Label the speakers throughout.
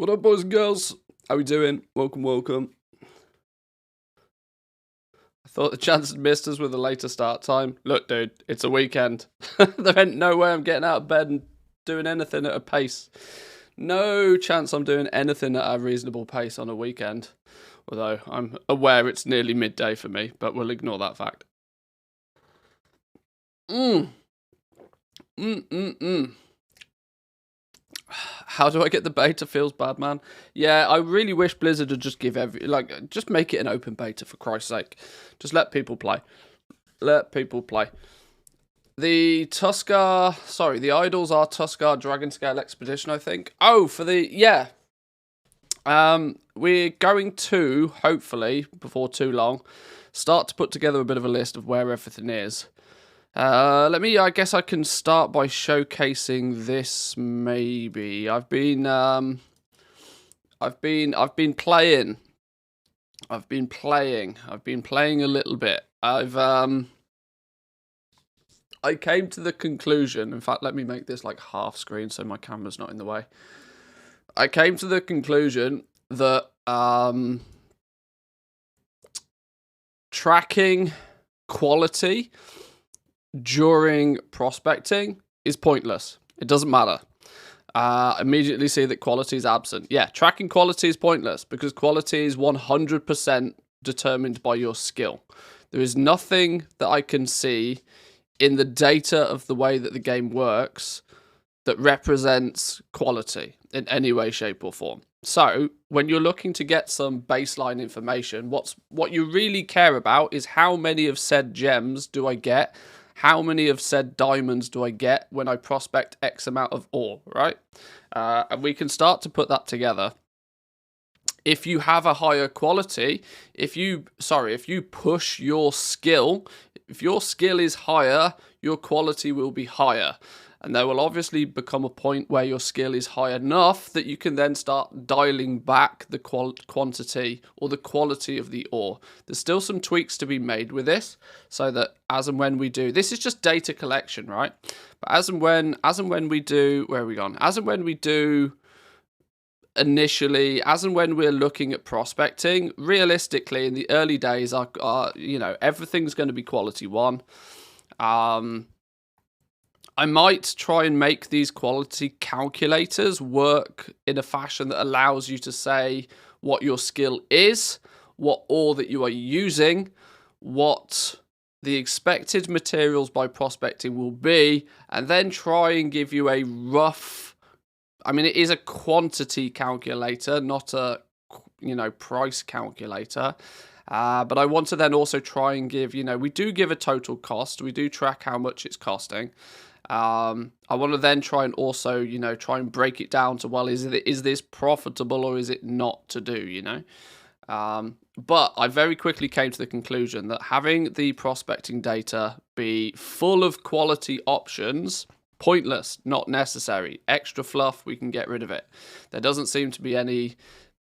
Speaker 1: What up, boys and girls? How we doing? Welcome, welcome. I thought the chance had missed us with a later start time. Look, dude, it's a weekend. There ain't no way I'm getting out of bed and doing anything at a pace. No chance I'm doing anything at a reasonable pace on a weekend. Although I'm aware it's nearly midday for me, but we'll ignore that fact. How do I get the beta? Feels bad, man. Yeah, I really wish Blizzard would just give just make it an open beta, for Christ's sake. Just let people play. Let people play. The idols are Tuskar Dragon Scale Expedition, I think. Oh, yeah. We're going to, hopefully, before too long, start to put together a bit of a list of where everything is. I guess I can start by showcasing this, maybe. I've been playing a little bit. I came to the conclusion, in fact, let me make this like half screen so my camera's not in the way. I came to the conclusion that, tracking quality during prospecting is pointless. It doesn't matter. Immediately see that quality is absent. Yeah, tracking quality is pointless because quality is 100% determined by your skill. There is nothing that I can see in the data of the way that the game works that represents quality in any way, shape, or form. So, when you're looking to get some baseline information, what you really care about is how many of said gems do I get. How many of said diamonds do I get when I prospect X amount of ore, right? And we can start to put that together. If you have a higher quality, if you push your skill, if your skill is higher, your quality will be higher. And there will obviously become a point where your skill is high enough that you can then start dialing back the quantity or the quality of the ore. There's still some tweaks to be made with this, so that as and when we do, this is just data collection, right? But as and when we do, where are we gone? As and when we do initially, as and when we're looking at prospecting, realistically, in the early days, everything's going to be quality 1. I might try and make these quality calculators work in a fashion that allows you to say what your skill is, what ore that you are using, what the expected materials by prospecting will be, and then try and give you a rough... I mean, it is a quantity calculator, not a, price calculator. But I want to then also try and give, we do give a total cost. We do track how much it's costing. I want to then try and also, try and break it down to, well, is this profitable or is it not to do, But I very quickly came to the conclusion that having the prospecting data be full of quality options, pointless, not necessary. Extra fluff, we can get rid of it. There doesn't seem to be any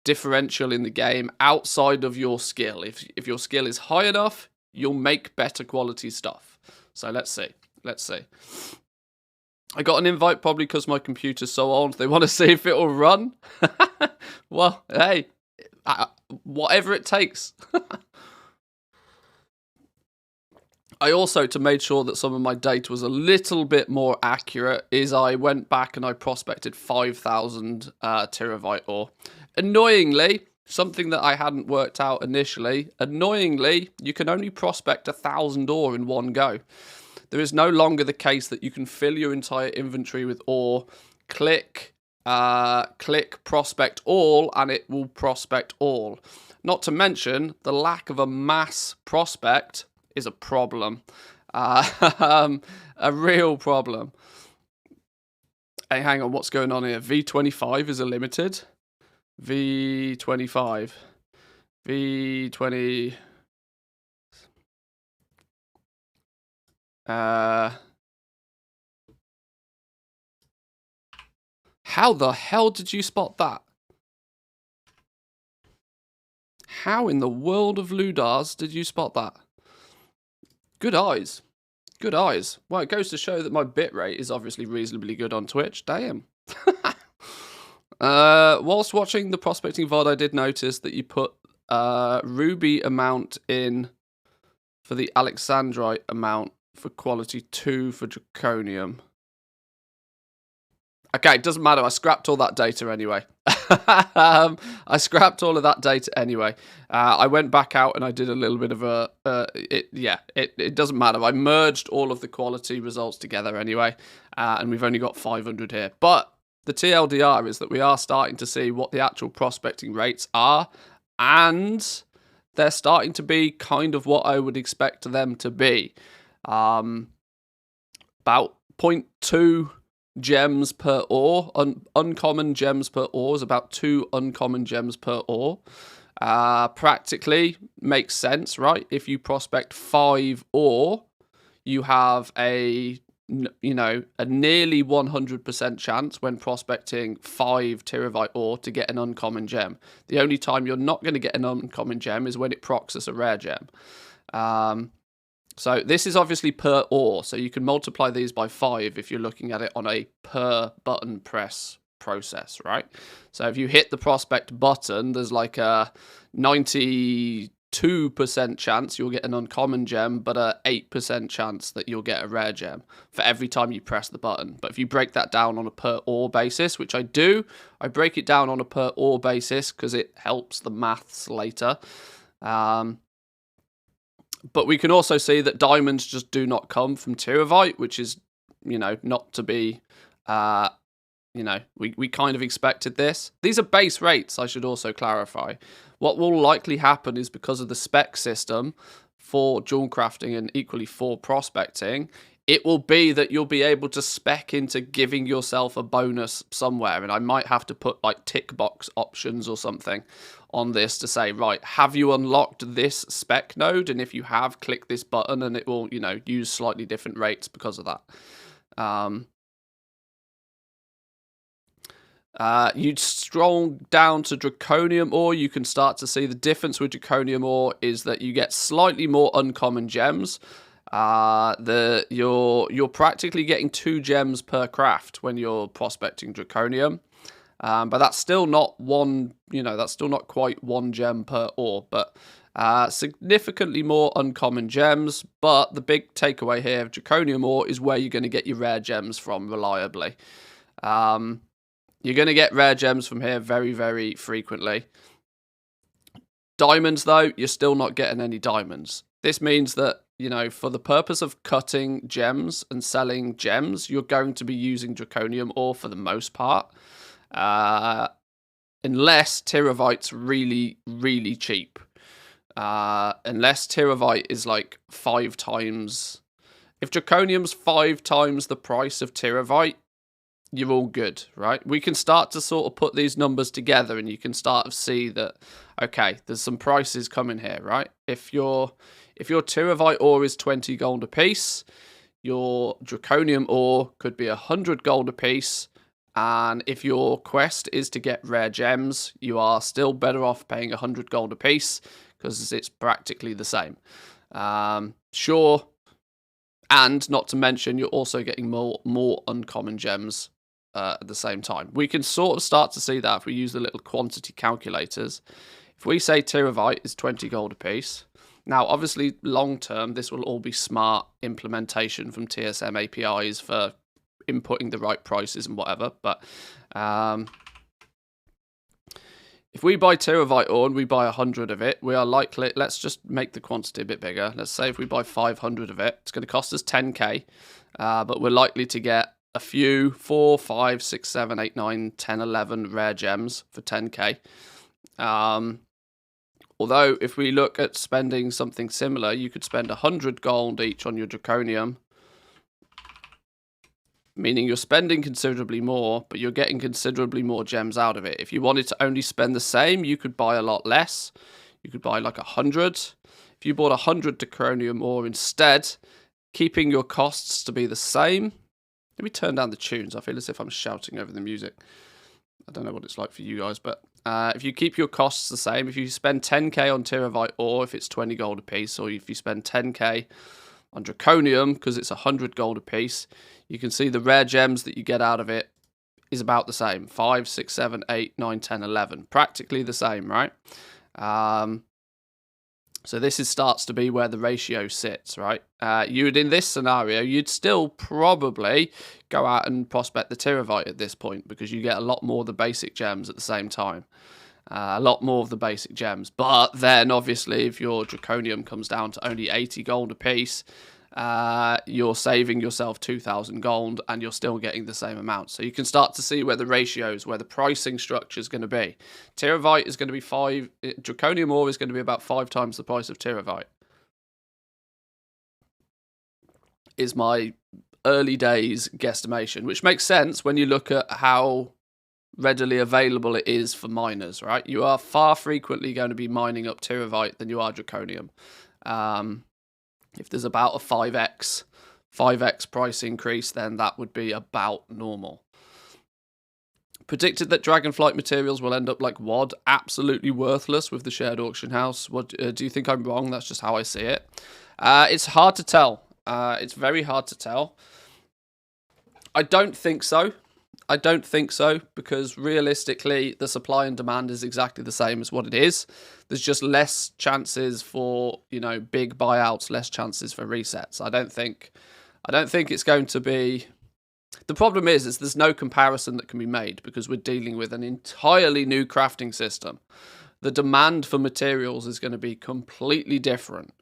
Speaker 1: differential in the game outside of your skill. If your skill is high enough, you'll make better quality stuff. So let's see. I got an invite probably because my computer's so old. They want to see if it'll run. Well, hey, whatever it takes. I also, to make sure that some of my data was a little bit more accurate, is I went back and I prospected 5,000 terabyte ore. Annoyingly, something that I hadn't worked out initially, you can only prospect 1,000 ore in one go. There is no longer the case that you can fill your entire inventory with ore, click prospect all, and it will prospect all. Not to mention, the lack of a mass prospect is a problem. A real problem. Hey, hang on, what's going on here? V25 is a limited. V25. V20... How the hell did you spot that? How in the world of Ludars did you spot that? Good eyes. Good eyes. Well, it goes to show that my bitrate is obviously reasonably good on Twitch. Damn. Whilst watching the prospecting VOD, I did notice that you put ruby amount in for the alexandrite amount for quality 2 for draconium. Okay, it doesn't matter. I scrapped all that data anyway. I scrapped all of that data anyway. I went back out and I did a little bit of a... it doesn't matter. I merged all of the quality results together anyway. And we've only got 500 here. But the TLDR is that we are starting to see what the actual prospecting rates are. And they're starting to be kind of what I would expect them to be. About 0.2... gems per ore. Uncommon gems per ore is about 2 uncommon gems per ore. Practically makes sense, right? If you prospect 5 ore, you have a nearly 100% chance when prospecting 5 terabyte ore to get an uncommon gem. The only time you're not going to get an uncommon gem is when it procs as a rare gem. So this is obviously per ore, so you can multiply these by 5 if you're looking at it on a per button press process, right? So if you hit the prospect button, there's like a 92% chance you'll get an uncommon gem, but a 8% chance that you'll get a rare gem for every time you press the button. But if you break that down on a per ore basis, which I do, I break it down on a per ore basis because it helps the maths later. But we can also see that diamonds just do not come from Terabyte, which is, not to be, we kind of expected this. These are base rates, I should also clarify. What will likely happen is because of the spec system for jewel crafting and equally for prospecting, it will be that you'll be able to spec into giving yourself a bonus somewhere. And I might have to put like tick box options or something on this to say, right, have you unlocked this spec node? And if you have, click this button and it will, use slightly different rates because of that. You'd scroll down to draconium ore, you can start to see the difference with draconium ore is that you get slightly more uncommon gems. You're practically getting 2 gems per craft when you're prospecting draconium. But that's still not that's still not quite 1 gem per ore, but significantly more uncommon gems. But the big takeaway here of draconium ore is where you're going to get your rare gems from reliably. You're going to get rare gems from here very, very frequently. Diamonds, though, you're still not getting any diamonds. This means that, for the purpose of cutting gems and selling gems, you're going to be using draconium ore for the most part. Unless Terabyte's really, really cheap. Unless Terabyte is like 5 times... If draconium's 5 times the price of Terabyte, you're all good, right? We can start to sort of put these numbers together and you can start to see that, okay, there's some prices coming here, right? If your Terabyte ore is 20 gold a piece, your draconium ore could be 100 gold a piece. And if your quest is to get rare gems, you are still better off paying 100 gold a piece because it's practically the same. Sure. And not to mention, you're also getting more uncommon gems at the same time. We can sort of start to see that if we use the little quantity calculators. If we say Terabyte is 20 gold a piece. Now, obviously, long term, this will all be smart implementation from TSM APIs for inputting the right prices and whatever. But if we buy Terabyte ore and we buy 100 of it, we are likely, let's just make the quantity a bit bigger. Let's say if we buy 500 of it, it's going to cost us 10k, but we're likely to get a few 4, 5, 6, 7, 8, 9, 10, 11 rare gems for 10k. Although if we look at spending something similar, you could spend 100 gold each on your draconium, meaning you're spending considerably more, but you're getting considerably more gems out of it. If you wanted to only spend the same, you could buy a lot less. You could buy like 100. If you bought 100 draconium ore instead, keeping your costs to be the same. Let me turn down the tunes. I feel as if I'm shouting over the music. I don't know what it's like for you guys, but if you keep your costs the same, if you spend 10k on Terabyte ore, if it's 20 gold a piece, or if you spend 10k on draconium because it's 100 gold a piece, you can see the rare gems that you get out of it is about the same. 5, 6, 7, 8, 9, 10, 11. Practically the same, right? So this starts to be where the ratio sits, right? In this scenario, you'd still probably go out and prospect the Tyrivite at this point because you get a lot more of the basic gems at the same time. A lot more of the basic gems. But then, obviously, if your Draconium comes down to only 80 gold apiece, you're saving yourself 2,000 gold and you're still getting the same amount. So you can start to see where the ratios, where the pricing structure is going to be. Tyrivite is going to be Draconium ore is going to be about 5 times the price of Tyrivite. Is my early days guesstimation, which makes sense when you look at how readily available it is for miners, right? You are far frequently going to be mining up Tyrivite than you are Draconium. If there's about a 5x price increase, then that would be about normal. Predicted that Dragonflight materials will end up like WOD, absolutely worthless with the shared auction house. What do you think I'm wrong? That's just how I see it. It's hard to tell. It's very hard to tell. I don't think so. I don't think so, because realistically, the supply and demand is exactly the same as what it is. There's just less chances for, big buyouts, less chances for resets. I don't think it's going to be. The problem is there's no comparison that can be made because we're dealing with an entirely new crafting system. The demand for materials is going to be completely different.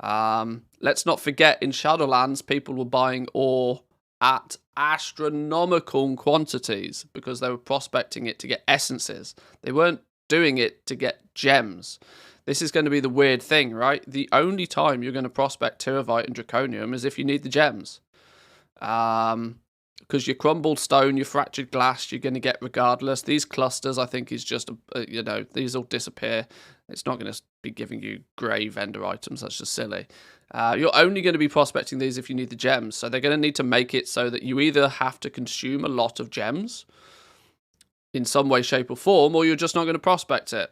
Speaker 1: Let's not forget, in Shadowlands, people were buying ore at astronomical quantities because they were prospecting it to get essences. They weren't doing it to get gems. This is going to be the weird thing, right? The only time you're going to prospect Tyrivite and Draconium is if you need the gems. Because your crumbled stone, your fractured glass, you're going to get regardless. These clusters, I think, is just, these will disappear. It's not going to be giving you grey vendor items. That's just silly. You're only going to be prospecting these if you need the gems. So they're going to need to make it so that you either have to consume a lot of gems in some way, shape, or form, or you're just not going to prospect it.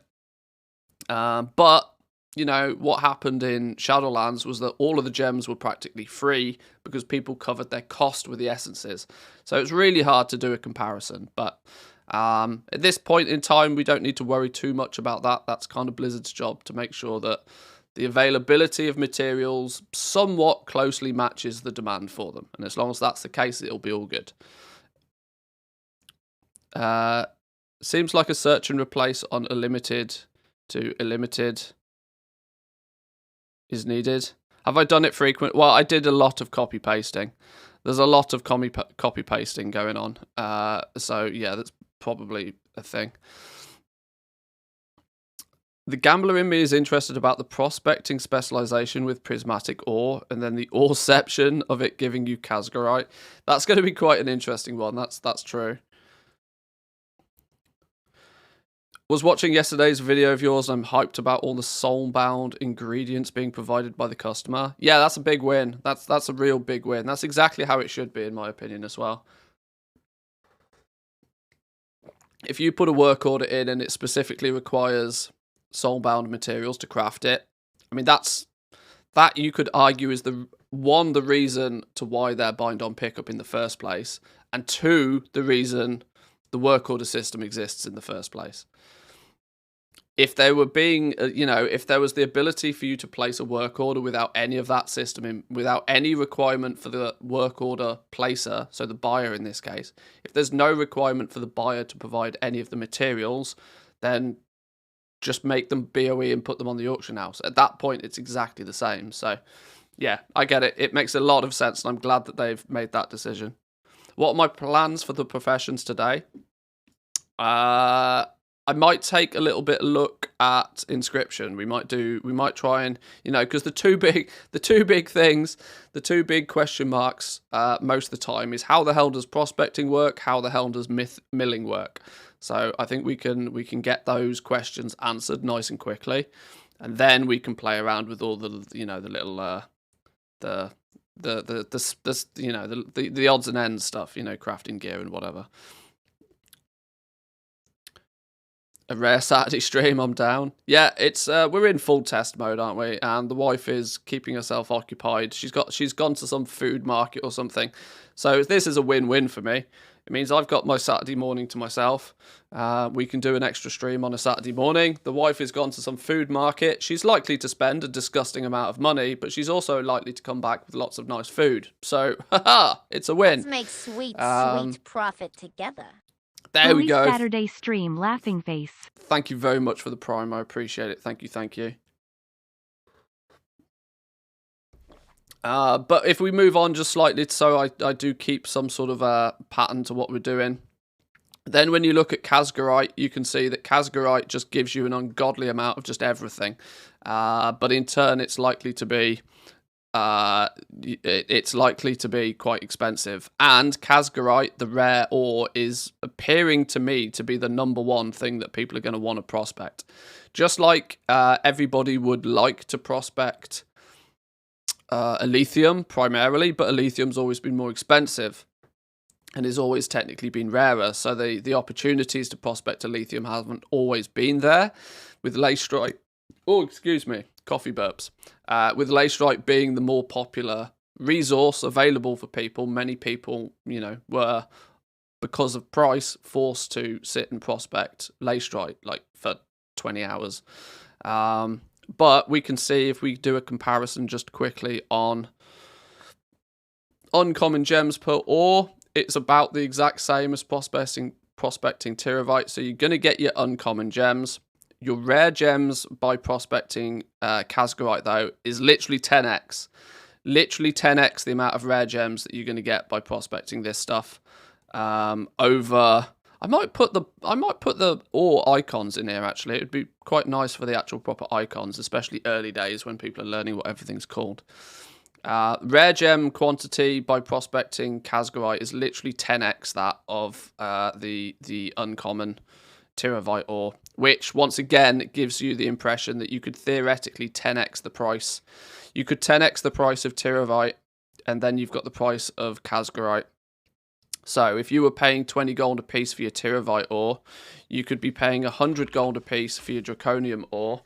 Speaker 1: But what happened in Shadowlands was that all of the gems were practically free because people covered their cost with the essences. So it's really hard to do a comparison. But at this point in time, we don't need to worry too much about that. That's kind of Blizzard's job to make sure that the availability of materials somewhat closely matches the demand for them. And as long as that's the case, it'll be all good. Seems like a search and replace on a limited to a limited is needed. Have I done it frequent? Well, I did a lot of copy pasting. There's a lot of copy pasting going on. So yeah, that's probably a thing. The gambler in me is interested about the prospecting specialization with prismatic ore and then the oreception of it giving you Kazgarite. That's going to be quite an interesting one. That's true. Was watching yesterday's video of yours and I'm hyped about all the soulbound ingredients being provided by the customer. Yeah, that's a big win. That's a real big win. That's exactly how it should be, in my opinion, as well. If you put a work order in and it specifically requires soulbound materials to craft it, I mean, that you could argue is the reason to why they're bind on pickup in the first place, and 2, the reason the work order system exists in the first place. If they were being, if there was the ability for you to place a work order without any of that system in, without any requirement for the work order placer, so the buyer in this case, if there's no requirement for the buyer to provide any of the materials, then just make them BOE and put them on the auction house. At that point, it's exactly the same. So, yeah, I get it. It makes a lot of sense, and I'm glad that they've made that decision. What are my plans for the professions today? I might take a little bit of look at inscription. We might try and, because the two big things, the two big question marks most of the time is how the hell does prospecting work? How the hell does milling work? So I think we can get those questions answered nice and quickly, and then we can play around with all the the little the odds and ends stuff, crafting gear and whatever. A rare Saturday stream, I'm down. Yeah, it's we're in full test mode, aren't we? And the wife is keeping herself occupied. She's gone to some food market or something. So this is a win-win for me. It means I've got my Saturday morning to myself. We can do an extra stream on a Saturday morning. The wife has gone to some food market. She's likely to spend a disgusting amount of money, but she's also likely to come back with lots of nice food. So, haha, it's a win.
Speaker 2: Let's make sweet profit together.
Speaker 1: There we go.
Speaker 3: Saturday stream, laughing face.
Speaker 1: Thank you very much for the prime. I appreciate it. Thank you. But if we move on just slightly, so I do keep some sort of pattern to what we're doing. Then when you look at Kazgarite, you can see that Kazgarite just gives you an ungodly amount of just everything. But in turn, it's likely to be quite expensive. And Kazgarite, the rare ore, is appearing to me to be the number one thing that people are going to want to prospect. Just like everybody would like to prospect Lithium primarily, but Lithium's always been more expensive and has always technically been rarer. So the opportunities to prospect Lithium haven't always been there. With Lacerite, coffee burps. With Lacerite being the more popular resource available for people, many people, were, because of price, forced to sit and prospect Lacerite like for 20 hours. But we can see, if we do a comparison just quickly on uncommon gems per ore, it's about the exact same as prospecting Tyrivite. So you're going to get your uncommon gems. Your rare gems by prospecting Kazgarite, though, is literally 10x. Literally 10x the amount of rare gems that you're going to get by prospecting this stuff. I might put the ore icons in here, actually. It would be quite nice for the actual proper icons, especially early days when people are learning what everything's called. Rare gem quantity by prospecting Kazgarite is literally 10x that of the uncommon Tyrivite ore, which once again gives you the impression that you could theoretically 10x the price. You could 10x the price of Tyrivite, and then you've got the price of Kazgarite. So if you were paying 20 gold a piece for your Tyrivite ore, you could be paying 100 gold a piece for your Draconium ore,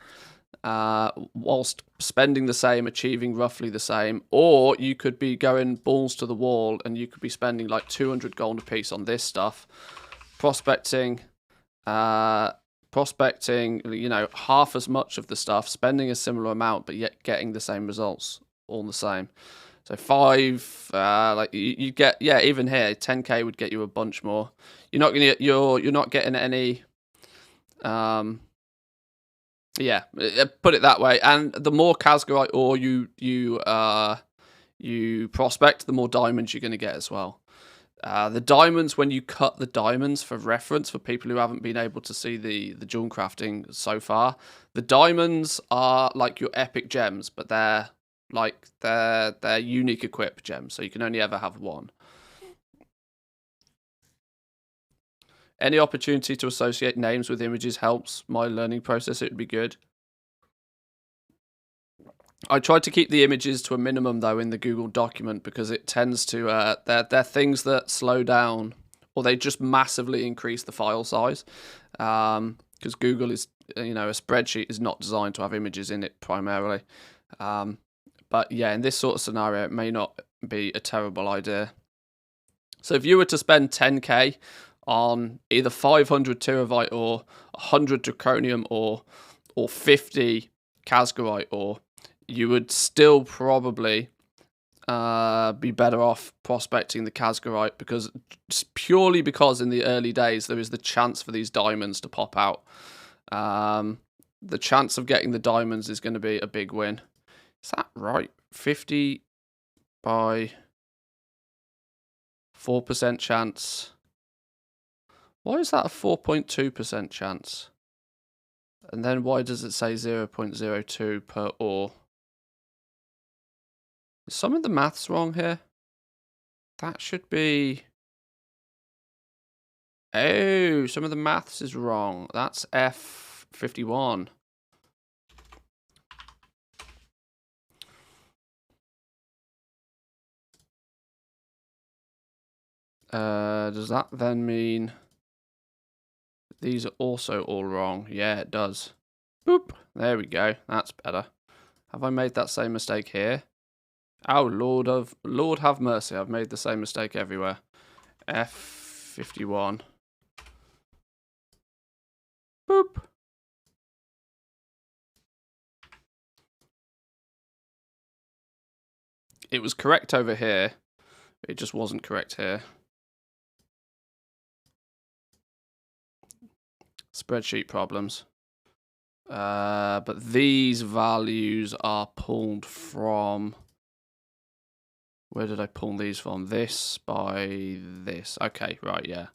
Speaker 1: whilst spending the same, achieving roughly the same. Or you could be going balls to the wall and you could be spending like 200 gold a piece on this stuff, prospecting, half as much of the stuff, spending a similar amount, but yet getting the same results, all the same. So 5, you get, even here, 10k would get you a bunch more. You're not gonna, you're not getting any, put it that way. And the more Kazgarite ore you prospect, the more diamonds you're gonna get as well. The diamonds, when you cut the diamonds, for reference, for people who haven't been able to see the jewel crafting so far, the diamonds are like your epic gems, but they're unique equip gems, so you can only ever have one. Any opportunity to associate names with images helps my learning process. It would be good. I tried to keep the images to a minimum, though, in the Google document, because it tends to they're things that slow down, or they just massively increase the file size, because Google is, a spreadsheet is not designed to have images in it primarily. But yeah, in this sort of scenario, it may not be a terrible idea. So if you were to spend 10k on either 500 Tyrivite ore, 100 Draconium ore, or 50 Kazgarite ore, you would still probably be better off prospecting the Kazgarite, because purely because in the early days there is the chance for these diamonds to pop out. The chance of getting the diamonds is going to be a big win. Is that right? 50 by 4% chance. Why is that a 4.2% chance? And then why does it say 0.02 per ore? Is some of the maths wrong here? That should be... Oh, some of the maths is wrong. That's F51. Does that then mean these are also all wrong? Yeah, it does. Boop. There we go. That's better. Have I made that same mistake here? Oh, Lord have mercy. I've made the same mistake everywhere. 51. Boop. It was correct over here. It just wasn't correct here. Spreadsheet problems. But these values are pulled from... Where did I pull these from? This by this. Okay, right, yeah.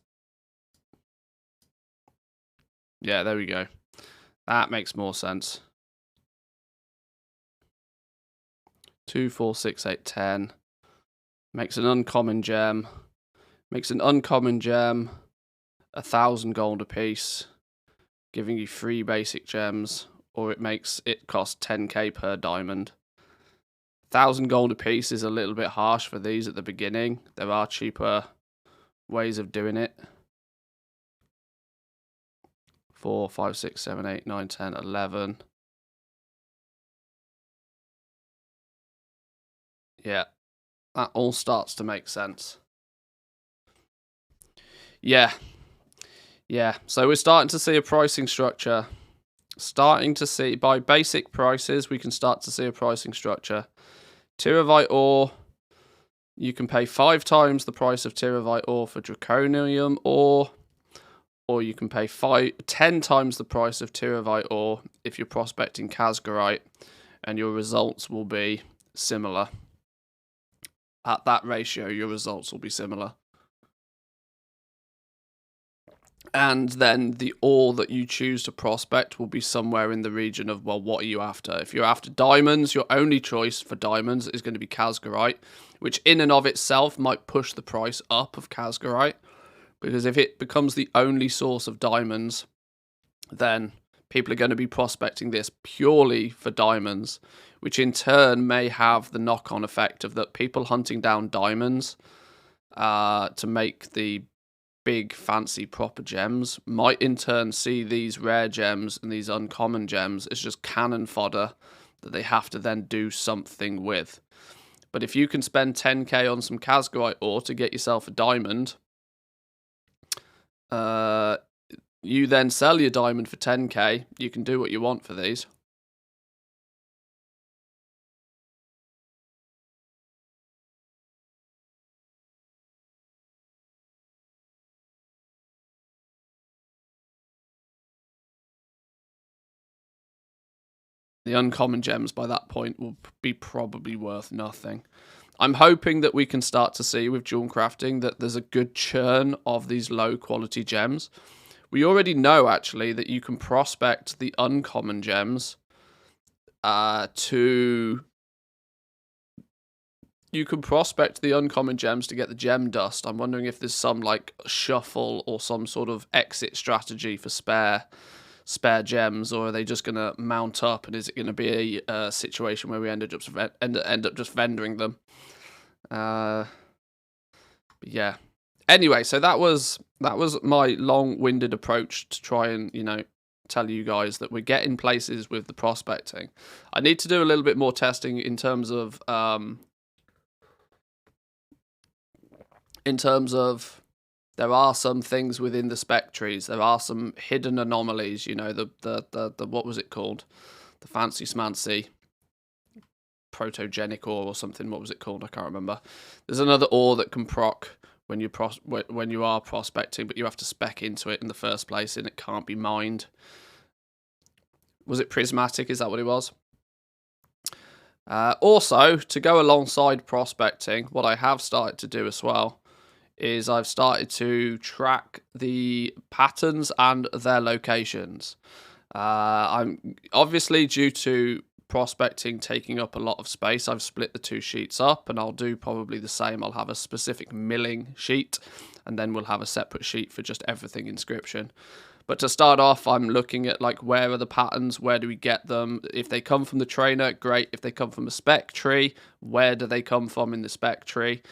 Speaker 1: Yeah, there we go. That makes more sense. 2, 4, 6, 8, 10. Makes an uncommon gem. Makes an uncommon gem 1,000 gold apiece, giving you 3 basic gems, or it costs 10k per diamond. 1,000 gold apiece is a little bit harsh for these at the beginning. There are cheaper ways of doing it. 4, 5, 6, 7, 8, 9, 10, 11. Yeah, that all starts to make sense. Yeah. So we're starting to see a pricing structure. Starting to see, by basic prices, we can start to see a pricing structure. Tyrivite ore, you can pay 5 times the price of Tyrivite ore for Draconium ore, or you can pay 10 times the price of Tyrivite ore if you're prospecting Casgarite, and your results will be similar. At that ratio, your results will be similar. And then the ore that you choose to prospect will be somewhere in the region of, well, what are you after? If you're after diamonds, your only choice for diamonds is going to be Casgarite, which in and of itself might push the price up of Casgarite, because if it becomes the only source of diamonds, then people are going to be prospecting this purely for diamonds, which in turn may have the knock-on effect of that people hunting down diamonds to make the big fancy proper gems might in turn see these rare gems and these uncommon gems as just cannon fodder that they have to then do something with. But if you can spend 10k on some Casgarite ore to get yourself a diamond, you then sell your diamond for 10k, you can do what you want for these. The uncommon gems by that point will be probably worth nothing. I'm hoping that we can start to see with jewel crafting that there's a good churn of these low quality gems. We already know actually that you can prospect the uncommon gems to get the gem dust. I'm wondering if there's some like shuffle or some sort of exit strategy for spare gems, or are they just going to mount up, and is it going to be a situation where we end up just vendoring them? But yeah. Anyway, so that was my long-winded approach to try and, tell you guys that we're getting places with the prospecting. I need to do a little bit more testing in terms of there are some things within the spec trees. There are some hidden anomalies, the what was it called? The fancy smancy protogenic ore or something. What was it called? I can't remember. There's another ore that can proc when you are prospecting, but you have to spec into it in the first place and it can't be mined. Was it prismatic? Is that what it was? Also, to go alongside prospecting, what I have started to do as well is I've started to track the patterns and their locations. I'm obviously, due to prospecting taking up a lot of space, I've split the 2 sheets up, and I'll do probably the same. I'll have a specific milling sheet, and then we'll have a separate sheet for just everything inscription. But to start off, I'm looking at like, where are the patterns? Where do we get them? If they come from the trainer, great. If they come from a spec tree, where do they come from in the spec tree?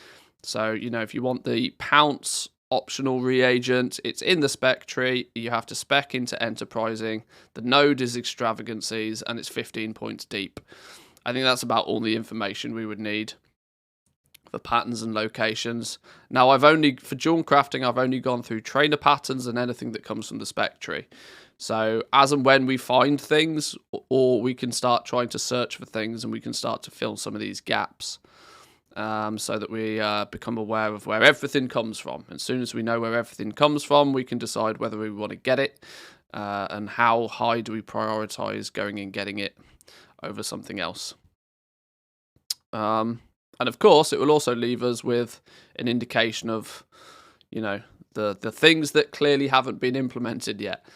Speaker 1: So, if you want the Pounce optional reagent, it's in the spec tree. You have to spec into enterprising. The node is extravagancies, and it's 15 points deep. I think that's about all the information we would need for patterns and locations. Now, for dual crafting, I've only gone through trainer patterns and anything that comes from the spec tree. So as and when we find things, or we can start trying to search for things, and we can start to fill some of these gaps, so that we become aware of where everything comes from. As soon as we know where everything comes from, we can decide whether we want to get it, and how high do we prioritize going and getting it over something else. And of course, it will also leave us with an indication of, the things that clearly haven't been implemented yet.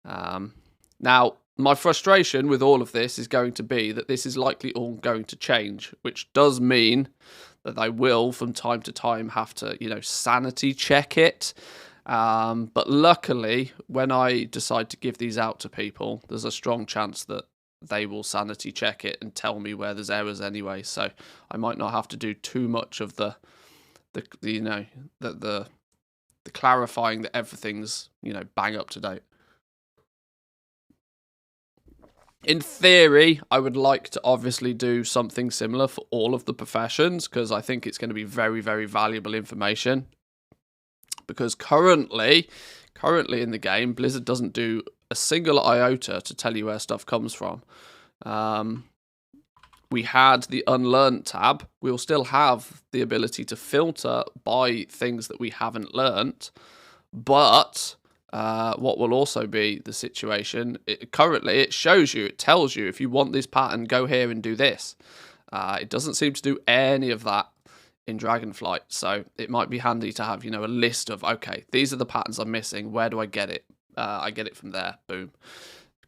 Speaker 1: Now, my frustration with all of this is going to be that this is likely all going to change, which does mean that I will, from time to time, have to, sanity check it. But luckily, when I decide to give these out to people, there's a strong chance that they will sanity check it and tell me where there's errors anyway. So I might not have to do too much of the clarifying that everything's, bang up to date. In theory, I would like to obviously do something similar for all of the professions, because I think it's going to be very, very valuable information. Because currently in the game, Blizzard doesn't do a single iota to tell you where stuff comes from. We had the Unlearned tab. We'll still have the ability to filter by things that we haven't learnt, but what will also be the situation, currently it shows you, it tells you, if you want this pattern, go here and do this. It doesn't seem to do any of that in Dragonflight, so it might be handy to have, a list of, okay, these are the patterns I'm missing, where do I get it? I get it from there, boom.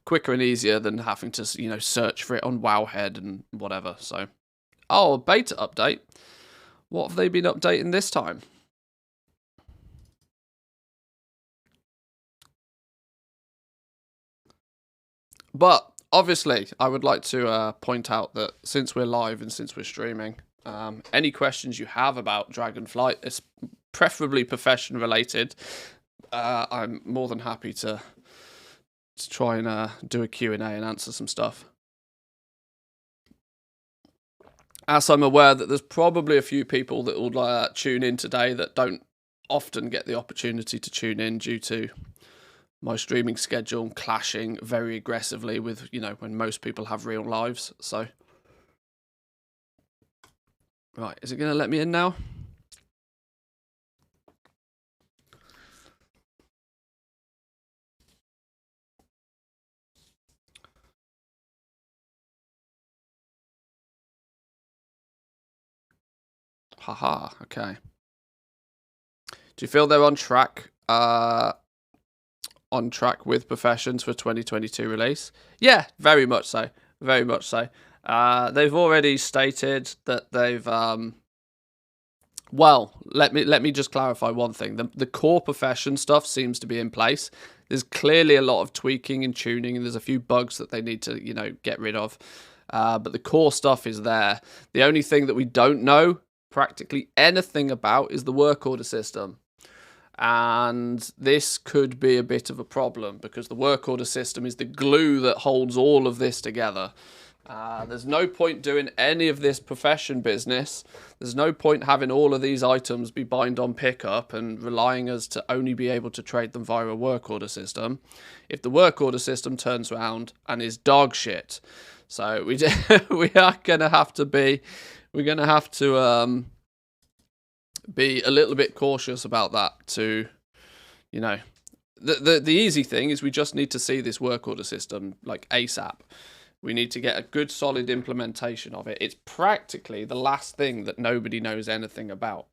Speaker 1: Quicker and easier than having to, search for it on Wowhead and whatever. So, beta update. What have they been updating this time? But obviously, I would like to point out that since we're live and since we're streaming, any questions you have about Dragonflight, it's preferably profession related, I'm more than happy to try and do a Q&A and answer some stuff. As I'm aware that there's probably a few people that will tune in today that don't often get the opportunity to tune in due to my streaming schedule clashing very aggressively with, when most people have real lives. So, right, is it going to let me in now? Haha, okay. Do you feel they're on track? On track with professions for 2022 release? Yeah, very much so. Very much so. They've already stated that they've well, let me just clarify one thing. The core profession stuff seems to be in place. There's clearly a lot of tweaking and tuning, and there's a few bugs that they need to, get rid of. But the core stuff is there. The only thing that we don't know practically anything about is the work order system. And this could be a bit of a problem because the work order system is the glue that holds all of this together. There's no point doing any of this profession business. There's no point having all of these items be bind on pickup and relying us to only be able to trade them via a work order system if the work order system turns around and is dog shit. So we are going to have to be be a little bit cautious about that to, the easy thing is we just need to see this work order system like ASAP. We need to get a good solid implementation of it. It's practically the last thing that nobody knows anything about.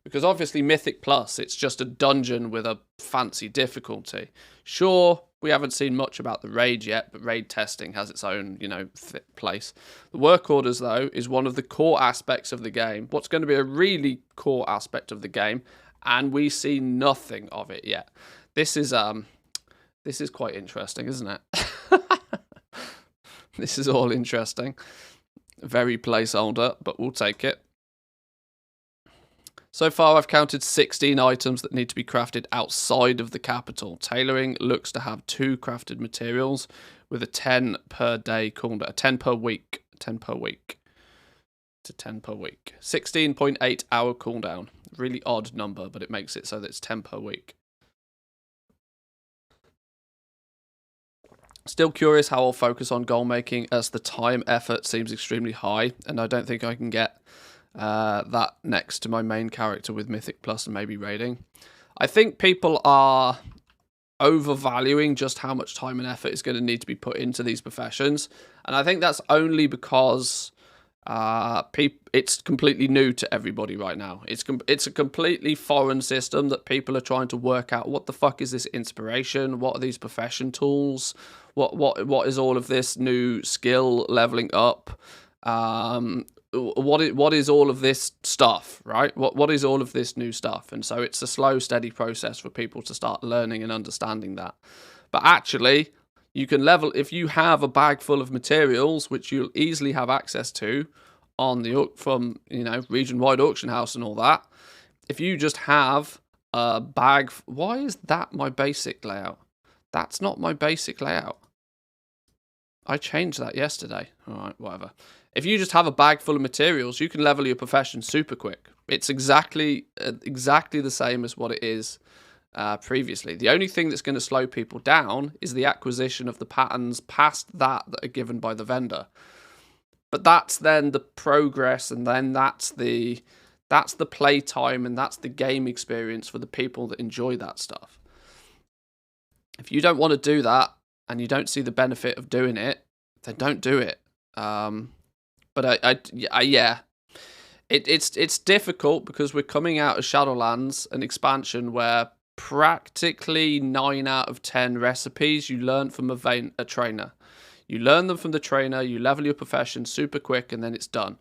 Speaker 1: Because obviously Mythic Plus, it's just a dungeon with a fancy difficulty. Sure, we haven't seen much about the raid yet, but raid testing has its own, place. The work orders, though, is one of the core aspects of the game. What's going to be a really core aspect of the game, and we see nothing of it yet. This is quite interesting, isn't it? This is all interesting. Very placeholder, but we'll take it. So far, I've counted 16 items that need to be crafted outside of the capital. Tailoring looks to have 2 crafted materials with a 10 per day cooldown, 10 per week. to 10 per week. 16.8 hour cooldown. Really odd number, but it makes it so that it's 10 per week. Still curious how I'll focus on goal making, as the time effort seems extremely high, and I don't think I can get that next to my main character with Mythic Plus and maybe raiding. I think people are overvaluing just how much time and effort is going to need to be put into these professions, and I think that's only because it's completely new to everybody right now. It's a completely foreign system that people are trying to work out. What the fuck is this inspiration? What are these profession tools? What is all of this new skill leveling up? What is all of this stuff, right? What is all of this new stuff? And so it's a slow, steady process for people to start learning and understanding that. But actually, you can level if you have a bag full of materials, which you'll easily have access to on the from region-wide auction house and all that. If you just have a bag, why is that my basic layout? That's not my basic layout. I changed that yesterday. All right, whatever. If you just have a bag full of materials, you can level your profession super quick. It's exactly the same as what it is previously. The only thing that's going to slow people down is the acquisition of the patterns past that are given by the vendor. But that's then the progress, and then that's the play time, and that's the game experience for the people that enjoy that stuff. If you don't want to do that, and you don't see the benefit of doing it, then don't do it. But yeah, it's difficult because we're coming out of Shadowlands, an expansion where practically 9 out of 10 recipes you learn from a trainer. You learn them from the trainer, you level your profession super quick, and then it's done.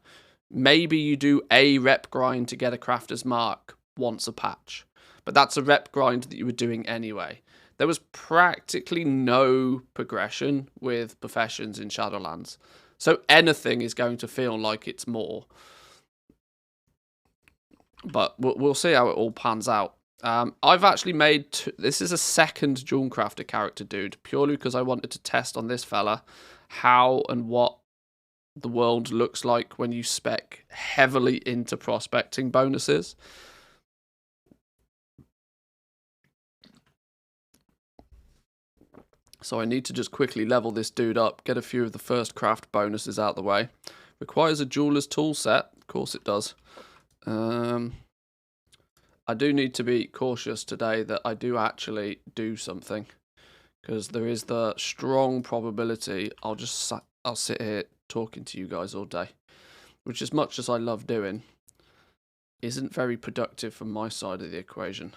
Speaker 1: Maybe you do a rep grind to get a crafter's mark once a patch, but that's a rep grind that you were doing anyway. There was practically no progression with professions in Shadowlands. So anything is going to feel like it's more. But we'll see how it all pans out. I've actually made... This is a second Jewel Crafter character, dude. Purely because I wanted to test on this fella how and what the world looks like when you spec heavily into prospecting bonuses. So I need to just quickly level this dude up, get a few of the first craft bonuses out the way. Requires a jeweler's tool set. Of course it does. I do need to be cautious today that I do actually do something, because there is the strong probability I'll sit here talking to you guys all day, which, as much as I love doing, isn't very productive from my side of the equation.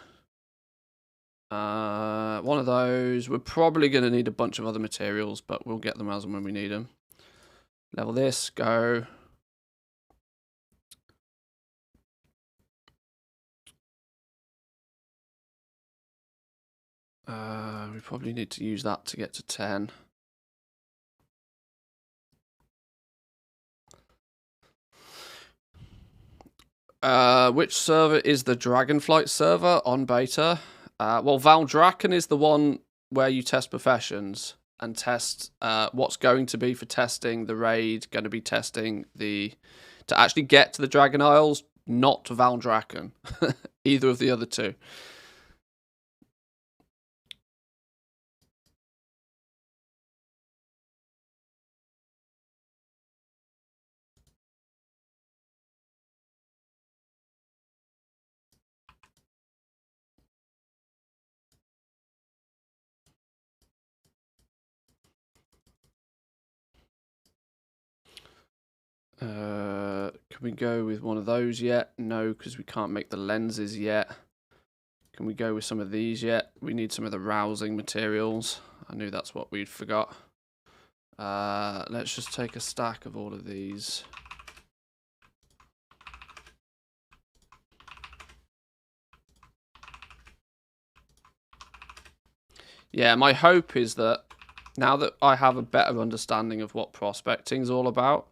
Speaker 1: One of those. We're probably going to need a bunch of other materials, but we'll get them as and when we need them. Level this, go. We probably need to use that to get to 10. Which server is the Dragonflight server on beta? Well, Valdrakken is the one where you test professions and test what's going to be for testing the raid, going to be testing to actually get to the Dragon Isles, not Valdrakken. Either of the other two. Can we go with one of those yet? No, because we can't make the lenses yet. Can we go with some of these yet? We need some of the rousing materials. I knew that's what we'd forgot. Let's just take a stack of all of these. Yeah, my hope is that now that I have a better understanding of what prospecting is all about,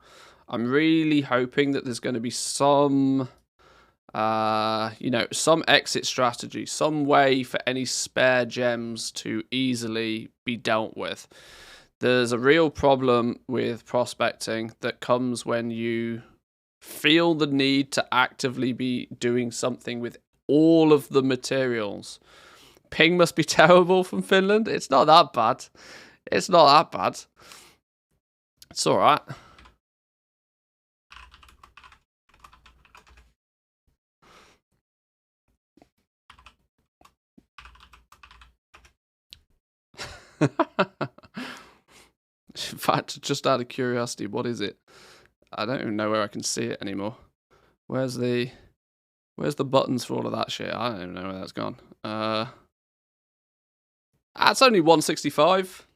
Speaker 1: I'm really hoping that there's going to be some, some exit strategy, some way for any spare gems to easily be dealt with. There's a real problem with prospecting that comes when you feel the need to actively be doing something with all of the materials. Ping must be terrible from Finland. It's not that bad. It's not that bad. It's all right. In fact, just out of curiosity, what is it? I don't even know where I can see it anymore. Where's the buttons for all of that shit? I don't even know where that's gone. That's only 165.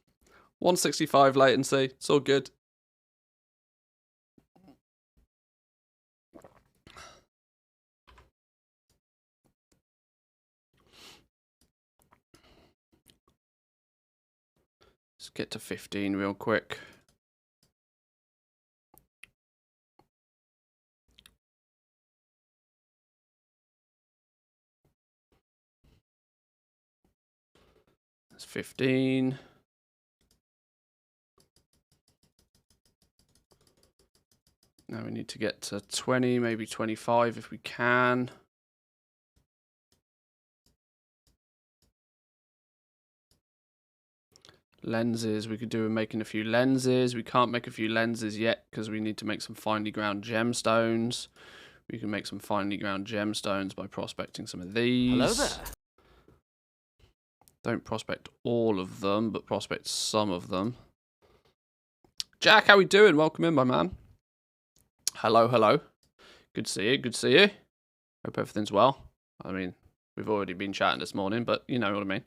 Speaker 1: 165 latency. It's all good. Let's get to 15 real quick. That's 15. Now we need to get to 20, maybe 25 if we can. Lenses, we could do making a few lenses. We can't make a few lenses yet because we need to make some finely ground gemstones. We can make some finely ground gemstones by prospecting some of these.
Speaker 4: Hello there.
Speaker 1: Don't prospect all of them, but prospect some of them. Jack, how we doing? Welcome in, my man. Hello, hello. Good to see you, good to see you. Hope everything's well. I mean, we've already been chatting this morning, but you know what I mean.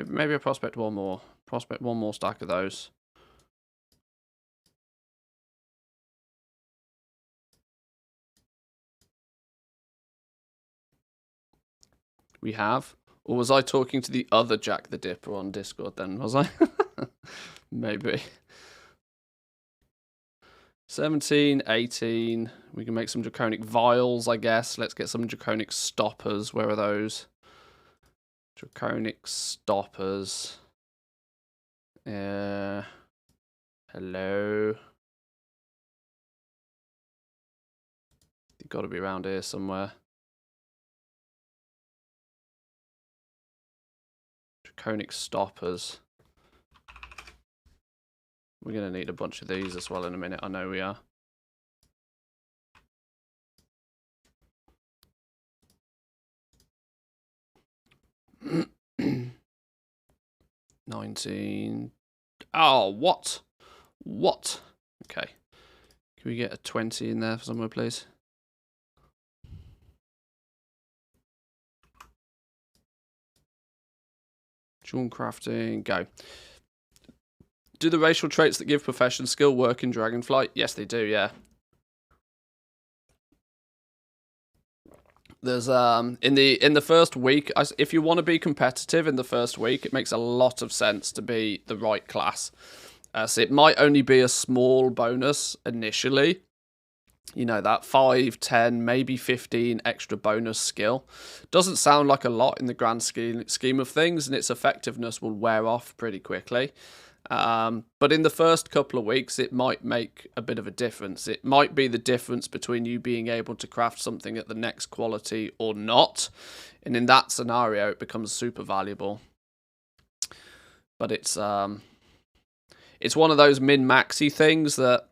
Speaker 1: Maybe I prospect one more. Prospect one more stack of those. We have. Or was I talking to the other Jack the Dipper on Discord then, was I? Maybe. 17, 18. We can make some draconic vials, I guess. Let's get some draconic stoppers. Where are those? Draconic stoppers. Hello. You've got to be around here somewhere. Draconic stoppers. We're going to need a bunch of these as well in a minute. I know we are. $19. Oh, what? What? Okay. Can we get a 20 in there for somewhere, please? Jewel crafting, go. Do the racial traits that give profession skill work in Dragonflight? Yes, they do, yeah. There's in the first week, if you want to be competitive in the first week, it makes a lot of sense to be the right class. So it might only be a small bonus initially. You know, that 5, 10, maybe 15 extra bonus skill. Doesn't sound like a lot in the grand scheme of things, and its effectiveness will wear off pretty quickly. But in the first couple of weeks, it might make a bit of a difference. It might be the difference between you being able to craft something at the next quality or not. And in that scenario, it becomes super valuable. But it's one of those min-maxy things that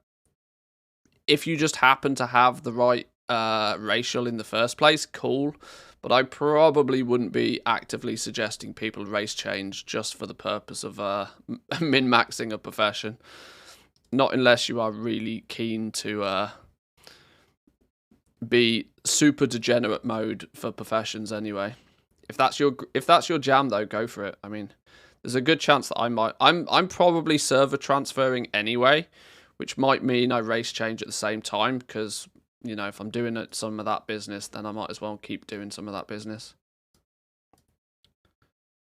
Speaker 1: if you just happen to have the right racial in the first place, cool. But I probably wouldn't be actively suggesting people race change just for the purpose of min-maxing a profession. Not unless you are really keen to be super degenerate mode for professions anyway. If that's your jam though, go for it. I mean, there's a good chance that I'm probably server transferring anyway, which might mean I race change at the same time because, you know, if I'm doing some of that business, then I might as well keep doing some of that business.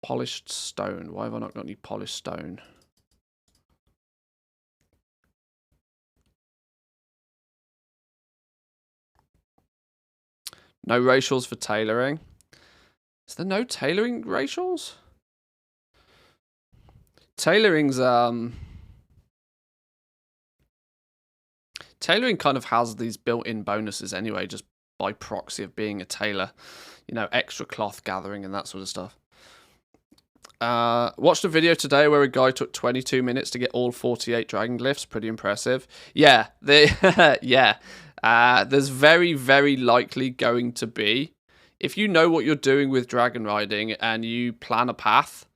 Speaker 1: Polished stone. Why have I not got any polished stone? No racials for tailoring. Is there no tailoring racials? Tailoring's Tailoring kind of has these built-in bonuses anyway, just by proxy of being a tailor. You know, extra cloth gathering and that sort of stuff. Watched a video today where a guy took 22 minutes to get all 48 dragon glyphs. Pretty impressive. Yeah, yeah. There's very, very likely going to be, if you know what you're doing with dragon riding and you plan a path,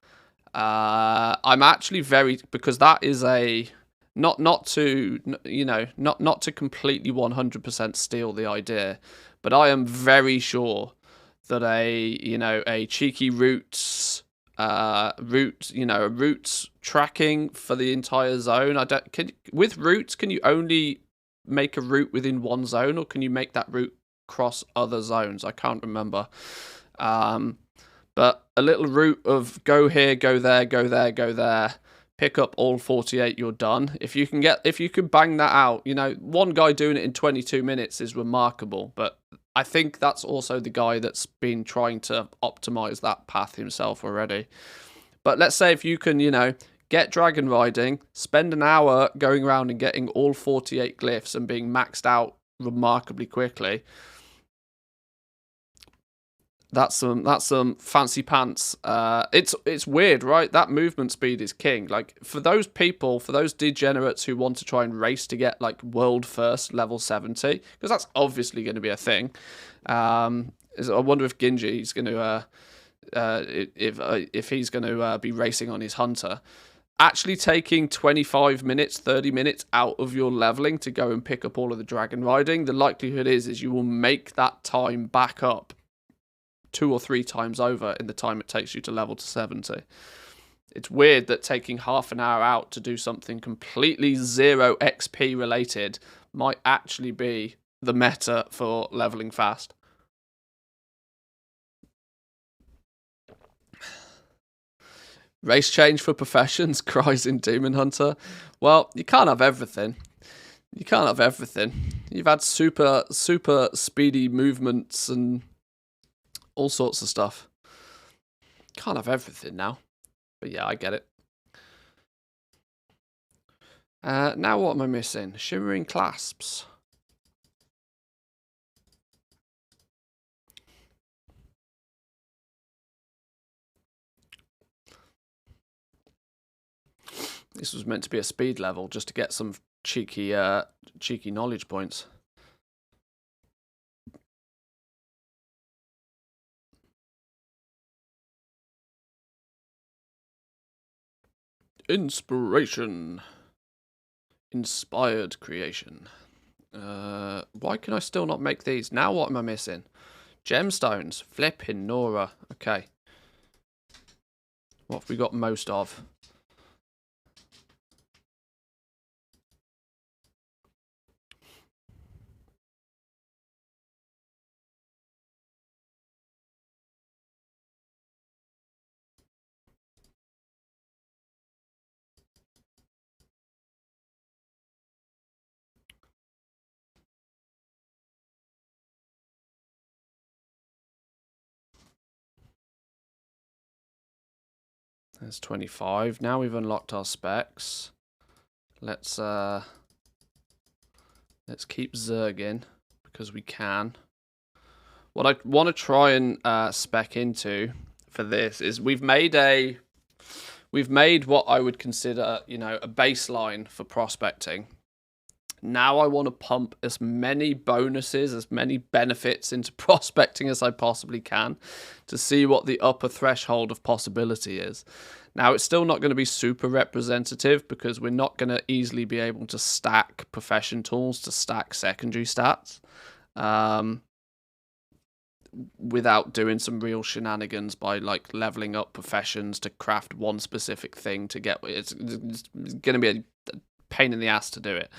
Speaker 1: I'm actually because that is a not to completely 100% steal the idea, but I am very sure that a cheeky roots tracking for the entire zone. With roots, can you only make a route within one zone, or can you make that route cross other zones? I can't remember. But a little route of go here, go there, go there, go there, pick up all 48, you're done. If you can bang that out, one guy doing it in 22 minutes is remarkable, but I think that's also the guy that's been trying to optimize that path himself already. But let's say if you can, get dragon riding, spend an hour going around and getting all 48 glyphs and being maxed out remarkably quickly, that's some fancy pants. It's weird, right? That movement speed is king. Like, for those degenerates who want to try and race to get like world first level 70, because that's obviously going to be a thing. I wonder if Ginji's going to if he's going to be racing on his hunter. Actually taking 25 minutes, 30 minutes out of your leveling to go and pick up all of the dragon riding, the likelihood is you will make that time back up 2 or 3 times over in the time it takes you to level to 70. It's weird that taking half an hour out to do something completely 0 XP related might actually be the meta for leveling fast. Race change for professions, cries in Demon Hunter. Well, you can't have everything. You can't have everything. You've had super speedy movements and all sorts of stuff. Can't have everything now. But yeah, I get it. Now what am I missing? Shimmering clasps. This was meant to be a speed level just to get some cheeky knowledge points. Inspiration. Inspired creation. Why can I still not make these? Now what am I missing? Gemstones. Flipping Nora. Okay. What have we got most of? There's 25. Now we've unlocked our specs. Let's keep zerging because we can. What I want to try and spec into for this is we've made what I would consider, a baseline for prospecting. Now I want to pump as many bonuses, as many benefits into prospecting as I possibly can to see what the upper threshold of possibility is. Now, it's still not going to be super representative because we're not going to easily be able to stack profession tools to stack secondary stats without doing some real shenanigans by like leveling up professions to craft one specific thing to get. It's going to be a pain in the ass to do it.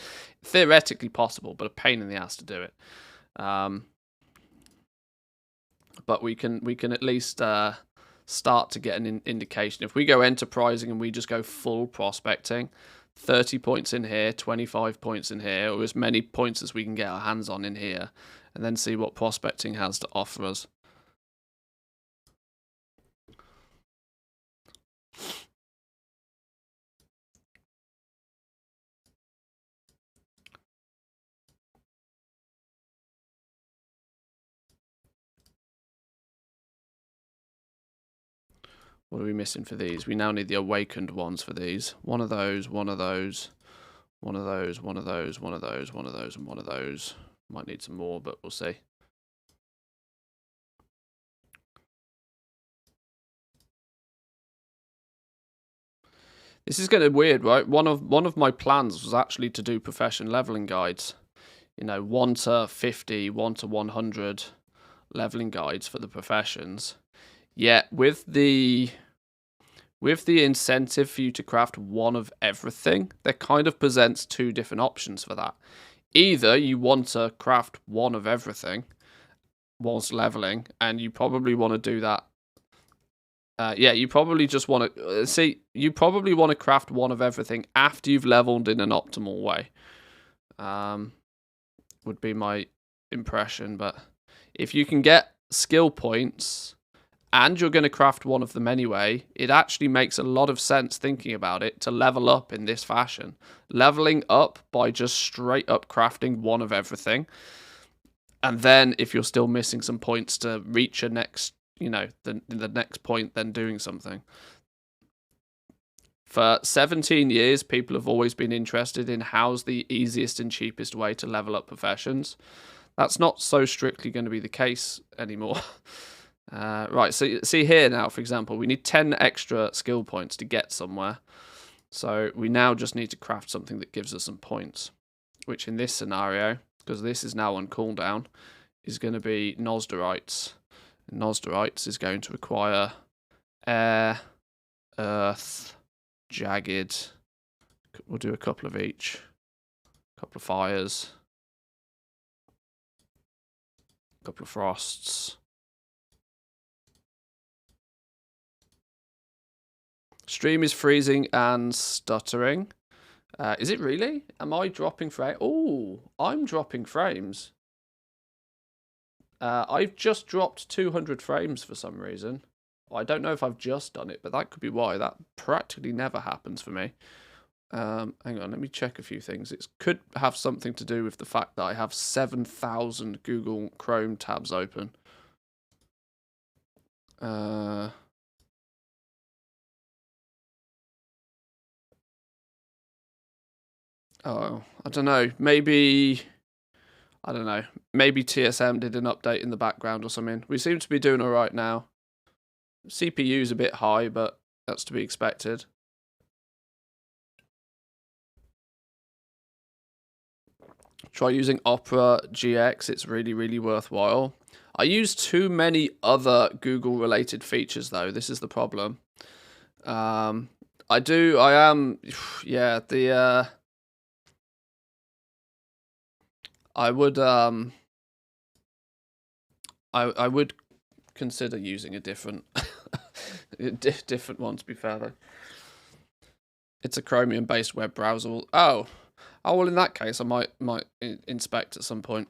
Speaker 1: Theoretically possible, but a pain in the ass to do it. But we can at least start to get an indication. If we go enterprising and we just go full prospecting, 30 points in here, 25 points in here, or as many points as we can get our hands on in here, and then see what prospecting has to offer us. What are we missing for these? We now need the awakened ones for these. One of those, one of those, one of those, one of those, one of those, one of those, and one of those. Might need some more, but we'll see. This is getting weird, right? One of my plans was actually to do profession leveling guides. You know, 1 to 50, 1 to 100 leveling guides for the professions. Yet with the incentive for you to craft one of everything, there kind of presents two different options for that. Either you want to craft one of everything whilst leveling, and you probably want to do that. Yeah, you probably just want to you probably want to craft one of everything after you've leveled in an optimal way. Would be my impression, but if you can get skill points and you're going to craft one of them anyway, it actually makes a lot of sense thinking about it to level up in this fashion. Leveling up by just straight up crafting one of everything. And then if you're still missing some points to reach a next, you know, the next point, then doing something. For 17 years, people have always been interested in how's the easiest and cheapest way to level up professions. That's not so strictly going to be the case anymore. Right, so see here now, for example, we need 10 extra skill points to get somewhere. So we now just need to craft something that gives us some points, which in this scenario, because this is now on cooldown, is going to be Nosderites. Nosderites is going to require air, earth, jagged. We'll do a couple of each. A couple of fires. A couple of frosts. Stream is freezing and stuttering. Is it really? Am I dropping frame? Oh, I'm dropping frames. I've just dropped 200 frames for some reason. I don't know if I've just done it, but that could be why. That practically never happens for me. Hang on, let me check a few things. It could have something to do with the fact that I have 7,000 Google Chrome tabs open. Oh, I don't know. Maybe... I don't know. Maybe TSM did an update in the background or something. We seem to be doing all right now. CPU's a bit high, but that's to be expected. Try using Opera GX. It's really, really worthwhile. I use too many other Google-related features, though. This is the problem. Yeah, I would consider using a different different one, to be fair, though. It's a Chromium-based web browser. Oh, well, in that case, I might inspect at some point.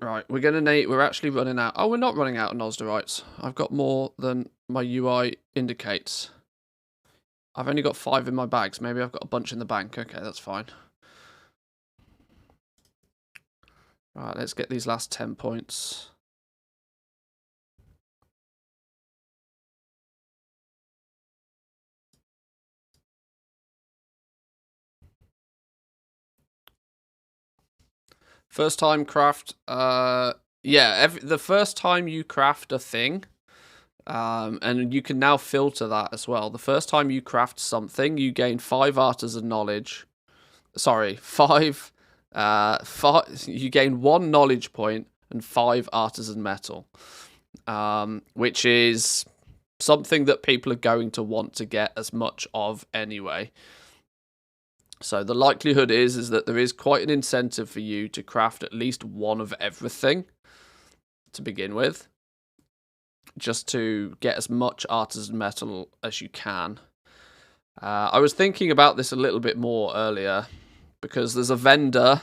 Speaker 1: Right, we're actually running out. Oh, we're not running out of Nosderites. I've got more than my UI indicates. I've only got 5 in my bags. Maybe I've got a bunch in the bank. Okay, that's fine. Alright, let's get these last 10 points. First time craft. Yeah, the first time you craft a thing, and you can now filter that as well. The first time you craft something, you gain 5 artisan knowledge. Sorry, 5. You gain 1 knowledge point and 5 artisan metal, which is something that people are going to want to get as much of anyway. So the likelihood is that there is quite an incentive for you to craft at least one of everything to begin with, just to get as much artisan metal as you can. I was thinking about this a little bit more earlier, because there's a vendor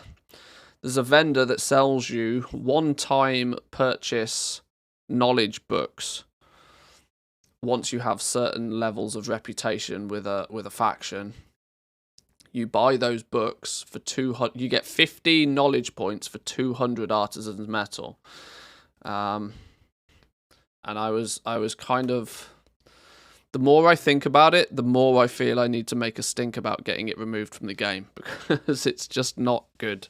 Speaker 1: that sells you one-time purchase knowledge books once you have certain levels of reputation with a faction. You buy those books for 200. You get 15 knowledge points for 200 artisan metal. And I was kind of, the more I think about it, the more I feel I need to make a stink about getting it removed from the game, because it's just not good.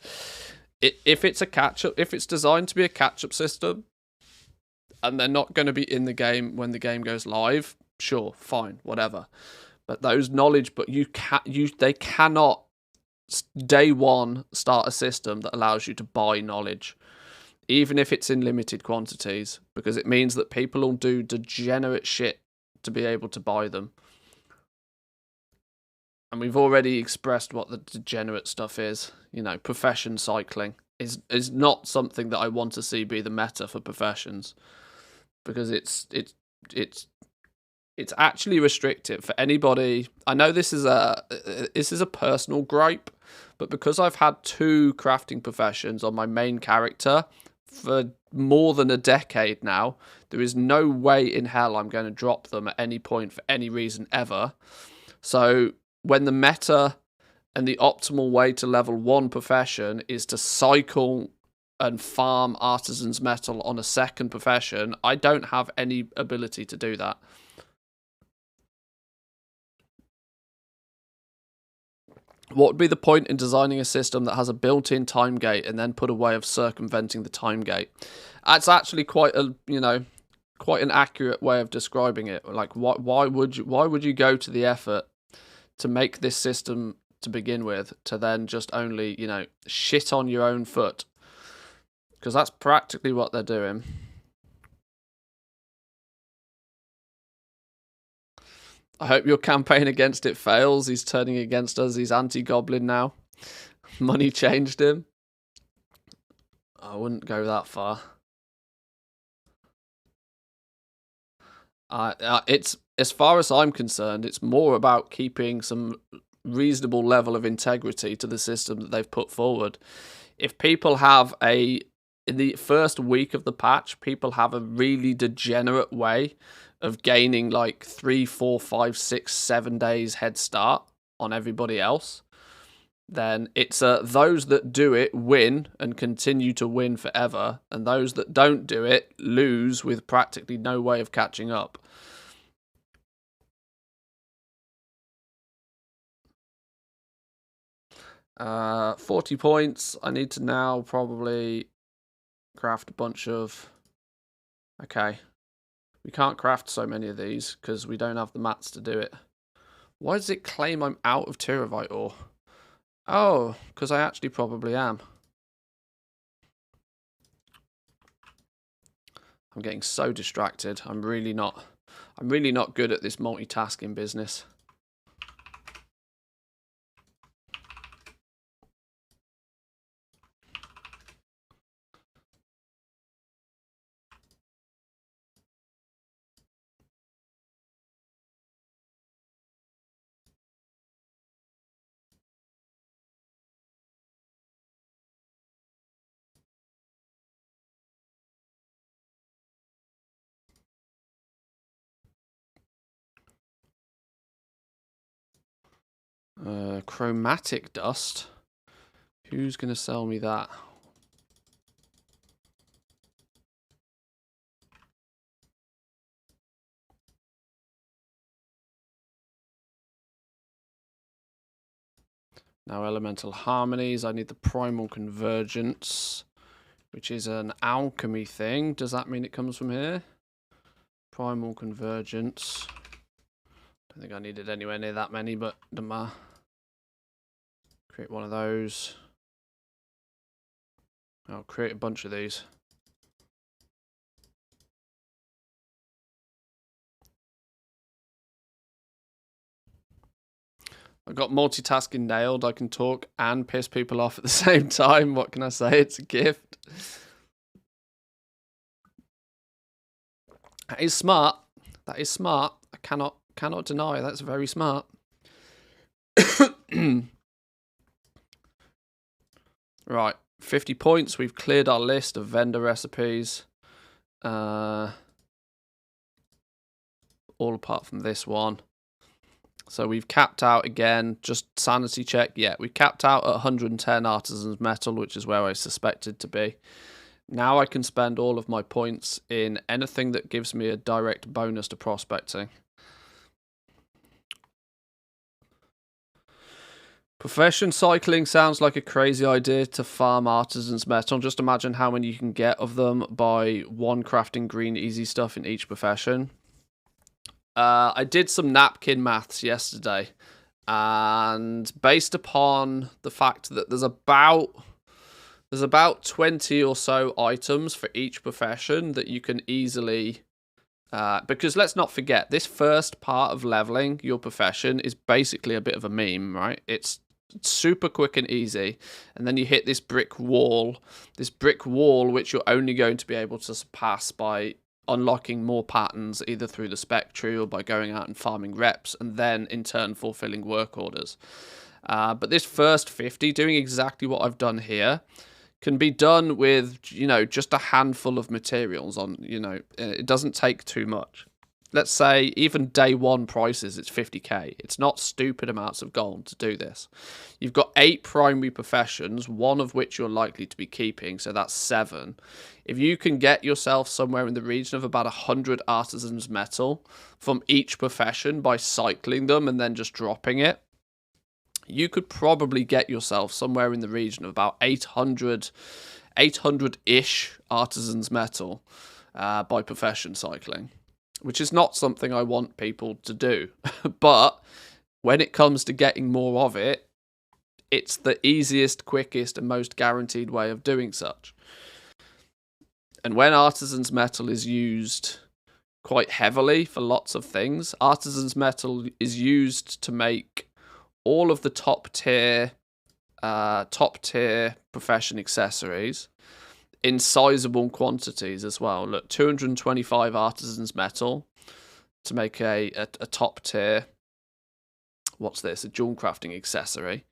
Speaker 1: If it's a catch-up, if it's designed to be a catch-up system, and they're not going to be in the game when the game goes live, sure, fine, whatever. But those knowledge, but they cannot day one start a system that allows you to buy knowledge, even if it's in limited quantities, because it means that people will do degenerate shit to be able to buy them. And we've already expressed what the degenerate stuff is. You know, profession cycling is not something that I want to see be the meta for professions, because it's actually restrictive for anybody. I know this is a personal gripe, but because I've had 2 crafting professions on my main character for more than a decade now, there is no way in hell I'm going to drop them at any point for any reason ever. So when the meta and the optimal way to level 1 profession is to cycle and farm artisan's metal on a second profession, I don't have any ability to do that. What would be the point in designing a system that has a built-in time gate and then put a way of circumventing the time gate? That's actually quite an accurate way of describing it. Like, why would you go to the effort to make this system to begin with, to then just only, shit on your own foot? Because that's practically what they're doing. I hope your campaign against it fails. He's turning against us. He's anti-goblin now. Money changed him. I wouldn't go that far. It's, as far as I'm concerned, it's more about keeping some reasonable level of integrity to the system that they've put forward. If people have in the first week of the patch, people have a really degenerate way of gaining like 3, 4, 5, 6, 7 days head start on everybody else, then it's those that do it win and continue to win forever, and those that don't do it lose with practically no way of catching up. Uh, 40 points. I need to now probably craft a bunch of... Okay. We can't craft so many of these because we don't have the mats to do it. Why does it claim I'm out of Tyrivite ore? Oh, because I actually probably am. I'm getting so distracted. I'm really not good at this multitasking business. Chromatic dust. Who's going to sell me that? Now elemental harmonies. I need the primal convergence, which is an alchemy thing. Does that mean it comes from here? Primal convergence. Don't think I needed anywhere near that many, but doesn't matter. Create one of those. I'll create a bunch of these. I've got multitasking nailed. I can talk and piss people off at the same time. What can I say? It's a gift. That is smart. That is smart. I cannot deny that's very smart. Right, 50 points. We've cleared our list of vendor recipes. All apart from this one. So we've capped out again, just sanity check. Yeah, we capped out at 110 artisan's metal, which is where I suspected to be. Now I can spend all of my points in anything that gives me a direct bonus to prospecting. Profession cycling sounds like a crazy idea to farm artisans metal. Just imagine how many you can get of them by one crafting green easy stuff in each profession. I did some napkin maths yesterday, and based upon the fact that there's about 20 or so items for each profession that you can easily... because let's not forget, this first part of leveling your profession is basically a bit of a meme, right? It's super quick and easy, and then you hit this brick wall which you're only going to be able to surpass by unlocking more patterns, either through the spec tree or by going out and farming reps, and then in turn fulfilling work orders. But this first 50, doing exactly what I've done here, can be done with, just a handful of materials on, it doesn't take too much. Let's say even day one prices, it's 50k. It's not stupid amounts of gold to do this. You've got 8 primary professions, one of which you're likely to be keeping, so that's 7. If you can get yourself somewhere in the region of about 100 artisans metal from each profession by cycling them and then just dropping it, you could probably get yourself somewhere in the region of about 800-ish artisans metal by profession cycling, which is not something I want people to do. But when it comes to getting more of it, it's the easiest, quickest, and most guaranteed way of doing such. And when artisans metal is used quite heavily for lots of things, artisans metal is used to make all of the top tier profession accessories in sizable quantities as well. Look, 225 artisans metal to make a top tier. What's this? A jewel crafting accessory.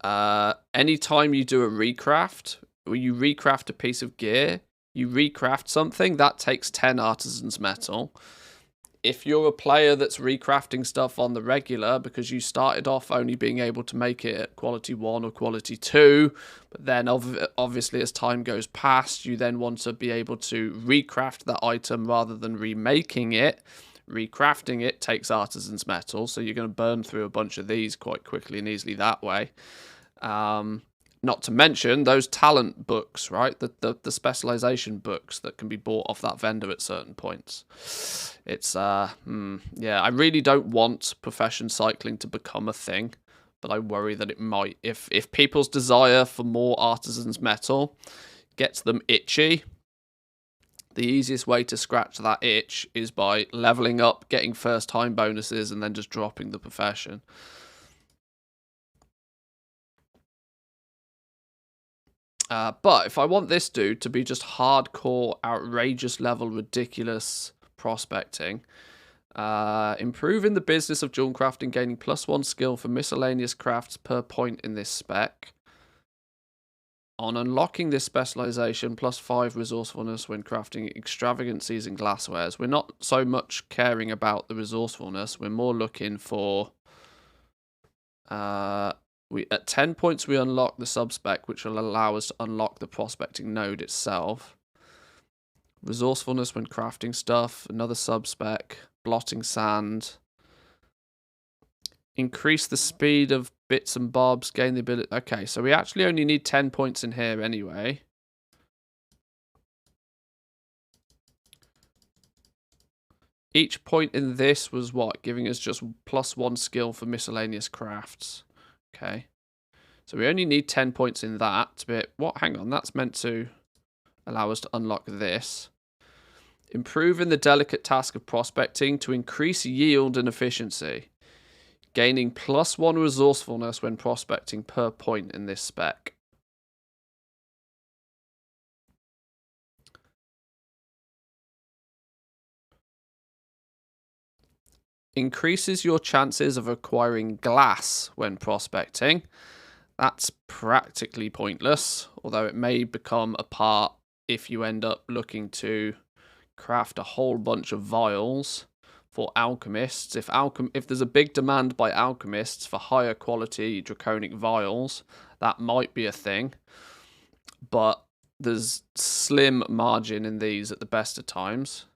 Speaker 1: Anytime you do a recraft, or you recraft a piece of gear, you recraft something, that takes 10 artisans metal. If you're a player that's recrafting stuff on the regular because you started off only being able to make it at quality 1 or quality 2, but then obviously as time goes past, you then want to be able to recraft that item rather than remaking it. Recrafting it takes artisans metal, so you're going to burn through a bunch of these quite quickly and easily that way. Not to mention those talent books, right? The specialization books that can be bought off that vendor at certain points. It's, yeah, I really don't want profession cycling to become a thing, but I worry that it might. If people's desire for more artisans metal gets them itchy, the easiest way to scratch that itch is by leveling up, getting first time bonuses, and then just dropping the profession. But if I want this dude to be just hardcore, outrageous level, ridiculous prospecting, improving the business of jewel crafting, gaining +1 skill for miscellaneous crafts per point in this spec. On unlocking this specialization, +5 resourcefulness when crafting extravagancies and glasswares. We're not so much caring about the resourcefulness, we're more looking for... At 10 points, we unlock the subspec, which will allow us to unlock the prospecting node itself. Resourcefulness when crafting stuff, another subspec, blotting sand. Increase the speed of bits and bobs, gain the ability... Okay, so we actually only need 10 points in here anyway. Each point in this was what? Giving us just +1 skill for miscellaneous crafts. Okay. So we only need 10 points in that to be... What? Hang on, that's meant to allow us to unlock this. Improving the delicate task of prospecting to increase yield and efficiency. Gaining +1 resourcefulness when prospecting per point in this spec. Increases your chances of acquiring glass when prospecting. That's practically pointless, although it may become a part if you end up looking to craft a whole bunch of vials for alchemists. If there's a big demand by alchemists for higher quality draconic vials, that might be a thing. But there's slim margin in these at the best of times.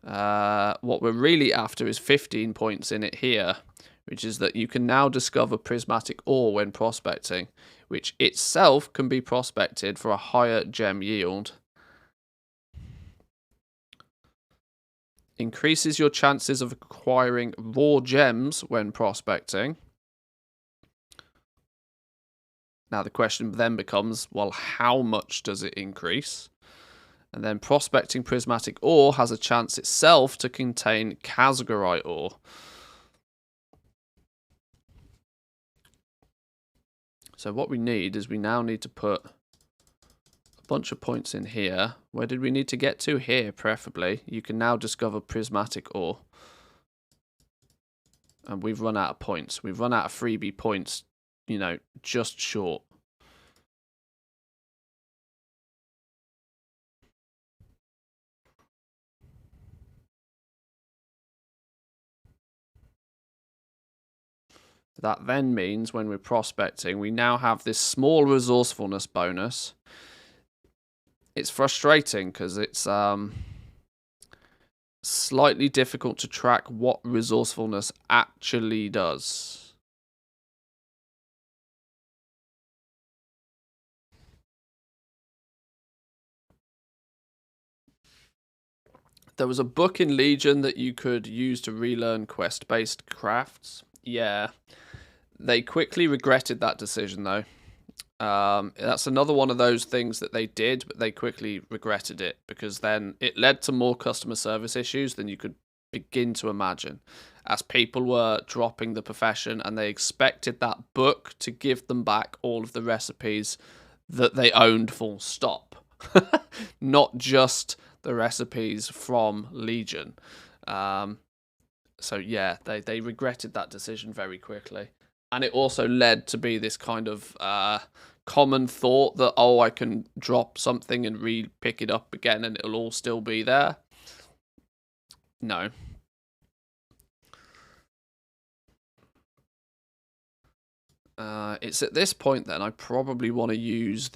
Speaker 1: What we're really after is 15 points in it here, which is that you can now discover prismatic ore when prospecting, which itself can be prospected for a higher gem yield. Increases your chances of acquiring raw gems when prospecting. Now the question then becomes, well, how much does it increase? And then prospecting prismatic ore has a chance itself to contain Kazgarite ore. So what we need is we now need to put a bunch of points in here. Where did we need to get to? Here, preferably. You can now discover prismatic ore. And we've run out of points. We've run out of freebie points, you know, just short. That then means when we're prospecting, we now have this small resourcefulness bonus. It's frustrating because it's slightly difficult to track what resourcefulness actually does. There was a book in Legion that you could use to relearn quest-based crafts. Yeah. They quickly regretted that decision, though. That's another one of those things that they did, but they quickly regretted it because then it led to more customer service issues than you could begin to imagine, as people were dropping the profession and they expected that book to give them back all of the recipes that they owned full stop, not just the recipes from Legion. So yeah, they regretted that decision very quickly. And it also led to be this kind of common thought that, oh, I can drop something and pick it up again and it'll all still be there. No. It's at this point then I probably want to use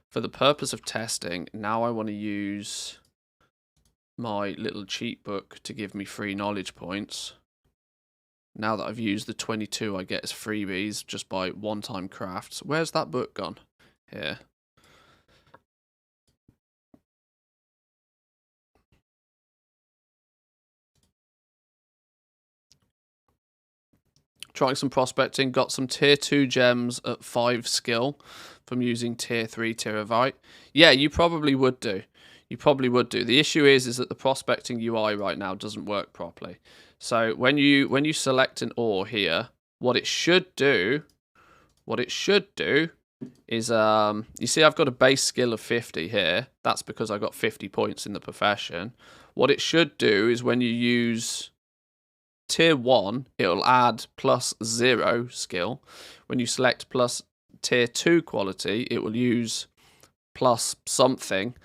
Speaker 1: for the purpose of testing, now I want to use my little cheat book to give me free knowledge points. Now that I've used the 22 I get as freebies just by one-time crafts. Where's that book gone? Here. Trying some prospecting, got some tier 2 gems at 5 skill from using tier 3 Terabyte. Yeah, you probably would do. You probably would do. The issue is that the prospecting UI right now doesn't work properly. So when you select an ore here, what it should do is you see I've got a base skill of 50 here. That's because I got 50 points in the profession. What it should do is when you use tier 1, it'll add +0 skill. When you select plus tier 2 quality, it will use plus something.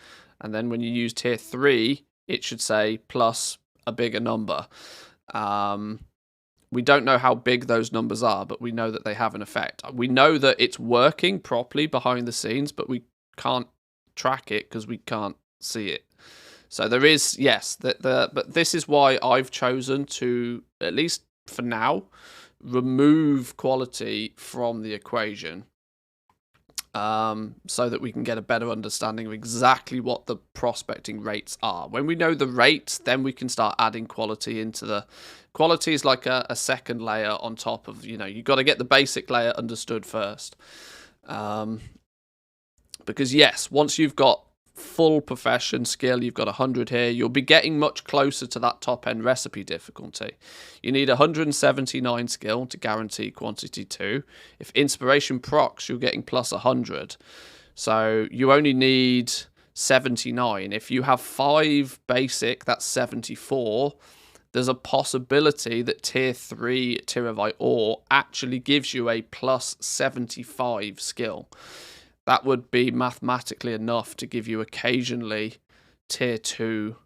Speaker 1: And then when you use tier 3, it should say plus a bigger number. We don't know how big those numbers are, but we know that they have an effect. We know that it's working properly behind the scenes, but we can't track it because we can't see it. So there is, yes, but this is why I've chosen to, at least for now, remove quality from the equation. So that we can get a better understanding of exactly what the prospecting rates are. When we know the rates, then we can start adding quality into the... Quality is like a second layer on top of, you've got to get the basic layer understood first. Because yes, once you've got full profession skill, you've got 100 here, you'll be getting much closer to that top end recipe difficulty. You need 179 skill to guarantee quantity 2. If inspiration procs, you're getting plus 100. So you only need 79. If you have 5 basic, that's 74. There's a possibility that tier 3 Terabyte ore actually gives you a plus 75 skill. That would be mathematically enough to give you occasionally tier 2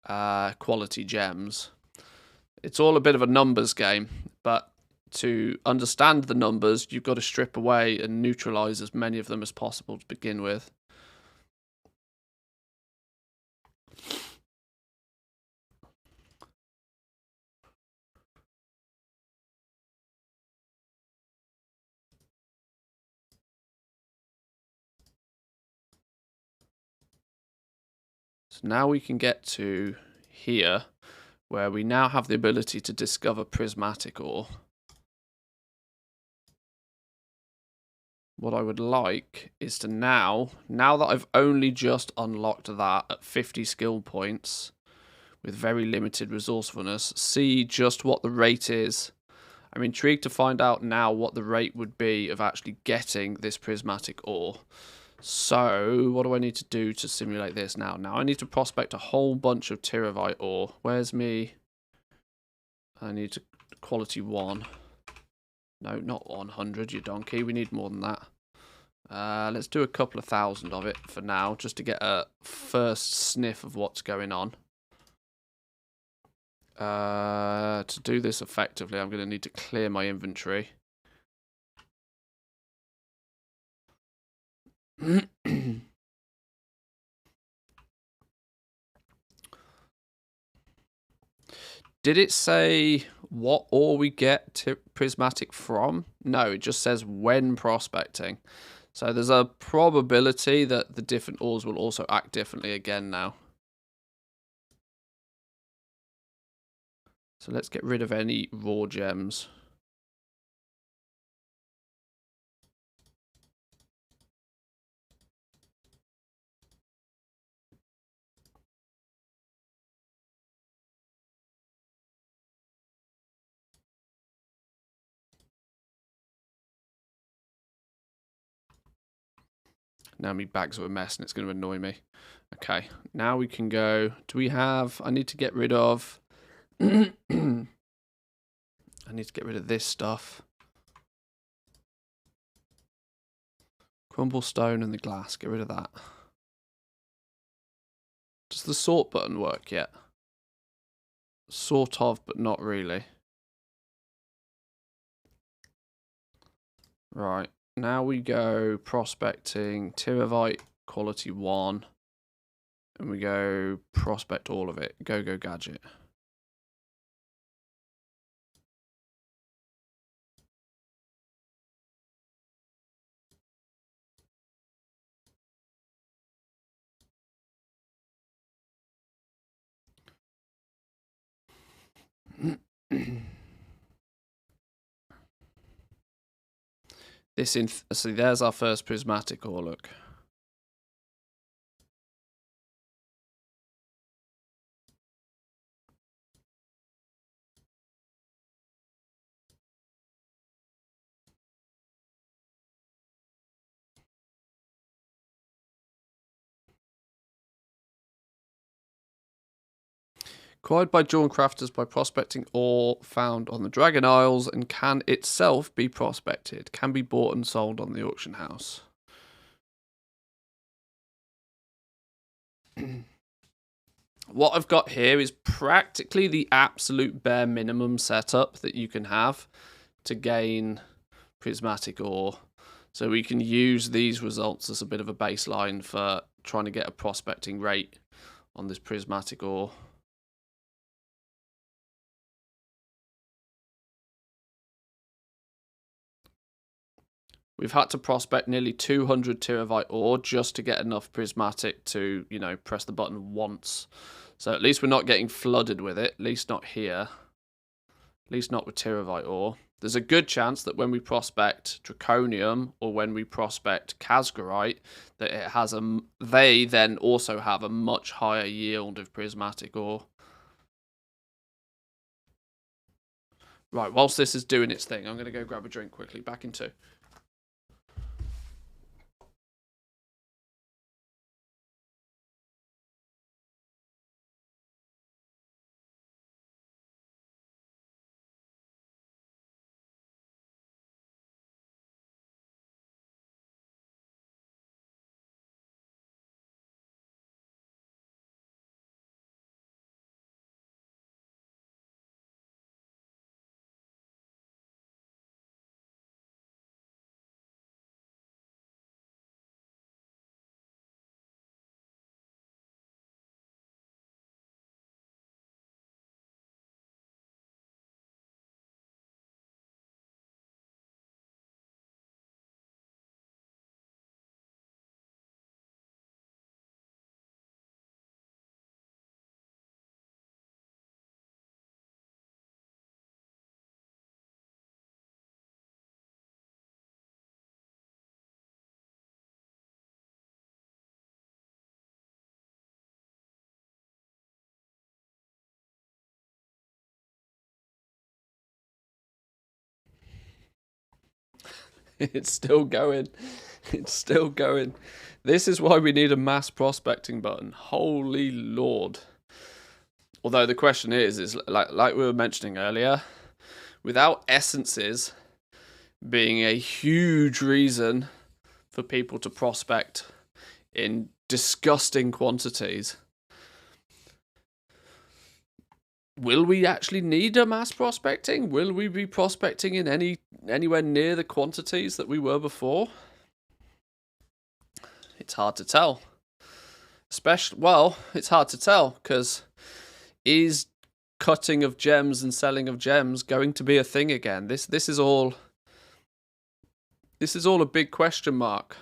Speaker 1: quality gems. It's all a bit of a numbers game, but to understand the numbers, you've got to strip away and neutralize as many of them as possible to begin with. So now we can get to here, where we now have the ability to discover prismatic ore. What I would like is to now that I've only just unlocked that at 50 skill points with very limited resourcefulness, see just what the rate is. I'm intrigued to find out now what the rate would be of actually getting this prismatic ore. So, what do I need to do to simulate this now? Now I need to prospect a whole bunch of tyrivite ore. Where's me? I need to quality 1. No, not 100, you donkey. We need more than that. Let's do a couple of thousand of it for now, just to get a first sniff of what's going on. To do this effectively, I'm going to need to clear my inventory. Did it say what ore we get prismatic from? No, it just says when prospecting. So there's a probability that the different ores will also act differently again now. So let's get rid of any raw gems. Now my bags are a mess and it's going to annoy me. Okay, now we can go. Do we have... I need to get rid of... I need to get rid of this stuff. Crumble stone and the glass. Get rid of that. Does the sort button work yet? Sort of, but not really. Right. Now we go prospecting tyrivite quality 1. And we go prospect all of it. Go gadget. See, there's our first prismatic ore, look. Acquired by Dawn Crafters by prospecting ore found on the Dragon Isles and can itself be prospected. Can be bought and sold on the auction house. What I've got here is practically the absolute bare minimum setup that you can have to gain prismatic ore. So we can use these results as a bit of a baseline for trying to get a prospecting rate on this prismatic ore. We've had to prospect nearly 200 tyrivite ore just to get enough prismatic to, you know, press the button once. So at least we're not getting flooded with it. At least not here. At least not with tyrivite ore. There's a good chance that when we prospect draconium or when we prospect casgarite, that it has they then also have a much higher yield of prismatic ore. Right, whilst this is doing its thing, I'm going to go grab a drink quickly. Back in 2. It's still going. It's still going. This is why we need a mass prospecting button. Holy Lord. Although the question is like we were mentioning earlier, without essences being a huge reason for people to prospect in disgusting quantities, will we actually need a mass prospecting? Will we be prospecting in anywhere near the quantities that we were before? It's hard to tell. It's hard to tell because is cutting of gems and selling of gems going to be a thing again? This is all a big question mark,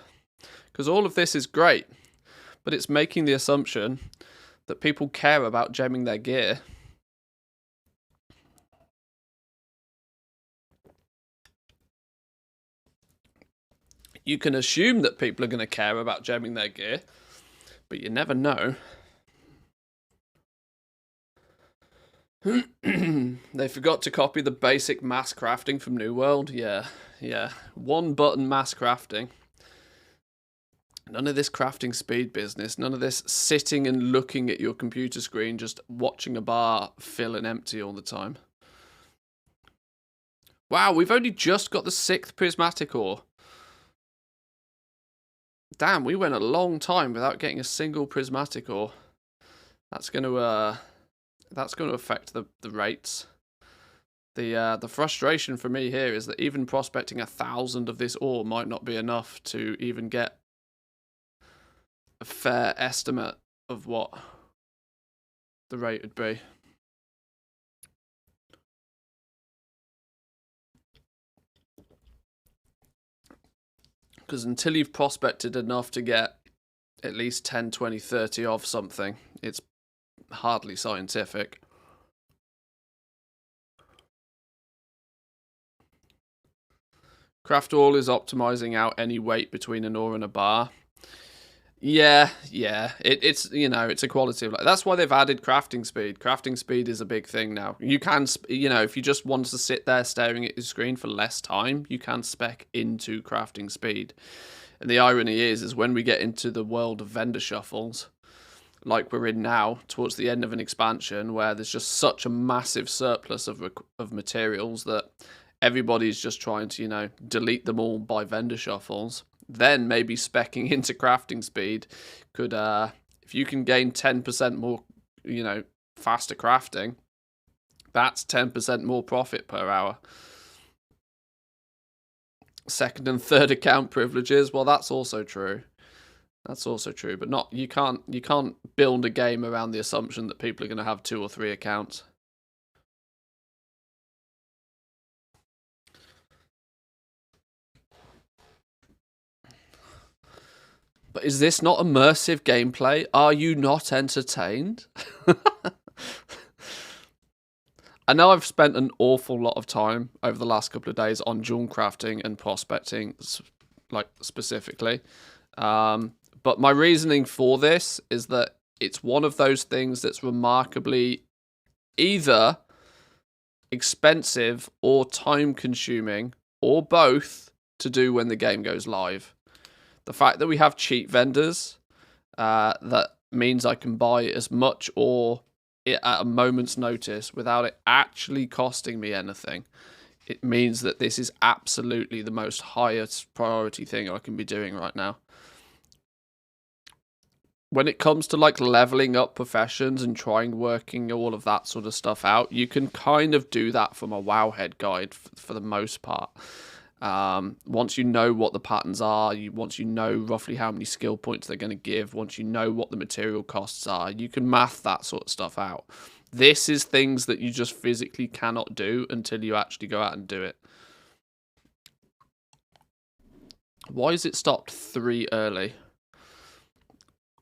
Speaker 1: because all of this is great, but it's making the assumption that people care about gemming their gear. You can assume that people are going to care about gemming their gear, but you never know. They forgot to copy the basic mass crafting from New World. Yeah. One button mass crafting. None of this crafting speed business. None of this sitting and looking at your computer screen, just watching a bar fill and empty all the time. Wow, we've only just got the 6th prismatic ore. Damn, we went a long time without getting a single prismatic ore. That's going to affect the rates. The frustration for me here is that even prospecting 1,000 of this ore might not be enough to even get a fair estimate of what the rate would be. Because until you've prospected enough to get at least 10, 20, 30 of something, it's hardly scientific. Craft all is optimizing out any weight between an ore and a bar. Yeah. It's it's a quality of life. That's why they've added crafting speed. Crafting speed is a big thing now. You can, if you just want to sit there staring at your screen for less time, you can spec into crafting speed. And the irony is when we get into the world of vendor shuffles, like we're in now, towards the end of an expansion where there's just such a massive surplus of materials that everybody's just trying to, delete them all by vendor shuffles. Then maybe speccing into crafting speed could, if you can gain 10% more, faster crafting, that's 10% more profit per hour. Second and third account privileges, well, that's also true. But you can't build a game around the assumption that people are going to have 2 or 3 accounts. But is this not immersive gameplay? Are you not entertained? I know I've spent an awful lot of time over the last couple of days on jewel crafting and prospecting, specifically. But my reasoning for this is that it's one of those things that's remarkably either expensive or time-consuming, or both, to do when the game goes live. The fact that we have cheap vendors, that means I can buy as much ore at a moment's notice without it actually costing me anything. It means that this is absolutely the most highest priority thing I can be doing right now. When it comes to leveling up professions and working all of that sort of stuff out, you can kind of do that from a Wowhead guide for the most part. Once you know what the patterns are, once you know roughly how many skill points they're going to give, once you know what the material costs are, you can math that sort of stuff out. This is things that you just physically cannot do until you actually go out and do it. Why is it stopped 3 early?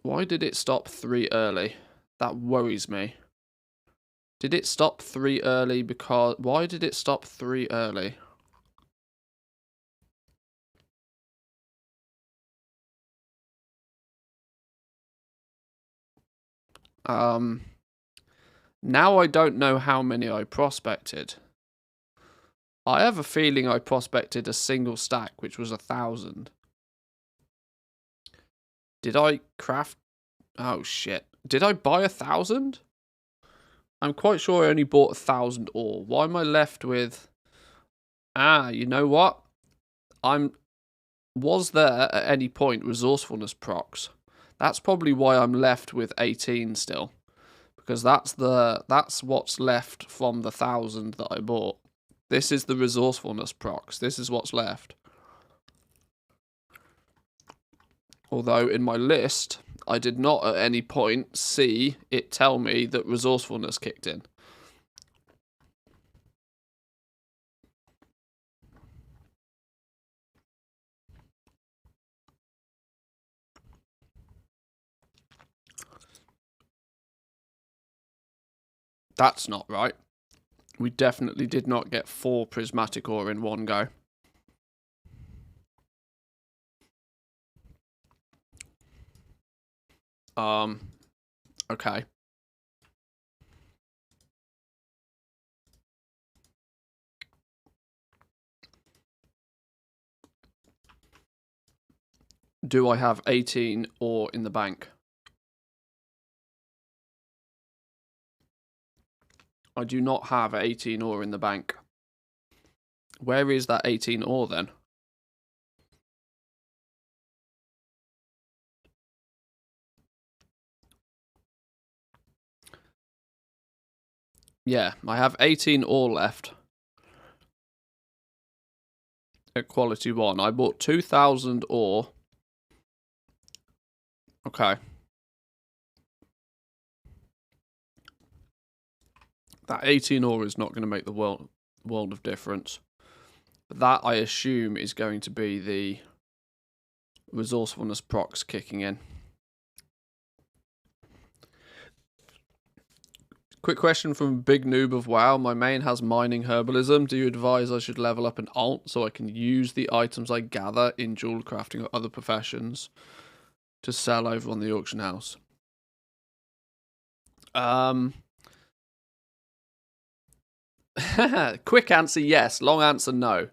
Speaker 1: Why did it stop 3 early? That worries me. Did it stop 3 early why did it stop 3 early? Now I don't know how many I prospected. I have a feeling I prospected a single stack, which was 1,000. Did I craft? Oh shit! Did I buy 1,000? I'm quite sure I only bought 1,000 ore. Why am I left with? Ah, you know what? Was there at any point resourcefulness procs? That's probably why I'm left with 18 still, because that's what's left from the 1,000 that I bought. This is the resourcefulness procs. This is what's left. Although in my list, I did not at any point see it tell me that resourcefulness kicked in. That's not right. We definitely did not get 4 prismatic ore in one go. Okay. Do I have 18 ore in the bank? I do not have 18 ore in the bank. Where is that 18 ore then? Yeah, I have 18 ore left. At quality 1. I bought 2,000 ore. Okay. That 18 ore is not going to make the world of difference. But that, I assume, is going to be the resourcefulness procs kicking in. Quick question from Big Noob of WoW. My main has mining herbalism. Do you advise I should level up an alt so I can use the items I gather in jewel crafting or other professions to sell over on the auction house? Quick answer, yes. Long answer, no.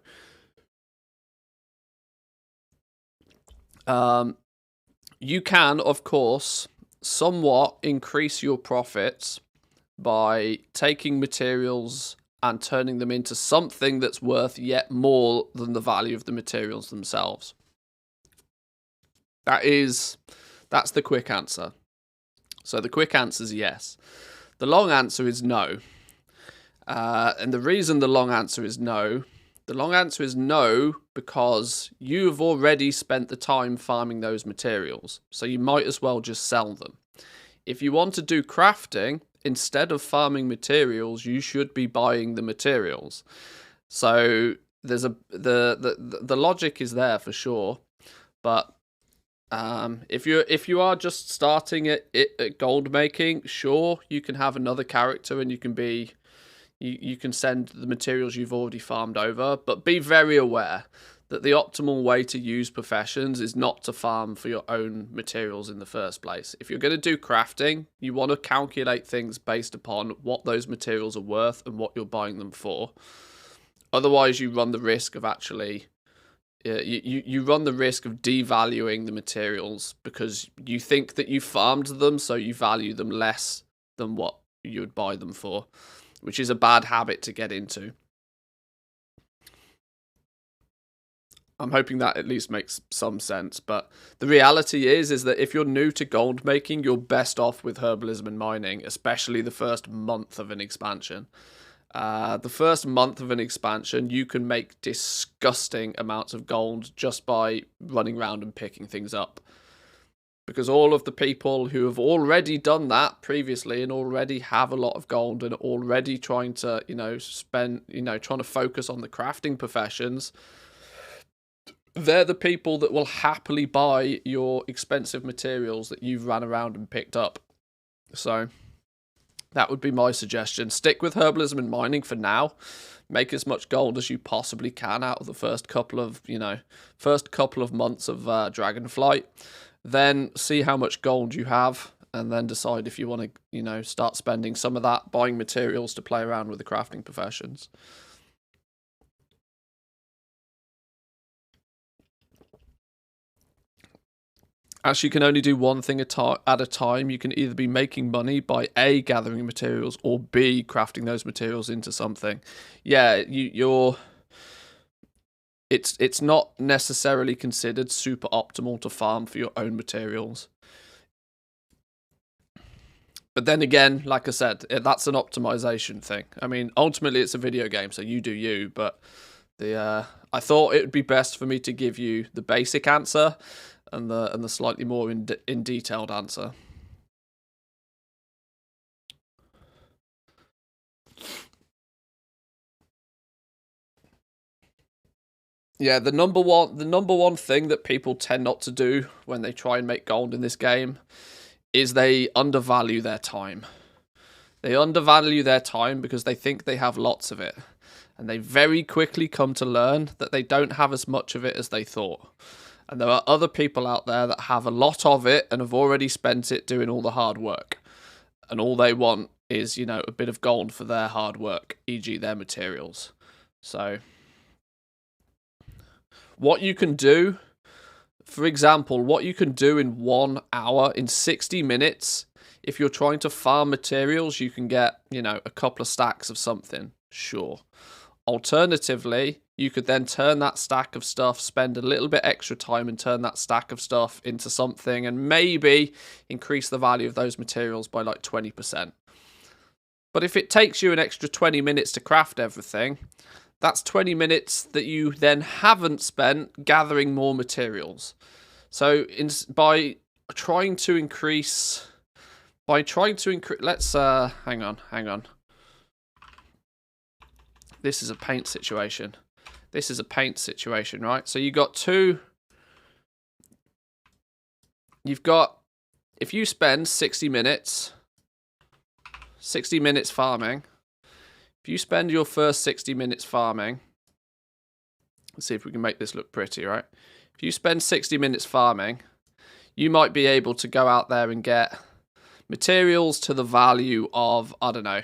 Speaker 1: You can, of course, somewhat increase your profits by taking materials and turning them into something that's worth yet more than the value of the materials themselves. That's the quick answer. So the quick answer is yes. The long answer is no. And the reason the long answer is no because you've already spent the time farming those materials. So you might as well just sell them. If you want to do crafting, instead of farming materials, you should be buying the materials. So there's the logic is there for sure, but if you are just starting at gold making, sure, you can have another character and you can send the materials you've already farmed over, but be very aware that the optimal way to use professions is not to farm for your own materials in the first place. If you're going to do crafting, you want to calculate things based upon what those materials are worth and what you're buying them for. Otherwise, you run the risk of actually... you run the risk of devaluing the materials because you think that you farmed them, so you value them less than what you would buy them for, which is a bad habit to get into. I'm hoping that at least makes some sense, but the reality is that if you're new to gold making, you're best off with herbalism and mining, especially the first month of an expansion. The first month of an expansion, you can make disgusting amounts of gold just by running around and picking things up. Because all of the people who have already done that previously and already have a lot of gold and already trying to, trying to focus on the crafting professions, they're the people that will happily buy your expensive materials that you've ran around and picked up. So that would be my suggestion. Stick with herbalism and mining for now. Make as much gold as you possibly can out of the first couple of months of Dragonflight. Then see how much gold you have, and then decide if you want to, start spending some of that buying materials to play around with the crafting professions. As you can only do one thing at a time, you can either be making money by A, gathering materials, or B, crafting those materials into something. Yeah, it's not necessarily considered super optimal to farm for your own materials. But then again, like I said, that's an optimization thing. I mean, ultimately it's a video game, so you do you, but I thought it would be best for me to give you the basic answer and the slightly more in detailed answer. Yeah, the number one thing that people tend not to do when they try and make gold in this game is they undervalue their time. They undervalue their time because they think they have lots of it. And they very quickly come to learn that they don't have as much of it as they thought. And there are other people out there that have a lot of it and have already spent it doing all the hard work. And all they want is, you know, a bit of gold for their hard work, e.g. their materials. So what you can do, for example, what you can do in 1 hour, in 60 minutes, if you're trying to farm materials, you can get, you know, a couple of stacks of something, sure. Alternatively, you could then turn that stack of stuff, spend a little bit extra time and turn that stack of stuff into something and maybe increase the value of those materials by like 20%. But if it takes you an extra 20 minutes to craft everything, that's 20 minutes that you then haven't spent gathering more materials. So by trying to increase, let's, hang on. This is a paint situation. Right? So if you spend 60 minutes farming, if you spend your first 60 minutes farming, let's see if we can make this look pretty, right? If you spend 60 minutes farming, you might be able to go out there and get materials to the value of, I don't know,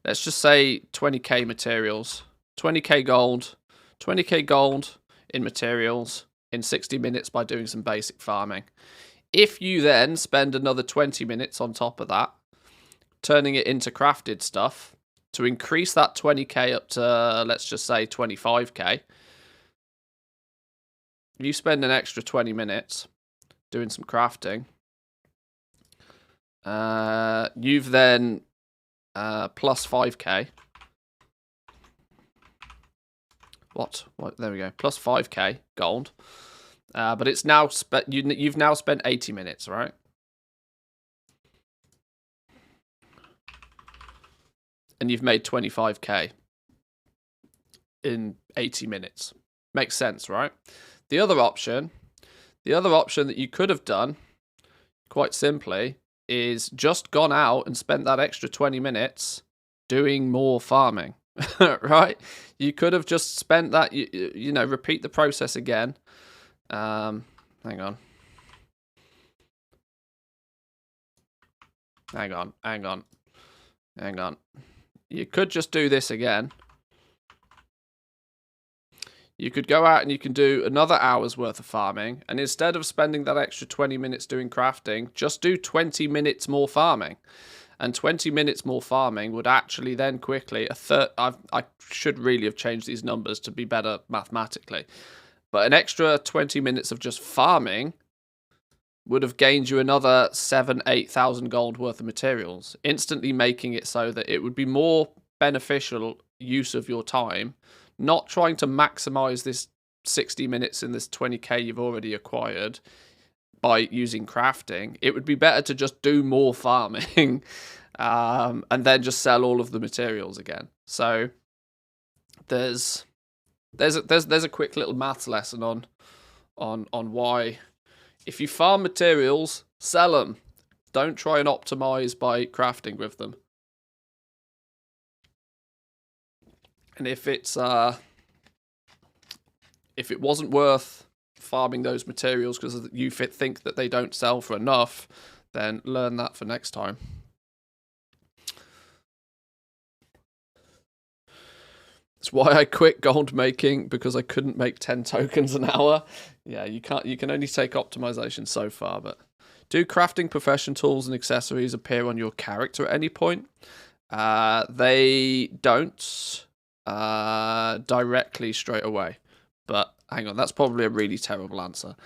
Speaker 1: let's just say 20k materials, 20k gold in materials in 60 minutes by doing some basic farming. If you then spend another 20 minutes on top of that, turning it into crafted stuff to increase that 20k up to, let's just say 25k, you spend an extra 20 minutes doing some crafting, you've then plus 5k. What? There we go. Plus 5k gold. But it's now you've now spent 80 minutes, right? And you've made 25k in 80 minutes. Makes sense, right? The other option that you could have done, quite simply, is just gone out and spent that extra 20 minutes doing more farming, right? You could have just spent that, you know, repeat the process again. Hang on. You could just do this again. You could go out and you can do another hour's worth of farming, and instead of spending that extra 20 minutes doing crafting, just do 20 minutes more farming. And 20 minutes more farming would actually then quickly, I should really have changed these numbers to be better mathematically, but an extra 20 minutes of just farming would have gained you another 7,000-8,000 gold worth of materials, instantly making it so that it would be more beneficial use of your time, not trying to maximize this 60 minutes in this 20k you've already acquired by using crafting. It would be better to just do more farming and then just sell all of the materials again. So there's a quick little maths lesson on why, if you farm materials, sell them. Don't try and optimize by crafting with them. And if it wasn't worth farming those materials because you think that they don't sell for enough, then learn that for next time. It's why I quit gold making, because I couldn't make 10 tokens an hour. Yeah, you can't. You can only take optimization so far, but do crafting profession tools and accessories appear on your character at any point? They don't directly straight away. But hang on, that's probably a really terrible answer.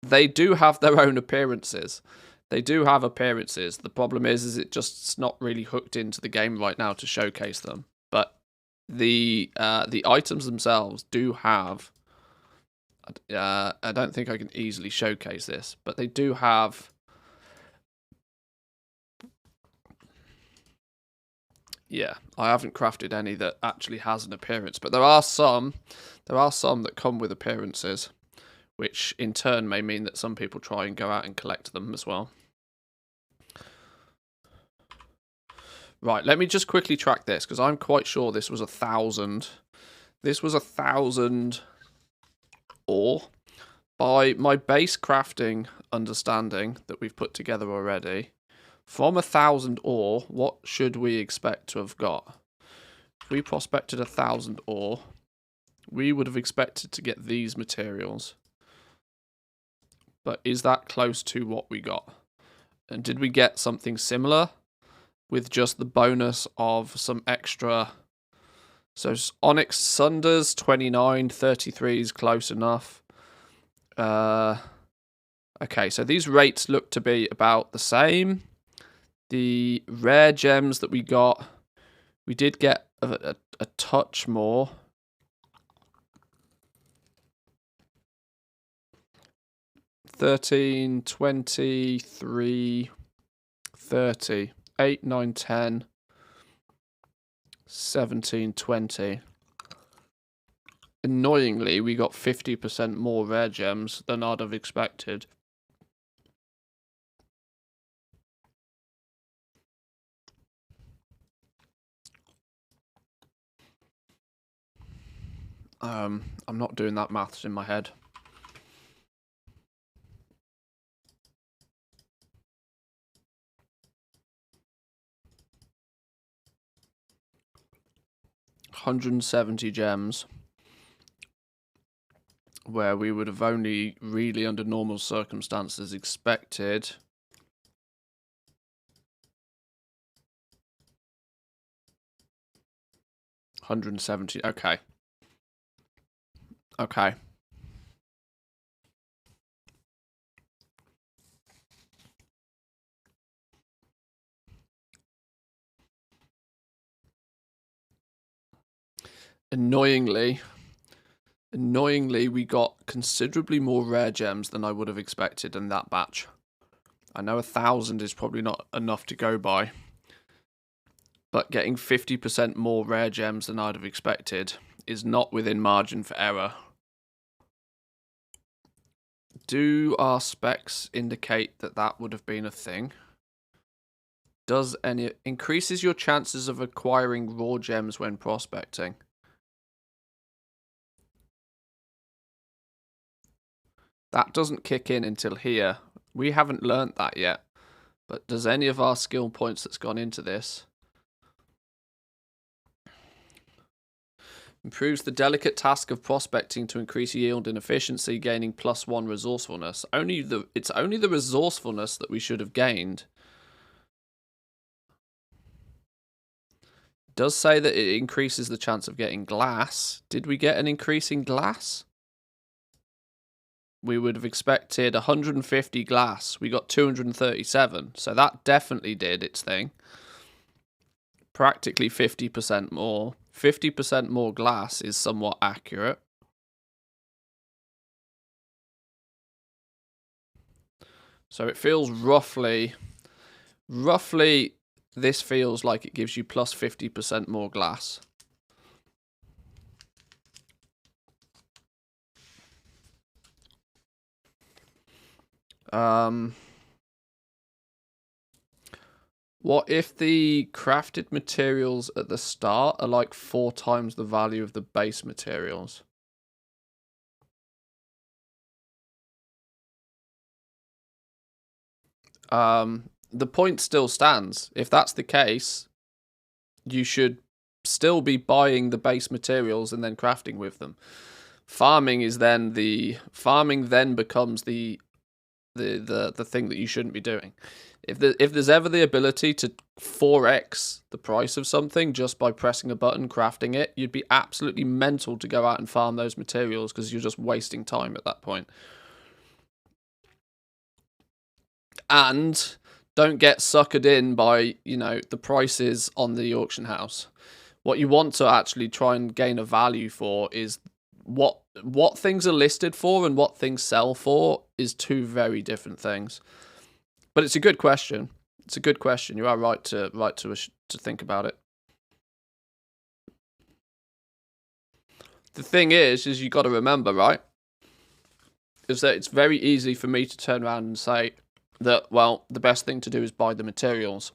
Speaker 1: They do have their own appearances. They do have appearances. The problem is it just not really hooked into the game right now to showcase them. But the items themselves do have. I don't think I can easily showcase this, but they do have. Yeah, I haven't crafted any that actually has an appearance, but there are some. There are some that come with appearances, which in turn may mean that some people try and go out and collect them as well. Right, let me just quickly track this, because I'm quite sure this was 1,000. This was 1,000 ore. By my base crafting understanding that we've put together already, from 1,000 ore, what should we expect to have got? If we prospected 1,000 ore, we would have expected to get these materials. But is that close to what we got? And did we get something similar with just the bonus of some extra? So Onyx Sunders, 29, 33 is close enough. Okay, so these rates look to be about the same. The rare gems that we got, we did get a touch more. $13, $23, $30, $8, $9, $10, $17, $20. Annoyingly, we got 50% more rare gems than I'd have expected. I'm not doing that maths in my head. $170 gems, where we would have only really under normal circumstances expected $170. Okay. Okay. Annoyingly, we got considerably more rare gems than I would have expected in that batch. I know 1,000 is probably not enough to go by, but getting 50% more rare gems than I'd have expected is not within margin for error. Do our specs indicate that that would have been a thing? Does any increases your chances of acquiring raw gems when prospecting? That doesn't kick in until here. We haven't learnt that yet. But does any of our skill points that's gone into this? Improves the delicate task of prospecting to increase yield and efficiency, gaining +1 resourcefulness. It's only the resourcefulness that we should have gained. It does say that it increases the chance of getting glass. Did we get an increase in glass? We would have expected 150 glass. We got 237. So that definitely did its thing. Practically 50% more. 50% more glass is somewhat accurate. So it feels roughly this feels like it gives you plus 50% more glass. What if the crafted materials at the start are like 4 times the value of the base materials? The point still stands. If that's the case, you should still be buying the base materials and then crafting with them. Farming then becomes the thing that you shouldn't be doing. If there's ever the ability to 4x the price of something just by pressing a button, crafting it, you'd be absolutely mental to go out and farm those materials, because you're just wasting time at that point. And don't get suckered in by, the prices on the auction house. What you want to actually try and gain a value for is what things are listed for, and what things sell for is two very different things. But it's a good question. It's a good question. You are right to think about it. The thing is you got to remember, right, is that it's very easy for me to turn around and say that, well, the best thing to do is buy the materials.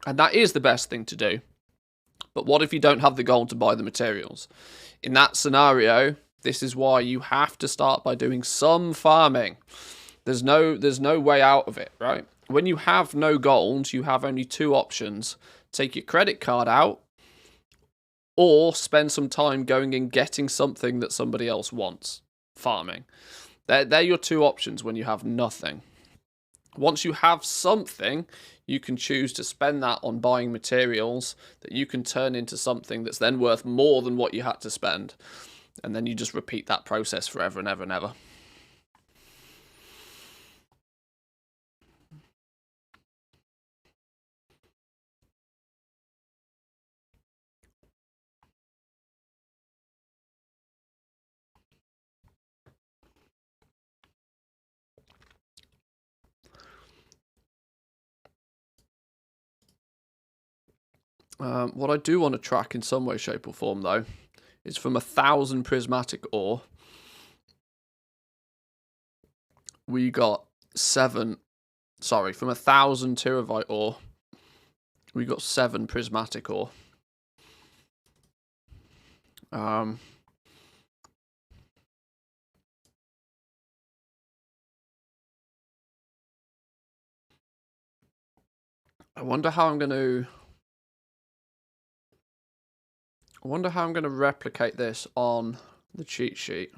Speaker 1: And that is the best thing to do. But what if you don't have the gold to buy the materials? In that scenario, this is why you have to start by doing some farming. There's no way out of it, right? When you have no gold, you have only two options. Take your credit card out, or spend some time going and getting something that somebody else wants. Farming. They're your two options when you have nothing. Once you have something, you can choose to spend that on buying materials that you can turn into something that's then worth more than what you had to spend. And then you just repeat that process forever and ever and ever. What I do want to track in some way, shape or form, though, is from 1,000 prismatic ore, we got 7... Sorry, from 1,000 terabyte ore, we got 7 prismatic ore. I wonder how I'm going to replicate this on the cheat sheet.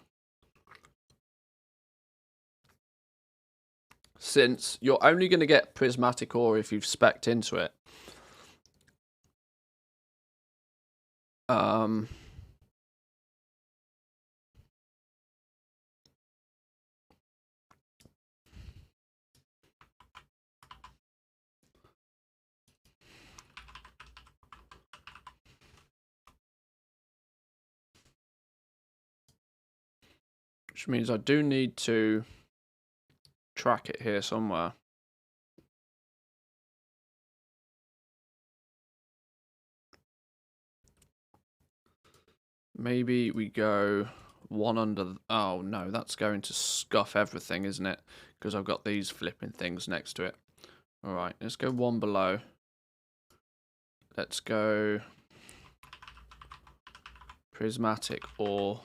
Speaker 1: Since you're only going to get prismatic ore if you've spec'd into it. Which means I do need to track it here somewhere. Maybe we go one under... Oh, no, that's going to scuff everything, isn't it? Because I've got these flipping things next to it. All right, let's go one below. Let's go prismatic ore.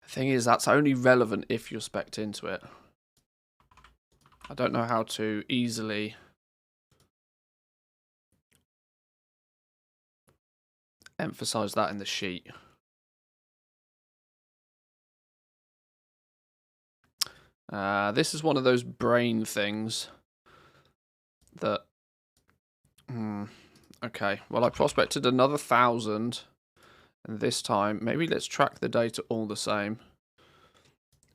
Speaker 1: Thing is, that's only relevant if you're spec'd into it. I don't know how to easily emphasize that in the sheet. This is one of those brain things that... Okay, well, I prospected another 1,000. And this time, maybe let's track the data all the same.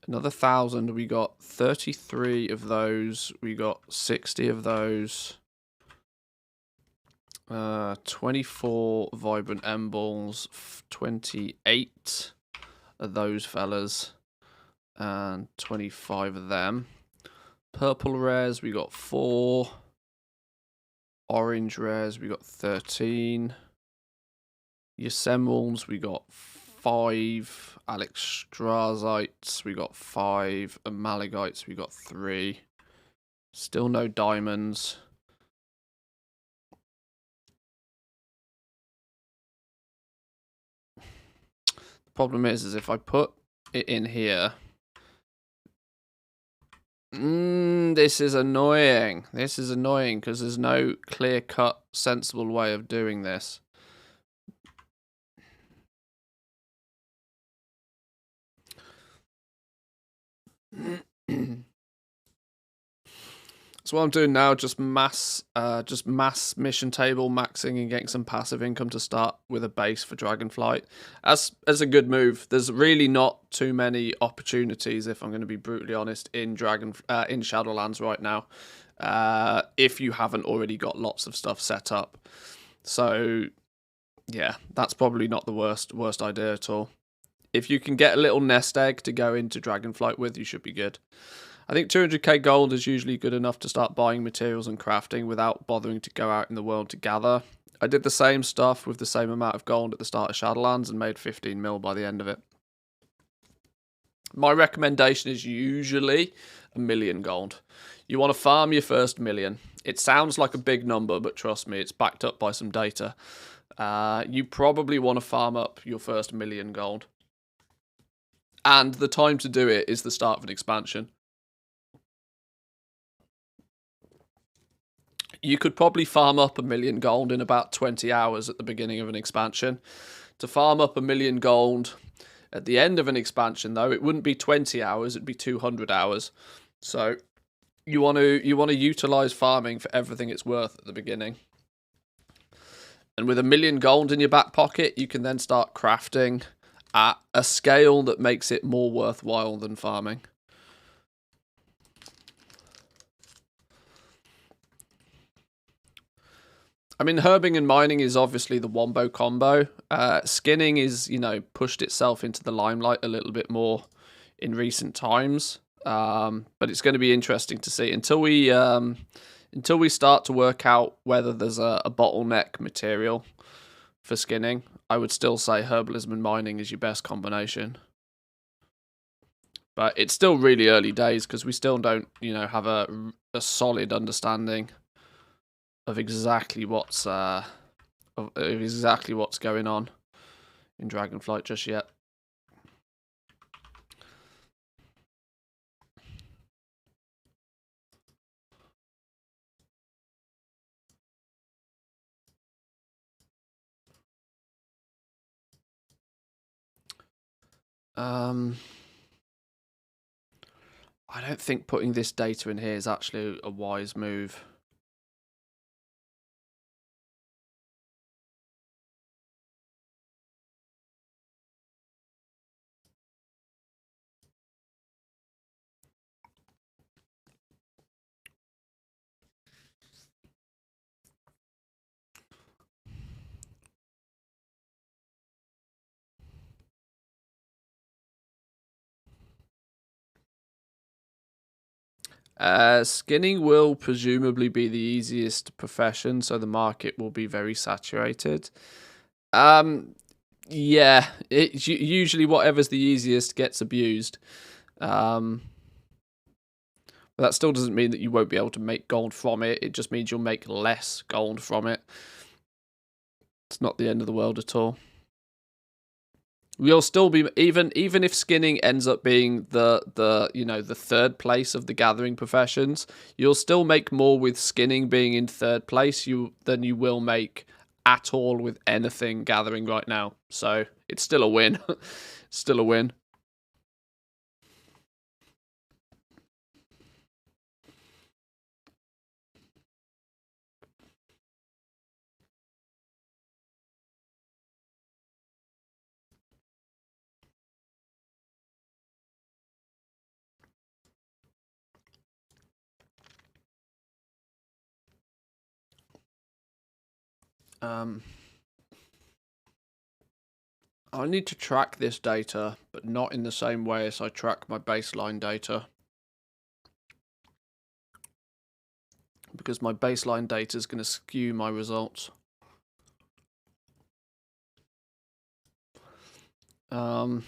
Speaker 1: Another 1,000, we got 33 of those. We got 60 of those. 24 vibrant emballs. 28 of those fellas. And 25 of them. Purple rares, we got 4. Orange rares, we got 13. Yosemals, we got 5. Alexstrasites, we got 5. And Malagites, we got 3. Still no diamonds. Problem is if I put it in here... this is annoying. This is annoying because there's no clear-cut, sensible way of doing this. So what I'm doing now, just mass mission table maxing and getting some passive income to start with a base for Dragonflight. As a good move. There's really not too many opportunities, if I'm going to be brutally honest, in Shadowlands right now. If you haven't already got lots of stuff set up. So yeah, that's probably not the worst idea at all. If you can get a little nest egg to go into Dragonflight with, you should be good. I think 200k gold is usually good enough to start buying materials and crafting without bothering to go out in the world to gather. I did the same stuff with the same amount of gold at the start of Shadowlands and made 15 mil by the end of it. My recommendation is usually 1 million gold. You want to farm your first 1 million. It sounds like a big number, but trust me, it's backed up by some data. You probably want to farm up your first 1 million gold. And the time to do it is the start of an expansion. You could probably farm up 1 million gold in about 20 hours at the beginning of an expansion. To farm up 1 million gold at the end of an expansion, though, it wouldn't be 20 hours, it'd be 200 hours. So you want to utilize farming for everything it's worth at the beginning. And with 1 million gold in your back pocket, you can then start crafting at a scale that makes it more worthwhile than farming. I mean, herbing and mining is obviously the wombo combo. Skinning is, pushed itself into the limelight a little bit more in recent times. But it's going to be interesting to see until we start to work out whether there's a bottleneck material for skinning. I would still say herbalism and mining is your best combination. But it's still really early days because we still don't, have a solid understanding of exactly what's going on in Dragonflight just yet. I don't think putting this data in here is actually a wise move. Skinning will presumably be the easiest profession, so the market will be very saturated. Yeah, it's usually whatever's the easiest gets abused. But that still doesn't mean that you won't be able to make gold from it. It just means you'll make less gold from it. It's not the end of the world at all. We'll still be even if skinning ends up being the third place of the gathering professions, you'll still make more with skinning being in third place than you will make at all with anything gathering right now. So it's still a win. Still a win. I need to track this data, but not in the same way as I track my baseline data. Because my baseline data is going to skew my results. I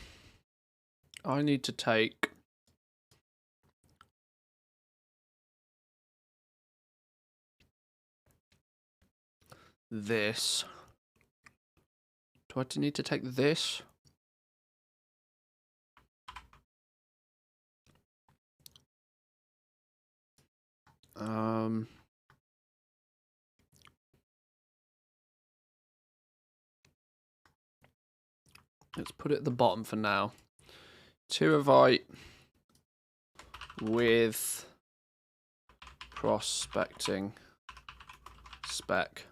Speaker 1: need to take this. Do I need to take this? Let's put it at the bottom for now. Terabyte with prospecting spec.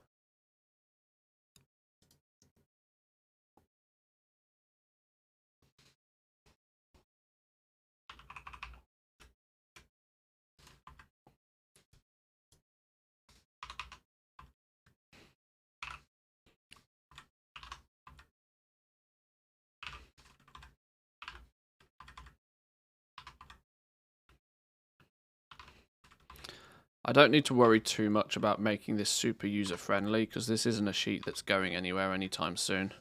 Speaker 1: I don't need to worry too much about making this super user-friendly because this isn't a sheet that's going anywhere anytime soon.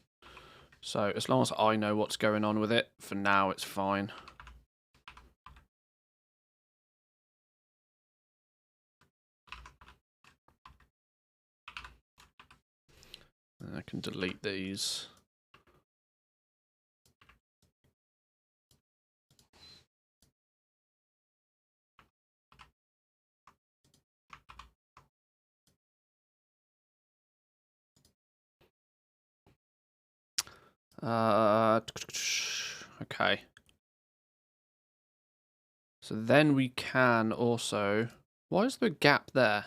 Speaker 1: So as long as I know what's going on with it, for now it's fine. And I can delete these. Okay. So then we can also... Why is there a gap there?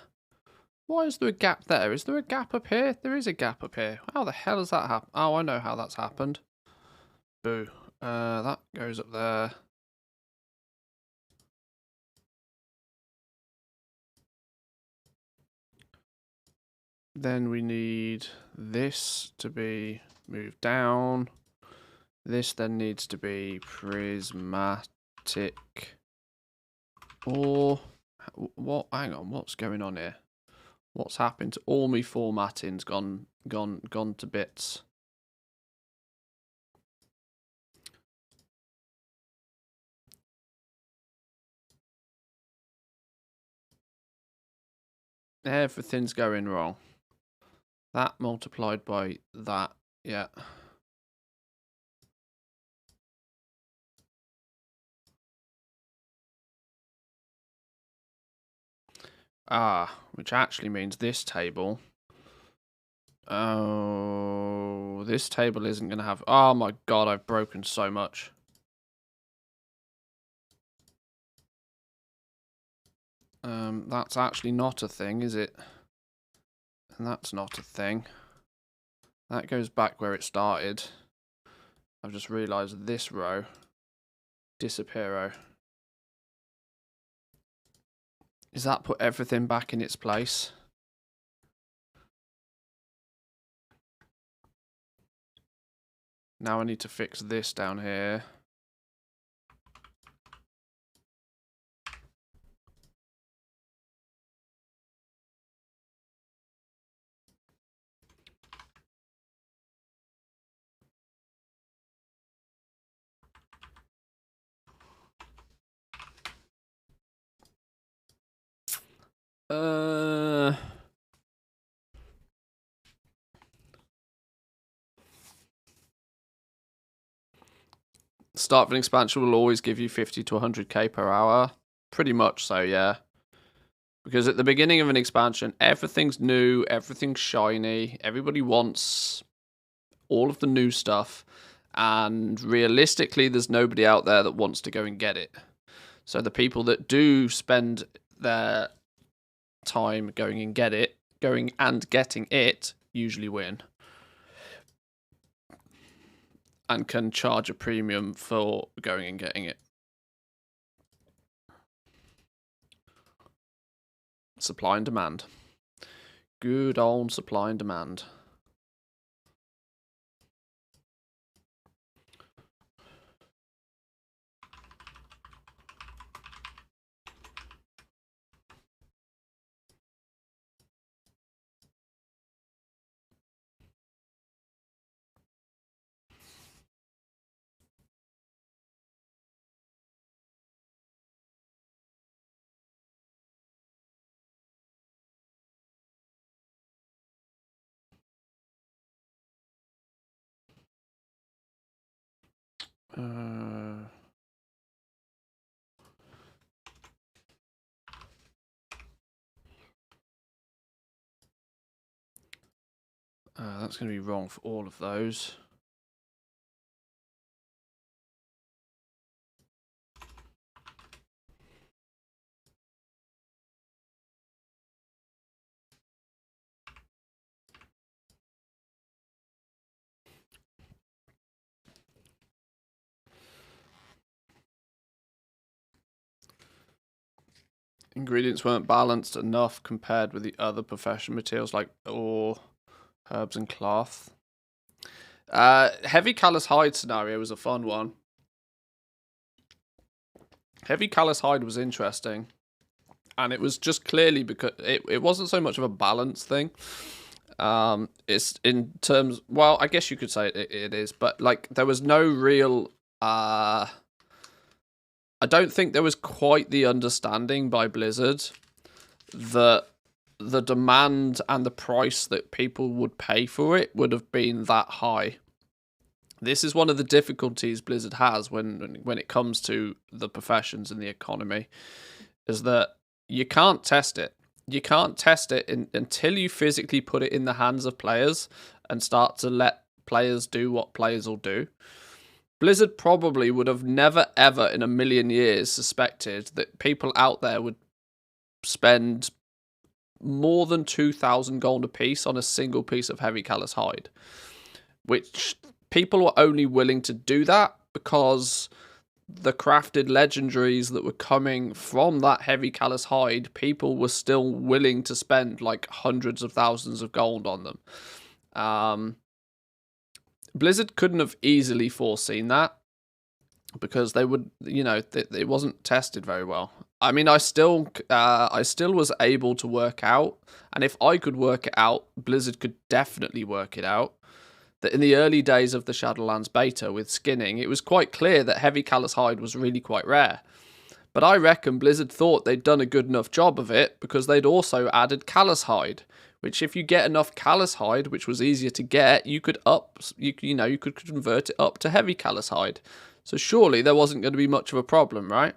Speaker 1: Why is there a gap there? Is there a gap up here? There is a gap up here. How the hell has that happened? Oh, I know how that's happened. Boo. That goes up there. Then we need this to be moved down. This then needs to be prismatic. Or what? Hang on, what's going on here? What's happened to all my formatting's gone to bits. Everything's going wrong. That multiplied by that, yeah. Which actually means this table. Oh, this table isn't going to have... Oh my god, I've broken so much. That's actually not a thing, is it? And that's not a thing. That goes back where it started. I've just realised this row. Disappearo. Does that put everything back in its place? Now I need to fix this down here. Start of an expansion will always give you 50 to 100k per hour. Pretty much so, yeah. Because at the beginning of an expansion, everything's new, everything's shiny, everybody wants all of the new stuff, and realistically, there's nobody out there that wants to go and get it. So the people that do spend their time going and getting it, usually win. And can charge a premium for going and getting it. Supply and demand. Good old supply and demand. That's going to be wrong for all of those. Ingredients weren't balanced enough compared with the other professional materials like ore, herbs, and cloth. Heavy callus hide scenario was a fun one. Heavy callus hide was interesting. And it was just clearly because it wasn't so much of a balance thing. It's in terms, well, I guess you could say it is, but like there was no real, I don't think there was quite the understanding by Blizzard that the demand and the price that people would pay for it would have been that high. This is one of the difficulties Blizzard has when it comes to the professions and the economy, is that you can't test it. You can't test it until you physically put it in the hands of players and start to let players do what players will do. Blizzard probably would have never, ever in a million years suspected that people out there would spend more than 2,000 gold a piece on a single piece of heavy callus hide. Which people were only willing to do that because the crafted legendaries that were coming from that heavy callus hide, people were still willing to spend like hundreds of thousands of gold on them. Blizzard couldn't have easily foreseen that because they would, it wasn't tested very well. I mean, I still was able to work out, and if I could work it out, Blizzard could definitely work it out, that in the early days of the Shadowlands beta with skinning, it was quite clear that heavy callus hide was really quite rare. But I reckon Blizzard thought they'd done a good enough job of it because they'd also added callus hide, which if you get enough callus hide, which was easier to get, you could convert it up to heavy callus hide. So surely there wasn't going to be much of a problem, right?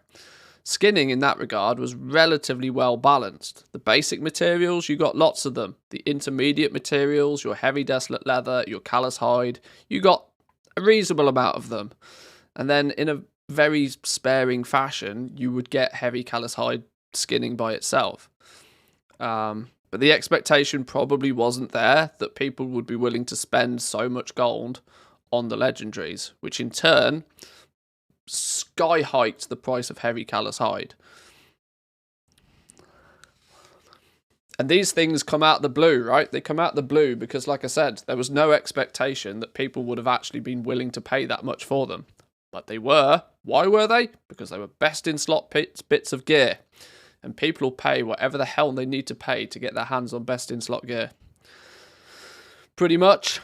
Speaker 1: Skinning in that regard was relatively well balanced. The basic materials, you got lots of them. The intermediate materials, your heavy desolate leather, your callus hide, you got a reasonable amount of them. And then in a very sparing fashion, you would get heavy callus hide skinning by itself. But the expectation probably wasn't there that people would be willing to spend so much gold on the legendaries, which in turn sky hiked the price of heavy callus hide. And these things come out the blue, right? They come out the blue because, like I said, there was no expectation that people would have actually been willing to pay that much for them. But they were. Why were they? Because they were best in slot bits of gear. And people will pay whatever the hell they need to pay to get their hands on best in slot gear. Pretty much.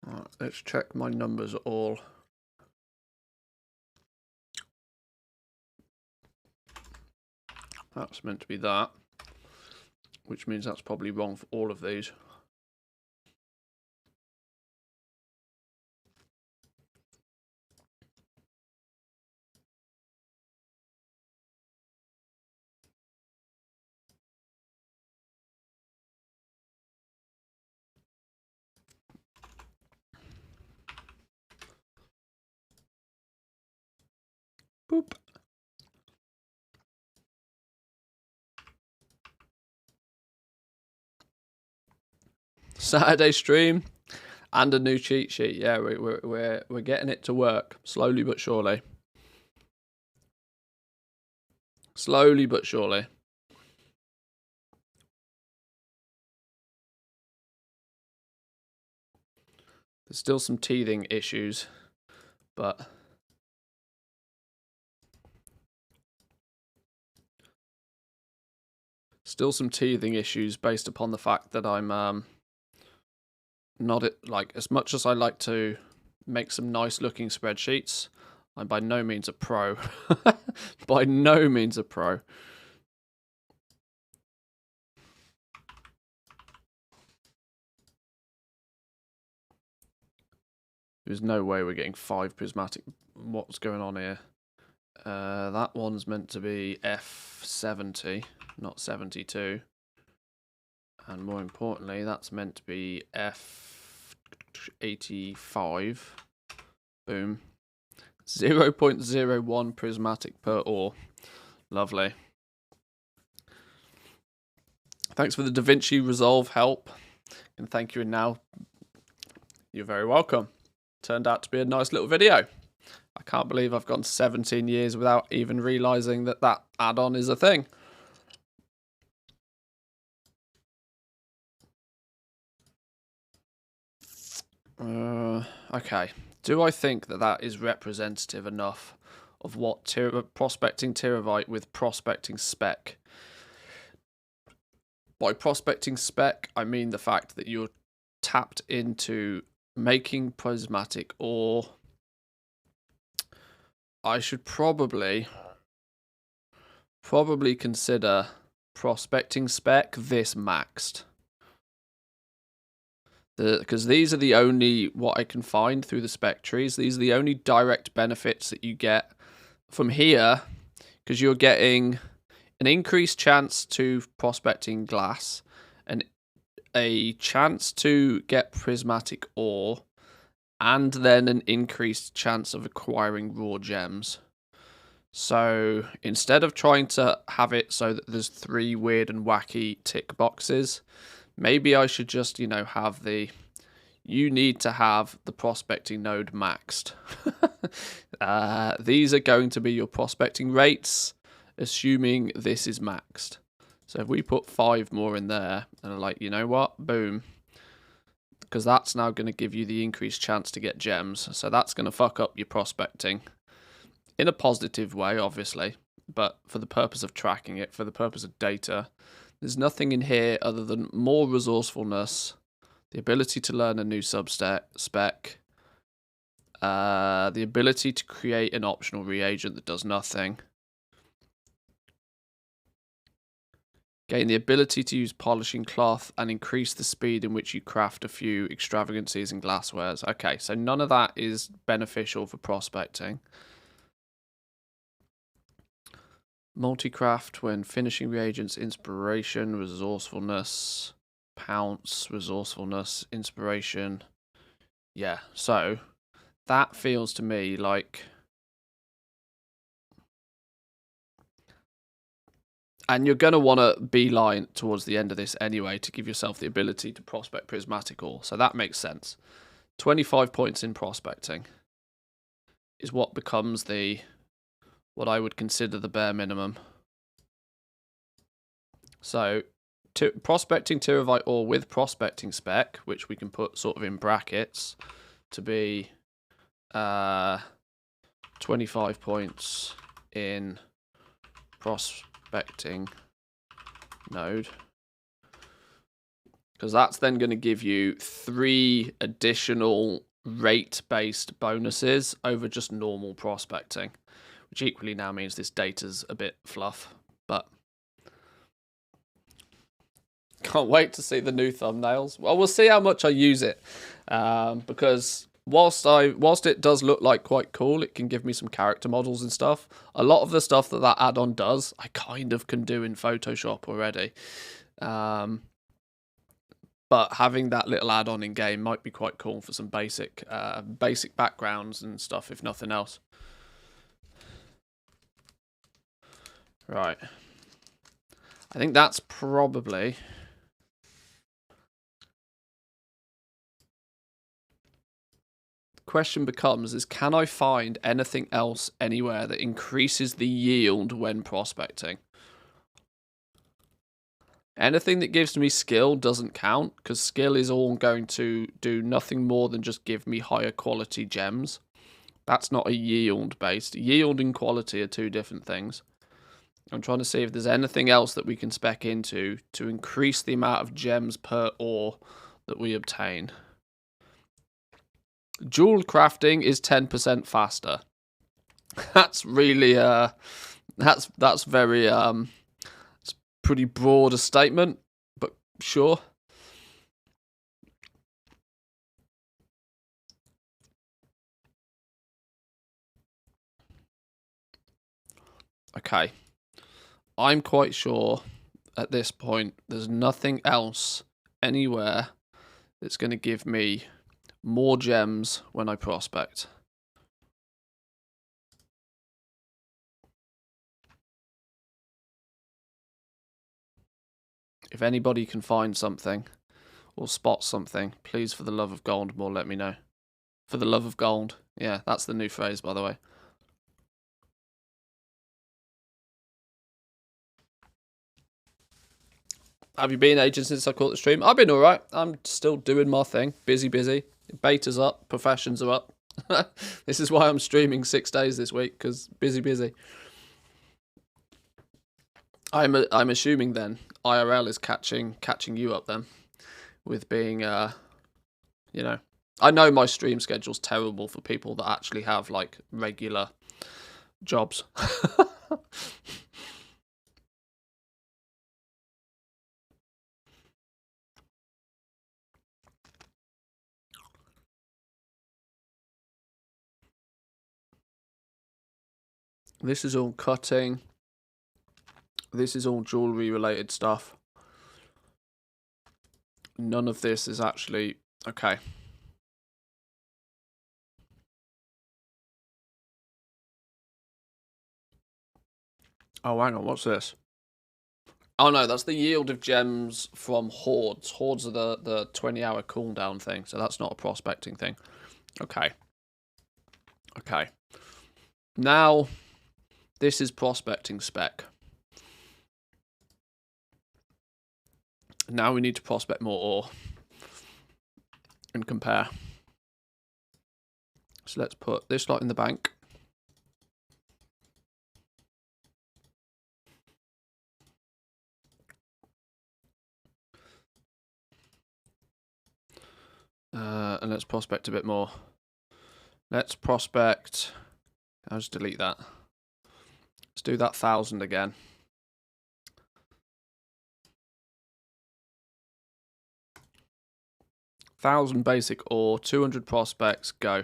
Speaker 1: Right, let's check my numbers all. That's meant to be that, which means that's probably wrong for all of these. Boop. Saturday stream and a new cheat sheet. Yeah, we're getting it to work slowly but surely. Slowly but surely. There's still some teething issues, but still some teething issues based upon the fact that I'm not like, as much as I like to make some nice looking spreadsheets, I'm by no means a pro. By no means a pro. There's no way we're getting 5 prismatic. What's going on here? That one's meant to be F70, not 72. And more importantly, that's meant to be F85. Boom. 0.01 prismatic per ore. Lovely. Thanks for the DaVinci Resolve help. And thank you, and now you're very welcome. Turned out to be a nice little video. I can't believe I've gone 17 years without even realising that that add-on is a thing. Okay. Do I think that that is representative enough of what prospecting Terabyte with prospecting spec? By prospecting spec, I mean the fact that you're tapped into making prismatic ore. I should probably consider prospecting spec this maxed. Because these are the only, what I can find through the spec trees, these are the only direct benefits that you get from here, because you're getting an increased chance to prospecting glass, and a chance to get prismatic ore, and then an increased chance of acquiring raw gems. So instead of trying to have it so that there's 3 weird and wacky tick boxes, maybe I should just, have you need to have the prospecting node maxed. These are going to be your prospecting rates, assuming this is maxed. So if we put 5 more in there, and I'm like, you know what? Boom. Because that's now going to give you the increased chance to get gems. So that's going to fuck up your prospecting. In a positive way, obviously. But for the purpose of tracking it, for the purpose of data, there's nothing in here other than more resourcefulness, the ability to learn a new spec, the ability to create an optional reagent that does nothing, gain the ability to use polishing cloth and increase the speed in which you craft a few extravagancies and glasswares. Okay, so none of that is beneficial for prospecting. Multicraft when finishing reagents, inspiration, resourcefulness, pounce, resourcefulness, inspiration. Yeah, so that feels to me like... And you're going to want to beeline towards the end of this anyway to give yourself the ability to prospect prismatic ore. So that makes sense. 25 points in prospecting is what becomes what I would consider the bare minimum. So prospecting Terabyte ore with prospecting spec, which we can put sort of in brackets to be 25 points in prospecting node, because that's then going to give you 3 additional rate-based bonuses over just normal prospecting, which equally now means this data's a bit fluff, but can't wait to see the new thumbnails. Well, we'll see how much I use it, because whilst it does look like quite cool, it can give me some character models and stuff. A lot of the stuff that add-on does, I kind of can do in Photoshop already. But having that little add-on in game might be quite cool for some basic backgrounds and stuff, if nothing else. Right. I think that's probably... Question becomes is, can I find anything else anywhere that increases the yield when prospecting? Anything that gives me skill doesn't count, because skill is all going to do nothing more than just give me higher quality gems. That's not a yield based. Yield and quality are 2 different things. I'm trying to see if there's anything else that we can spec into to increase the amount of gems per ore that we obtain. Jewel crafting is 10% faster. That's really that's very it's pretty broad a statement, but sure. Okay. I'm quite sure at this point there's nothing else anywhere that's going to give me more gems when I prospect. If anybody can find something or spot something, please, for the love of gold, more let me know. For the love of gold. Yeah, that's the new phrase, by the way. Have you been agent since I caught the stream? I've been alright. I'm still doing my thing. Busy. Beta's up. Professions are up. This is why I'm streaming 6 days this week, because busy. I'm assuming then IRL is catching you up then, with being you know, I know my stream schedule's terrible for people that actually have like regular jobs. This is all cutting. This is all jewelry related stuff. None of this is actually okay. Oh, hang on, what's this? Oh no, that's the yield of gems from hordes. Hordes are the 20-hour cooldown thing, so that's not a prospecting thing. Okay. Okay. Now, this is prospecting spec. Now we need to prospect more ore and compare. So let's put this lot in the bank. And let's prospect a bit more. Let's prospect. I'll just delete that. Let's do that 1,000 again. $1,000 basic ore, 200 prospects, go.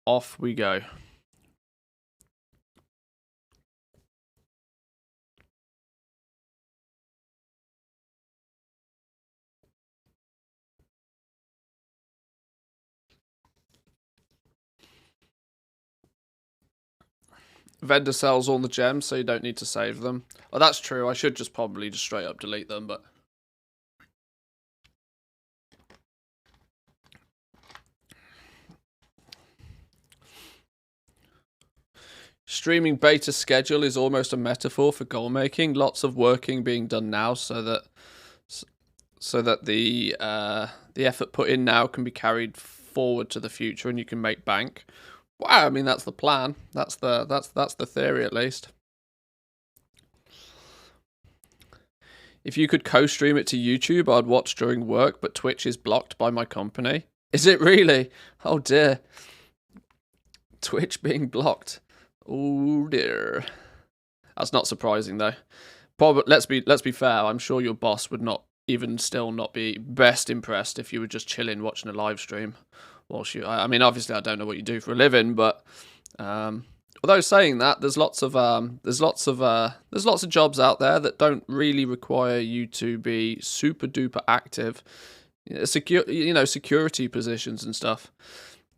Speaker 1: Off we go. Vendor sells all the gems, so you don't need to save them. Well, that's true. I should just probably just straight up delete them, but... Streaming beta schedule is almost a metaphor for goal making. Lots of working being done now so that the effort put in now can be carried forward to the future and you can make bank. Wow, I mean that's the plan. That's the theory at least. If you could co-stream it to YouTube, I'd watch during work, but Twitch is blocked by my company. Is it really? Oh dear. Twitch being blocked. Oh dear. That's not surprising though. Probably let's be fair, I'm sure your boss would not even still not be best impressed if you were just chilling watching a live stream whilst you I mean obviously I don't know what you do for a living, but although saying that, there's lots of jobs out there that don't really require you to be super duper active. Security positions and stuff.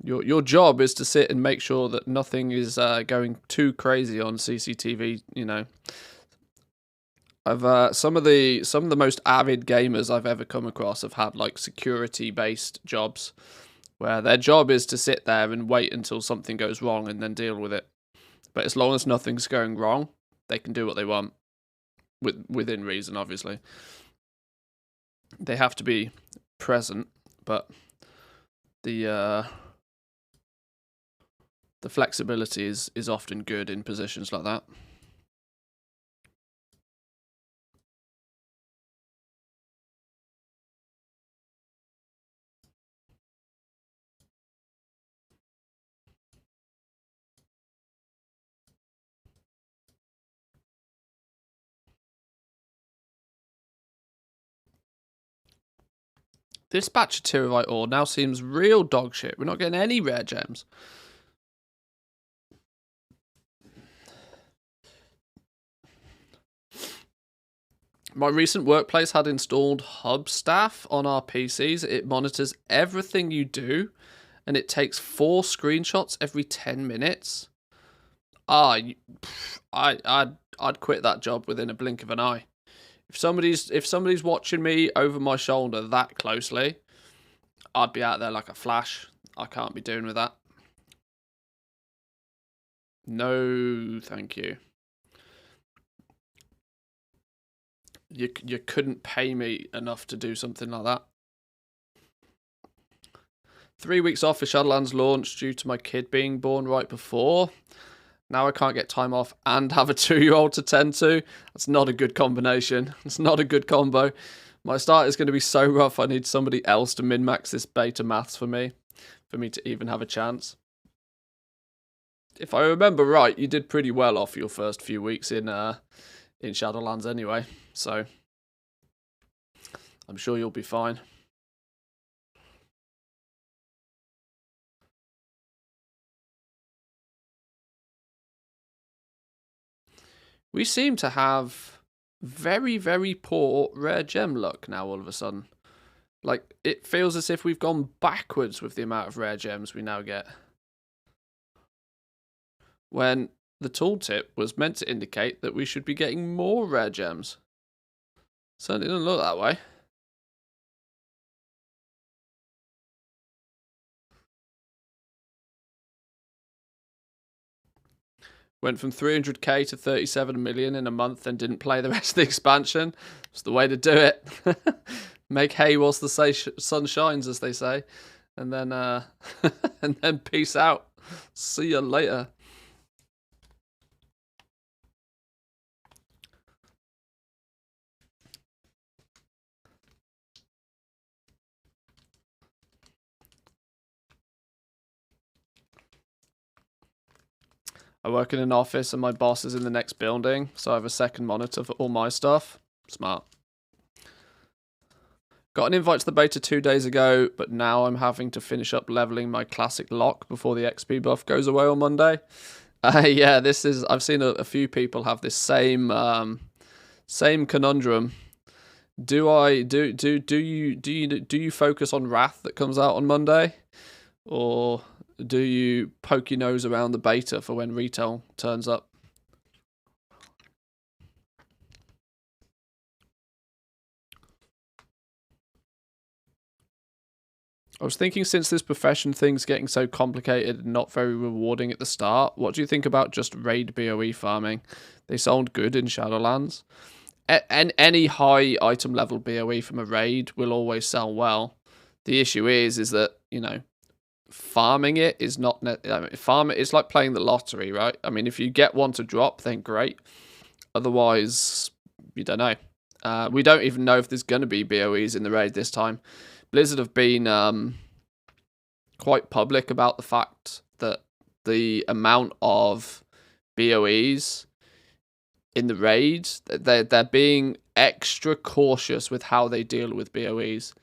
Speaker 1: Your job is to sit and make sure that nothing is going too crazy on CCTV. You know, I've some of the most avid gamers I've ever come across have had like security based jobs, where their job is to sit there and wait until something goes wrong and then deal with it. But as long as nothing's going wrong, they can do what they want, within reason, obviously. They have to be present, but the flexibility is often good in positions like that. This batch of Tyrite ore now seems real dog shit. We're not getting any rare gems. My recent workplace had installed Hub Staff on our PCs. It monitors everything you do, and it takes 4 screenshots every 10 minutes. I'd quit that job within a blink of an eye. If somebody's watching me over my shoulder that closely, I'd be out there like a flash. I can't be doing with that. No, thank you. You couldn't pay me enough to do something like that. 3 weeks off for Shadowlands launch due to my kid being born right before. Now I can't get time off and have a 2-year-old to tend to. That's not a good combination. It's not a good combo. My start is going to be so rough, I need somebody else to min-max this beta maths for me to even have a chance. If I remember right, you did pretty well off your first few weeks in Shadowlands anyway, so I'm sure you'll be fine. We seem to have very, very poor rare gem luck now all of a sudden. Like, it feels as if we've gone backwards with the amount of rare gems we now get. When the tooltip was meant to indicate that we should be getting more rare gems. Certainly doesn't look that way. Went from 300k to 37 million in a month and didn't play the rest of the expansion. It's the way to do it. Make hay whilst the sun shines, as they say. And then and then peace out. See you later. I work in an office and my boss is in the next building, so I have a second monitor for all my stuff. Smart. Got an invite to the beta 2 days ago, but now I'm having to finish up leveling my classic lock before the XP buff goes away on Monday. Yeah, I've seen a few people have this same conundrum. Do you focus on Wrath that comes out on Monday, or do you poke your nose around the beta for when retail turns up? I was thinking, since this profession thing's getting so complicated and not very rewarding at the start, what do you think about just raid BOE farming? They sound good in Shadowlands. And any high item level BOE from a raid will always sell well. The issue is that, you know, farming it is not... it's like playing the lottery, right? I mean, if you get one to drop, then great. Otherwise, you don't know. We don't even know if there's going to be BOEs in the raid this time. Blizzard have been quite public about the fact that the amount of BOEs in the raid, they're being extra cautious with how they deal with BOEs.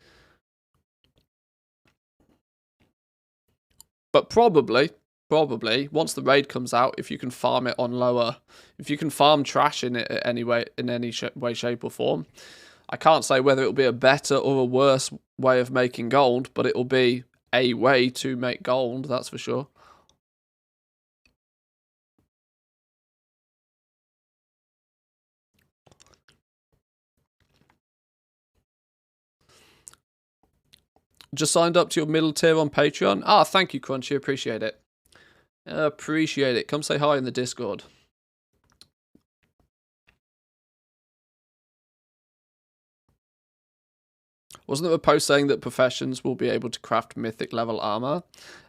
Speaker 1: But probably, once the raid comes out, if you can farm it on lower, if you can farm trash in it in any way, shape or form, I can't say whether it'll be a better or a worse way of making gold, but it'll be a way to make gold, that's for sure. Just signed up to your middle tier on Patreon. Ah, thank you, Crunchy. Appreciate it. Appreciate it. Come say hi in the Discord. Wasn't there a post saying that professions will be able to craft mythic level armor?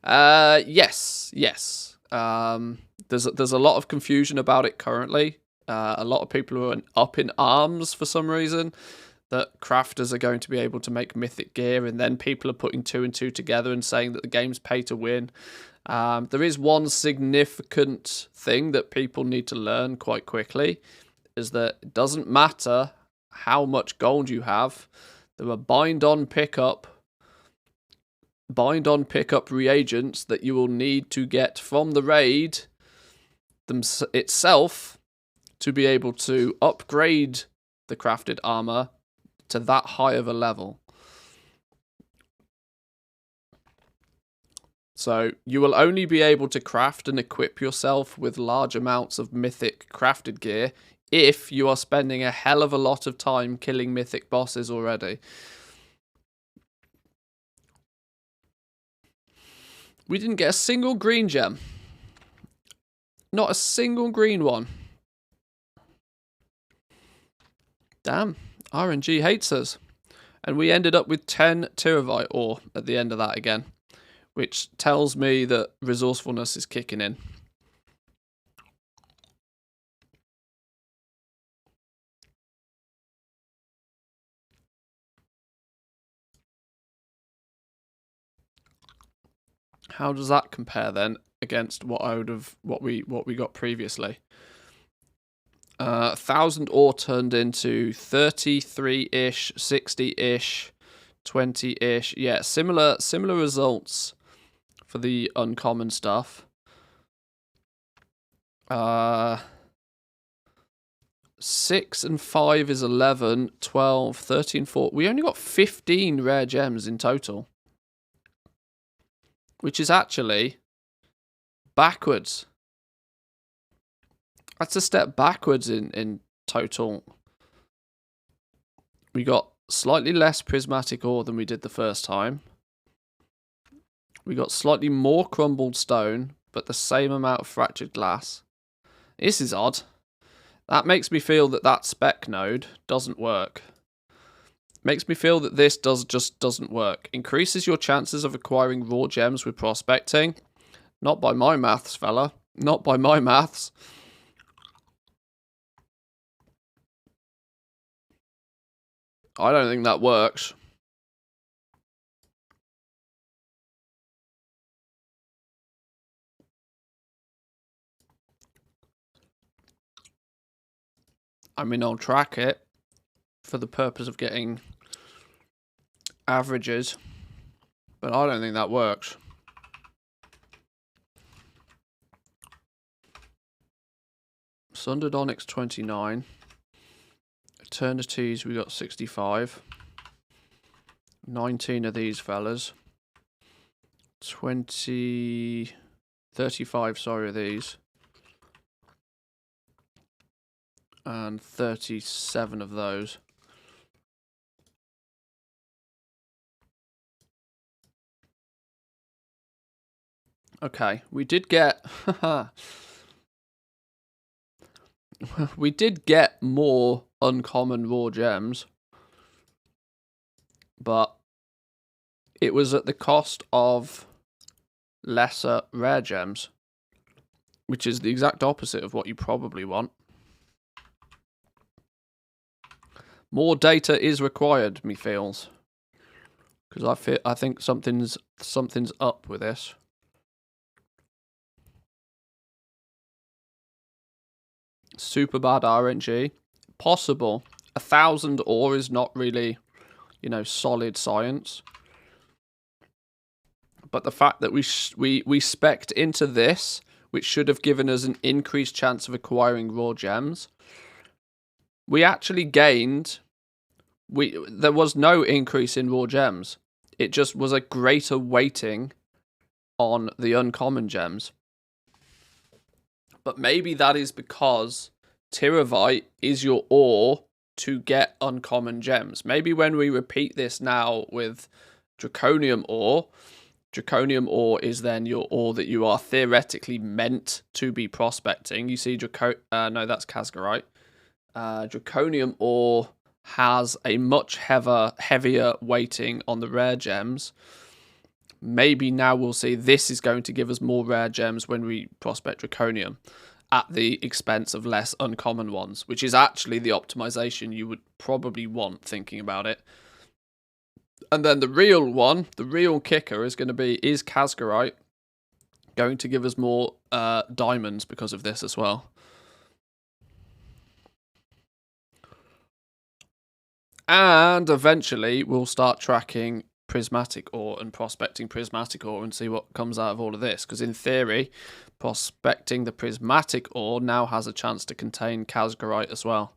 Speaker 1: Yes. There's a lot of confusion about it currently. A lot of people are up in arms for some reason that crafters are going to be able to make mythic gear, and then people are putting 2 and 2 together and saying that the game's pay to win. There is one significant thing that people need to learn quite quickly, is that it doesn't matter how much gold you have. There are bind-on pickup reagents that you will need to get from the raid itself to be able to upgrade the crafted armor to that high of a level. So you will only be able to craft and equip yourself with large amounts of mythic crafted gear if you are spending a hell of a lot of time killing mythic bosses already. We didn't get a single green gem. Not a single green one. Damn, RNG hates us. And we ended up with 10 Terabyte ore at the end of that again, which tells me that resourcefulness is kicking in. How does that compare then against what we got previously? 1,000 ore turned into 33-ish, 60-ish, 20-ish. Yeah, similar results for the uncommon stuff. 6 and 5 is 11, 12, 13, 14. We only got 15 rare gems in total, which is actually backwards. That's a step backwards in total. We got slightly less prismatic ore than we did the first time. We got slightly more crumbled stone, but the same amount of fractured glass. This is odd. That makes me feel that that spec node doesn't work. Makes me feel that this just doesn't work. Increases your chances of acquiring raw gems with prospecting. Not by my maths, fella. Not by my maths. I don't think that works. I mean, I'll track it for the purpose of getting averages, but I don't think that works. Sundered Onyx 29. Eternities, we got 65. 19 of these fellas. 35, sorry, of these. And 37 of those. Okay, we did get... we did get more uncommon raw gems, but it was at the cost of lesser rare gems, which is the exact opposite of what you probably want. More data is required, me feels, because I think something's up with this. Super bad RNG. Possible. 1,000 ore is not really, you know, solid science. But the fact that we spec'd into this, which should have given us an increased chance of acquiring raw gems, we actually gained. There was no increase in raw gems. It just was a greater weighting on the uncommon gems. But maybe that is because Terabyte is your ore to get uncommon gems. Maybe when we repeat this now with Draconium ore is then your ore that you are theoretically meant to be prospecting. You see, no, that's Casgarite. Draconium ore has a much heavier weighting on the rare gems. Maybe now we'll see this is going to give us more rare gems when we prospect Draconium at the expense of less uncommon ones, which is actually the optimization you would probably want thinking about it. And then the real one, the real kicker is going to be, is Casgarite going to give us more diamonds because of this as well? And eventually we'll start tracking prismatic ore and prospecting prismatic ore and see what comes out of all of this. Because in theory, prospecting the prismatic ore now has a chance to contain Casgarite as well.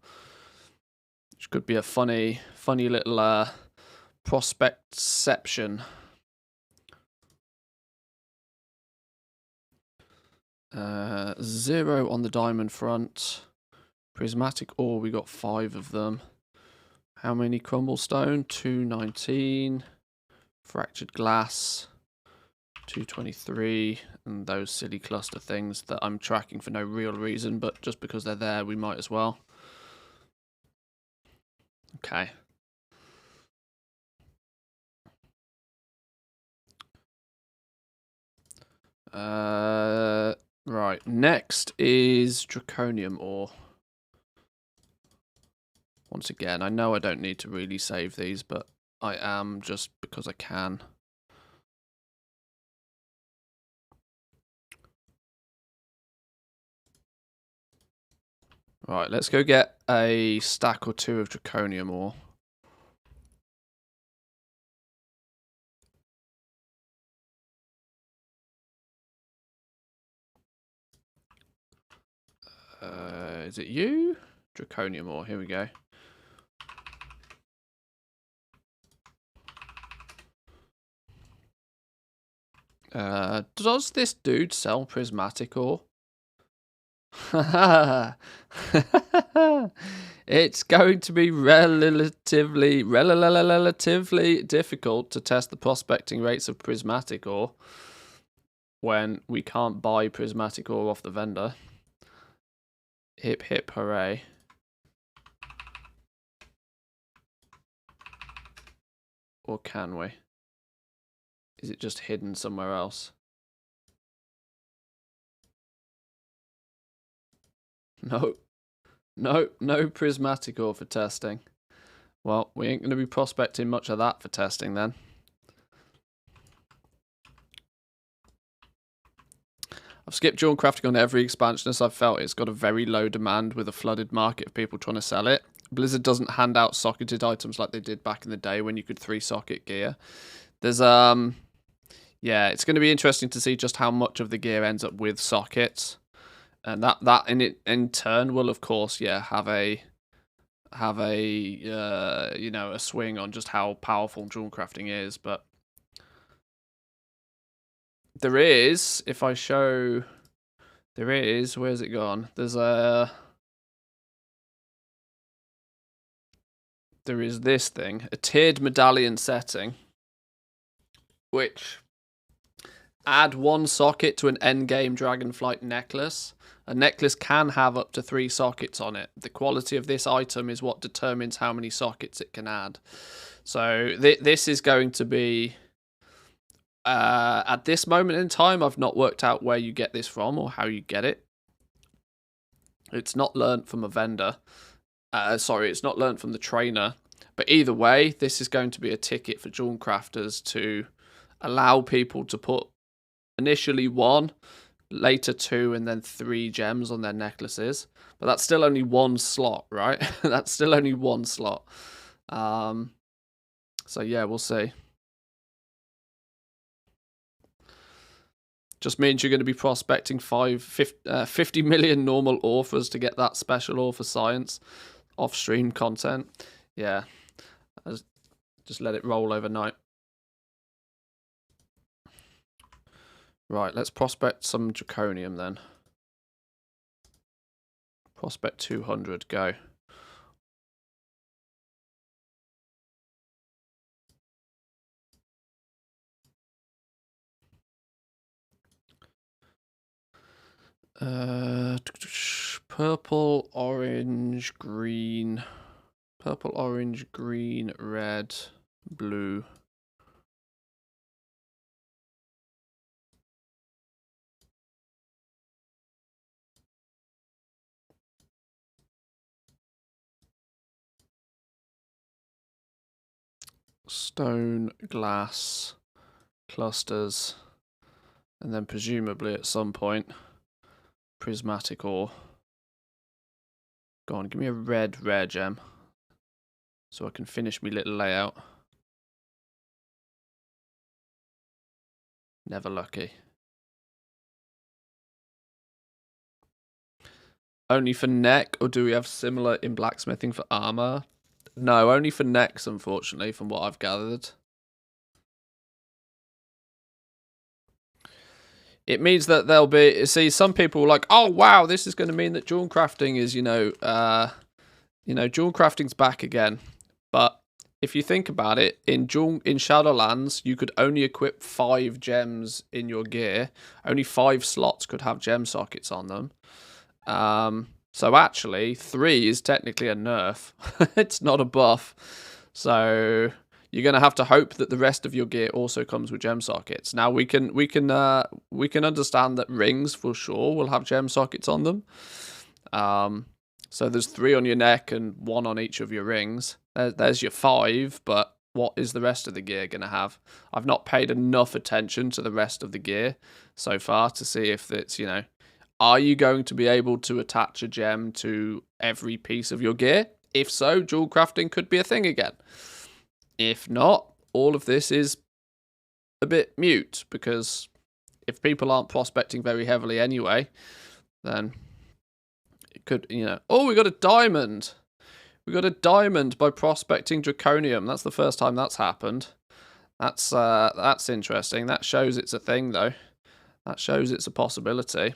Speaker 1: Which could be a funny little prospectception. 0 on the diamond front. Prismatic ore, we got 5 of them. How many crumble stone? 219. Fractured glass, 223. And those silly cluster things that I'm tracking for no real reason, but just because they're there, we might as well. Okay. Right. Next is draconium ore. Once again, I know I don't need to really save these, but I am just because I can. Right, let's go get a stack or 2 of draconium ore. Is it you? Draconium ore, here we go. Does this dude sell prismatic ore? It's going to be relatively difficult to test the prospecting rates of prismatic ore when we can't buy prismatic ore off the vendor. Hip hip hooray. Or can we? Is it just hidden somewhere else? No. No prismatic ore for testing. Well, we ain't going to be prospecting much of that for testing then. I've skipped jewel crafting on every expansion as I've felt it's got a very low demand with a flooded market of people trying to sell it. Blizzard doesn't hand out socketed items like they did back in the day when you could 3-socket gear. There's yeah, it's going to be interesting to see just how much of the gear ends up with sockets, and that in turn will of course have a you know, a swing on just how powerful jewel crafting is. But there is, if I show, there is, where's it gone? There is this thing, a tiered medallion setting, which add 1 socket to an endgame dragonflight necklace. A necklace can have up to 3 sockets on it. The quality of this item is what determines how many sockets it can add. So this is going to be, at this moment in time, I've not worked out where you get this from or how you get it. It's not learnt from a vendor. Sorry, it's not learnt from the trainer. But either way, this is going to be a ticket for jewel crafters to allow people to put initially 1, later 2, and then 3 gems on their necklaces. But that's still only 1 slot, right? That's still only 1 slot. So yeah, we'll see. Just means you're going to be prospecting 50 million normal authors to get that special ore for science off-stream content. Yeah, just let it roll overnight. Right, let's prospect some draconium then. Prospect 200, go. Purple, orange, green. Purple, orange, green, red, blue. Stone, glass, clusters, and then presumably at some point prismatic ore. Go on, give me a red rare gem so I can finish my little layout. Never lucky. Only for neck, or do we have similar in blacksmithing for armor? No, only for next, unfortunately, from what I've gathered. It means that there'll be... See, some people are like, oh, wow, this is going to mean that jewel crafting is, jewel crafting's back again. But if you think about it, in Shadowlands, you could only equip 5 gems in your gear. Only 5 slots could have gem sockets on them. So actually, 3 is technically a nerf. It's not a buff. So you're going to have to hope that the rest of your gear also comes with gem sockets. Now we can understand that rings for sure will have gem sockets on them. So there's 3 on your neck and 1 on each of your rings. There's your 5, but what is the rest of the gear going to have? I've not paid enough attention to the rest of the gear so far to see if it's, are you going to be able to attach a gem to every piece of your gear? If so, jewel crafting could be a thing again. If not, all of this is a bit mute, because if people aren't prospecting very heavily anyway, then it could, oh, we got a diamond. We got a diamond by prospecting draconium. That's the first time that's happened. That's interesting. That shows it's a thing, though. That shows it's a possibility.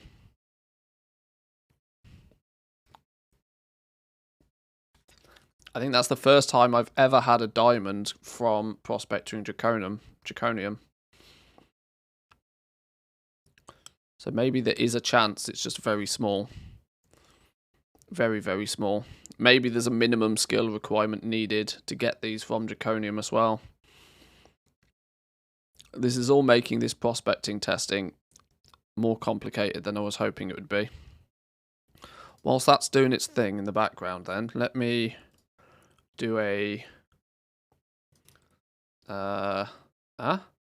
Speaker 1: I think that's the first time I've ever had a diamond from prospecting draconium. So maybe there is a chance, it's just very small. Very, very small. Maybe there's a minimum skill requirement needed to get these from draconium as well. This is all making this prospecting testing more complicated than I was hoping it would be. Whilst that's doing its thing in the background, then let me do a no,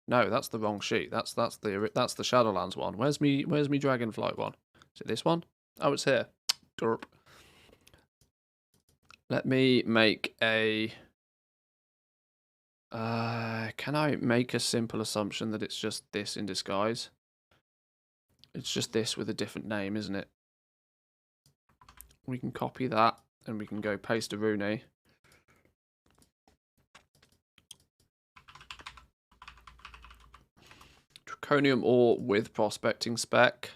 Speaker 1: that's the wrong sheet. That's the Shadowlands one. Where's me Dragonflight one? Is it this one? Oh, it's here. Derp. Let me make a can I make a simple assumption that it's just this in disguise? It's just this with a different name, isn't it? We can copy that and we can go paste a Rooney. Draconium ore with prospecting spec.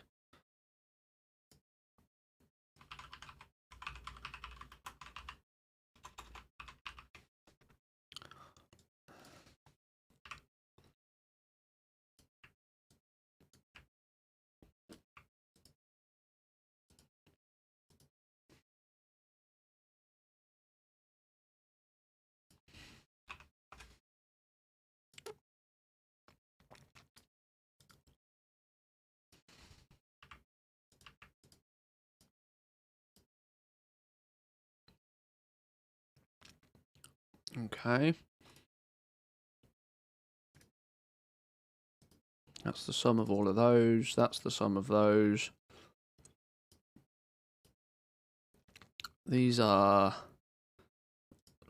Speaker 1: Okay. That's the sum of all of those. That's the sum of those. These are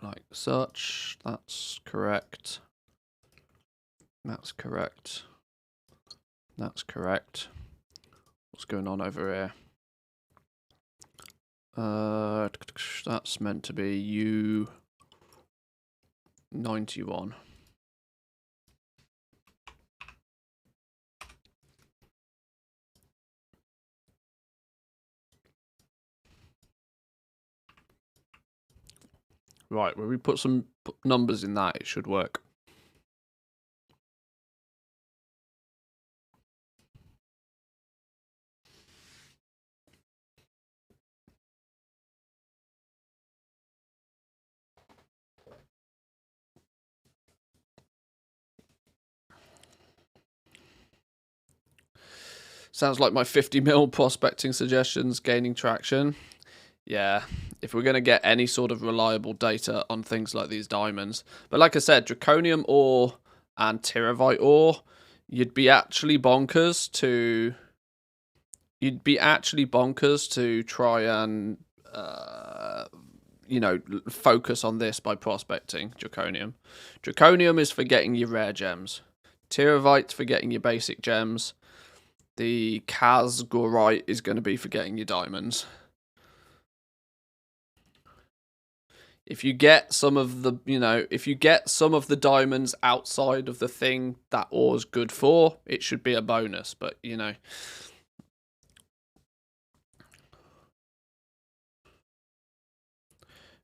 Speaker 1: like such. That's correct. That's correct. That's correct. What's going on over here? That's meant to be U91. Right, when we put some numbers in that, it should work. Sounds like my 50 mil prospecting suggestions gaining traction. Yeah, if we're going to get any sort of reliable data on things like these diamonds. But like I said, draconium ore and tyrivite ore, you'd be actually bonkers to try and focus on this by prospecting draconium. Draconium is for getting your rare gems. Tyrivite for getting your basic gems. The Kazgorite is going to be for getting your diamonds. If you get some of the, if you get some of the diamonds outside of the thing that ore's good for, it should be a bonus. But,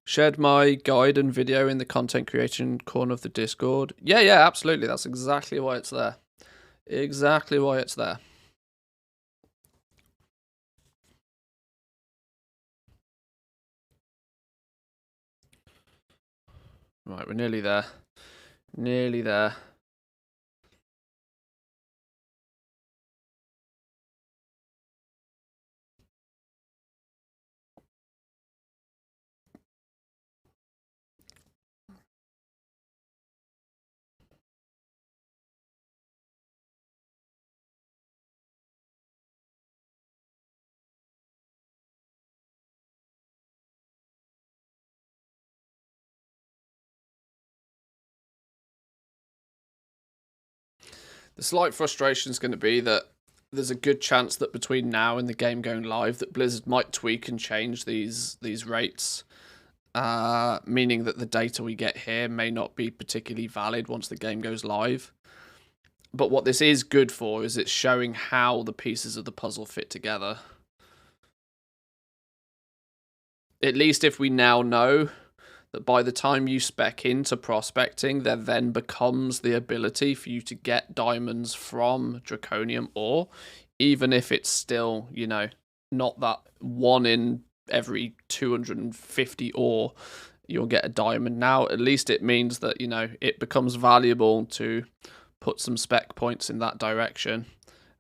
Speaker 1: shared my guide and video in the content creation corner of the Discord. Yeah, absolutely. That's exactly why it's there. Exactly why it's there. Right, we're nearly there. Nearly there. The slight frustration is going to be that there's a good chance that between now and the game going live that Blizzard might tweak and change these rates, meaning that the data we get here may not be particularly valid once the game goes live. But what this is good for is it's showing how the pieces of the puzzle fit together. At least if we now know that by the time you spec into prospecting, there then becomes the ability for you to get diamonds from draconium ore, even if it's still, not that 1 in every 250 ore you'll get a diamond. Now, at least it means that, it becomes valuable to put some spec points in that direction.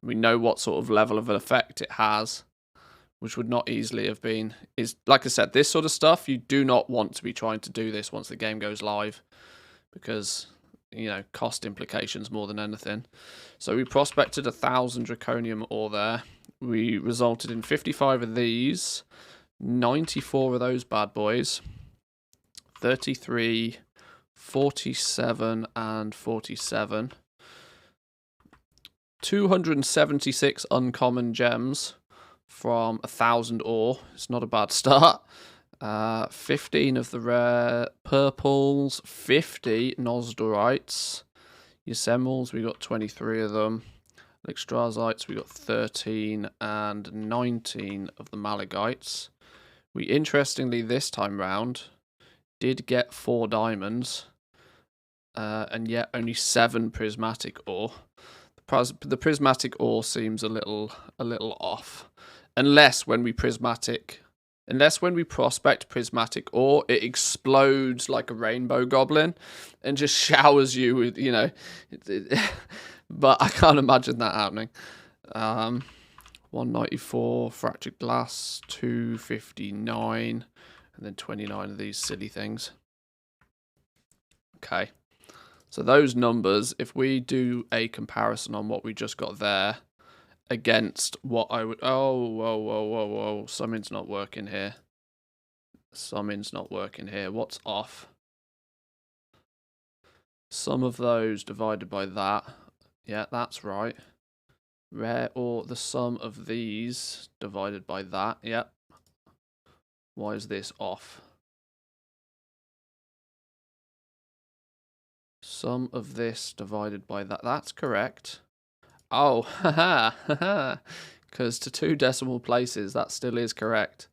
Speaker 1: We know what sort of level of effect it has, which would not easily have been, is, like I said, this sort of stuff, you do not want to be trying to do this once the game goes live, because, cost implications more than anything. So we prospected 1,000 draconium ore there. We resulted in 55 of these, 94 of those bad boys, 33, 47, and 47. 276 uncommon gems from 1,000 ore. It's not a bad start. 15 of the rare purples, 50 nosdorites. Yosemals, we got 23 of them. Alexstrasites, we got 13, and 19 of the malagites. We, interestingly, this time round, did get 4 diamonds, and yet only 7 prismatic ore. The prismatic ore seems a little off. Unless when we prospect prismatic ore, it explodes like a rainbow goblin and just showers you with, but I can't imagine that happening. 194 fractured glass, 259, and then 29 of these silly things. Okay. So those numbers, if we do a comparison on what we just got there against what I would... Oh, whoa. Summon's not working here. What's off? Sum of those divided by that. Yeah, that's right. Rare or the sum of these divided by that. Yep. Why is this off? Sum of this divided by that. That's correct. Oh, haha. Because to 2 decimal places, that still is correct.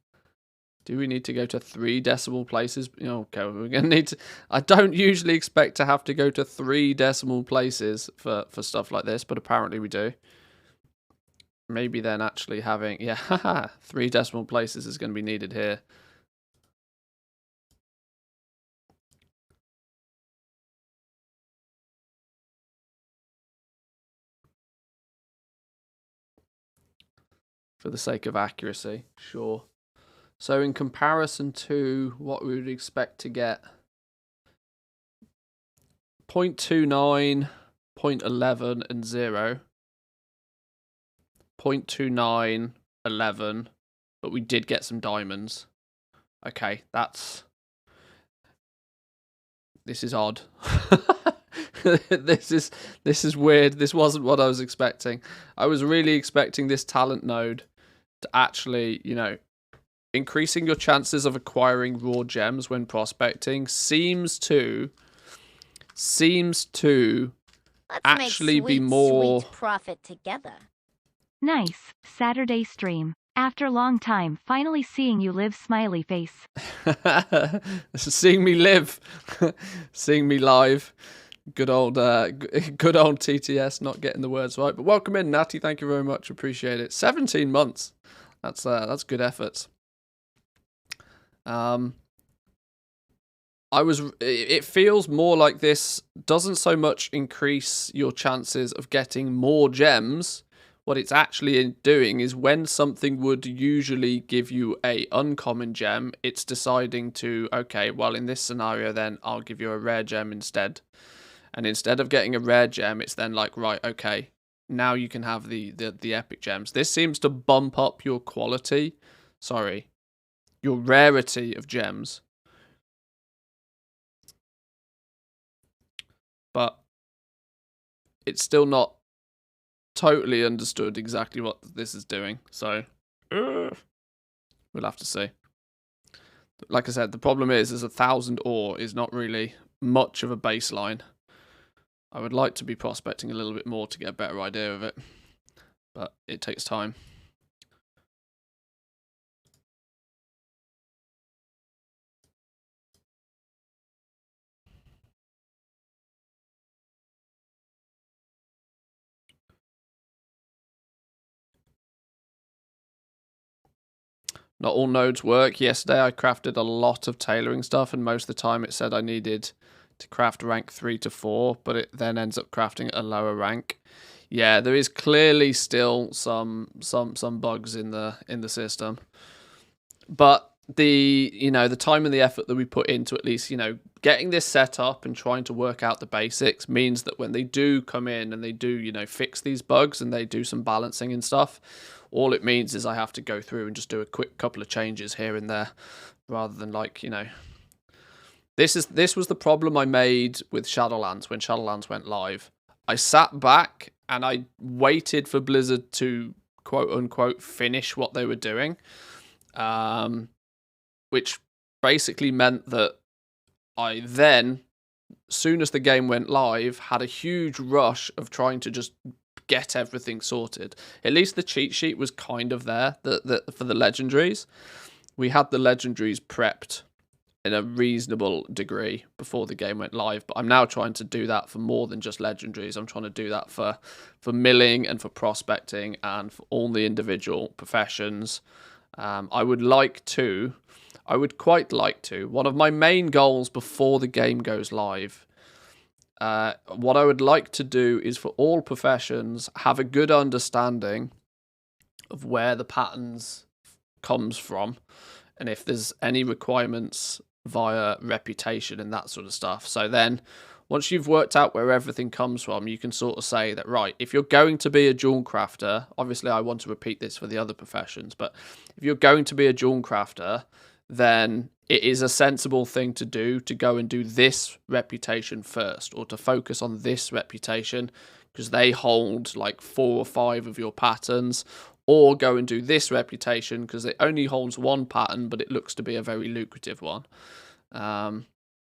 Speaker 1: Do we need to go to 3 decimal places? Okay, we're going to need to... I don't usually expect to have to go to 3 decimal places for stuff like this, but apparently we do. Maybe then actually having... Yeah, haha. 3 decimal places is going to be needed here. For the sake of accuracy, sure. So in comparison to what we would expect to get, 0.29, 0.11, and 0. 0.29, 11, but we did get some diamonds. Okay, this is odd. This is weird. This wasn't what I was expecting. I was really expecting this talent node to actually, increasing your chances of acquiring raw gems when prospecting seems to
Speaker 2: Let's
Speaker 1: actually
Speaker 2: make
Speaker 1: be
Speaker 2: sweet,
Speaker 1: more.
Speaker 2: sweet profit together.
Speaker 3: Nice. Saturday stream. After long time, finally seeing you live, smiley face.
Speaker 1: Seeing me live, seeing me live. Good old TTS, not getting the words right. But welcome in, Natty. Thank you very much. Appreciate it. 17 months. That's good efforts. It feels more like this doesn't so much increase your chances of getting more gems. What it's actually doing is when something would usually give you a uncommon gem, it's deciding to, okay, well, in this scenario, then I'll give you a rare gem instead. And instead of getting a rare gem, it's then like, right, okay, now you can have the epic gems. This seems to bump up your your rarity of gems. But it's still not totally understood exactly what this is doing. So we'll have to see. Like I said, the problem is 1,000 ore is not really much of a baseline. I would like to be prospecting a little bit more to get a better idea of it, but it takes time. Not all nodes work. Yesterday I crafted a lot of tailoring stuff, and most of the time it said I needed to craft rank 3 to 4, but it then ends up crafting at a lower rank. Yeah, there is clearly still some bugs in the system. But the time and the effort that we put into at least, getting this set up and trying to work out the basics means that when they do come in and they do, fix these bugs and they do some balancing and stuff, all it means is I have to go through and just do a quick couple of changes here and there, rather than this was the problem I made with Shadowlands when Shadowlands went live. I sat back and I waited for Blizzard to quote unquote finish what they were doing, which basically meant that I then, soon as the game went live, had a huge rush of trying to just get everything sorted. At least the cheat sheet was kind of there for the legendaries. We had the legendaries prepped in a reasonable degree before the game went live, but I'm now trying to do that for more than just legendaries. I'm trying to do that for milling and for prospecting and for all the individual professions. I would quite like to. One of my main goals before the game goes live, what I would like to do is for all professions have a good understanding of where the patterns comes from and if there's any requirements via reputation and that sort of stuff. So then once you've worked out where everything comes from, you can sort of say that, right, if you're going to be a jewel crafter, obviously I want to repeat this for the other professions, but if you're going to be a jewel crafter, then it is a sensible thing to do to go and do this reputation first, or to focus on this reputation because they hold like 4 or 5 of your patterns, or go and do this reputation because it only holds one pattern but it looks to be a very lucrative one.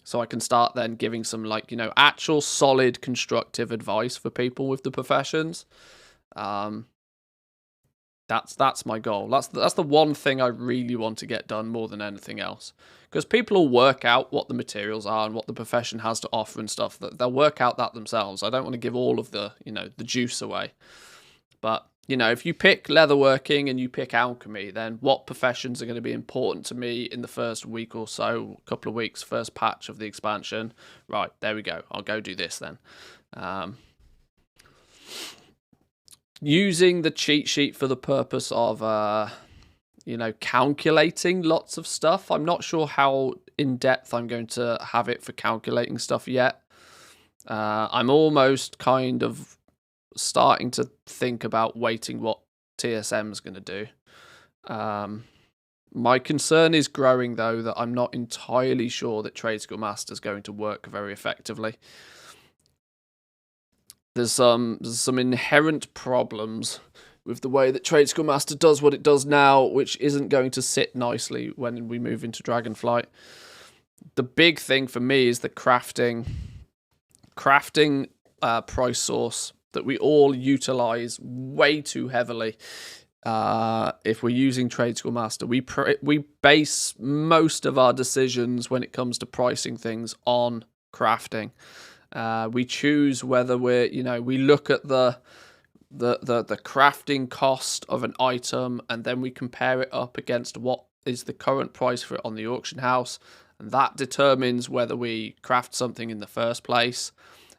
Speaker 1: So I can start then giving some actual solid constructive advice for people with the professions. That's my goal. That's the one thing I really want to get done more than anything else. Because people will work out what the materials are and what the profession has to offer and stuff. They'll work out that themselves. I don't want to give all of the the juice away. But if you pick leatherworking and you pick alchemy, then what professions are going to be important to me in the first week or so, couple of weeks, first patch of the expansion? Right, there we go. I'll go do this then. Using the cheat sheet for the purpose of, calculating lots of stuff. I'm not sure how in depth I'm going to have it for calculating stuff yet. I'm almost kind of starting to think about waiting what TSM is going to do. My concern is growing, though, that I'm not entirely sure that Trade Skill Master is going to work very effectively. There's some inherent problems with the way that Trade School Master does what it does now, which isn't going to sit nicely when we move into Dragonflight. The big thing for me is the crafting price source that we all utilize way too heavily. If we're using Trade School Master, we base most of our decisions when it comes to pricing things on crafting. We choose whether we look at the crafting cost of an item, and then we compare it up against what is the current price for it on the auction house, and that determines whether we craft something in the first place.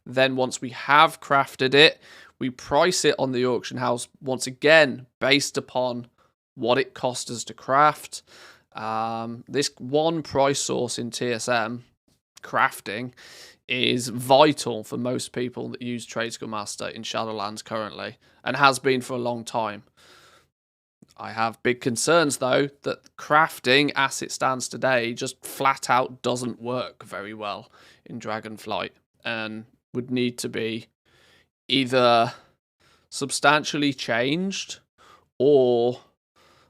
Speaker 1: Then once we have crafted it, we price it on the auction house once again based upon what it cost us to craft. This one price source in TSM, crafting, is vital for most people that use Trade School Master in Shadowlands currently, and has been for a long time. I have big concerns, though, that crafting, as it stands today, just flat out doesn't work very well in Dragonflight, and would need to be either substantially changed, or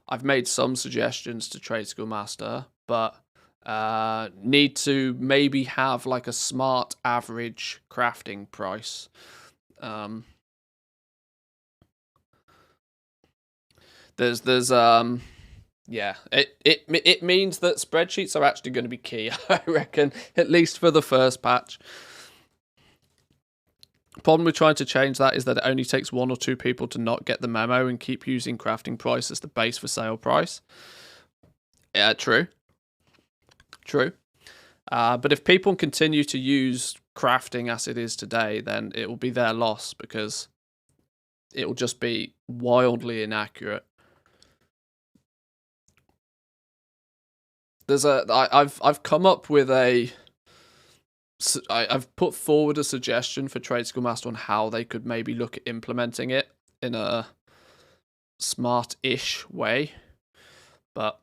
Speaker 1: I've made some suggestions to Trade School Master, but need to maybe have like a smart average crafting price. It means that spreadsheets are actually going to be key, I reckon, at least for the first patch. The problem with trying to change that is that it only takes 1 or 2 people to not get the memo and keep using crafting price as the base for sale price. Yeah, true. But if people continue to use crafting as it is today, then it will be their loss, because it will just be wildly inaccurate. I've come up with I've put forward a suggestion for Trade School Master on how they could maybe look at implementing it in a smart-ish way, but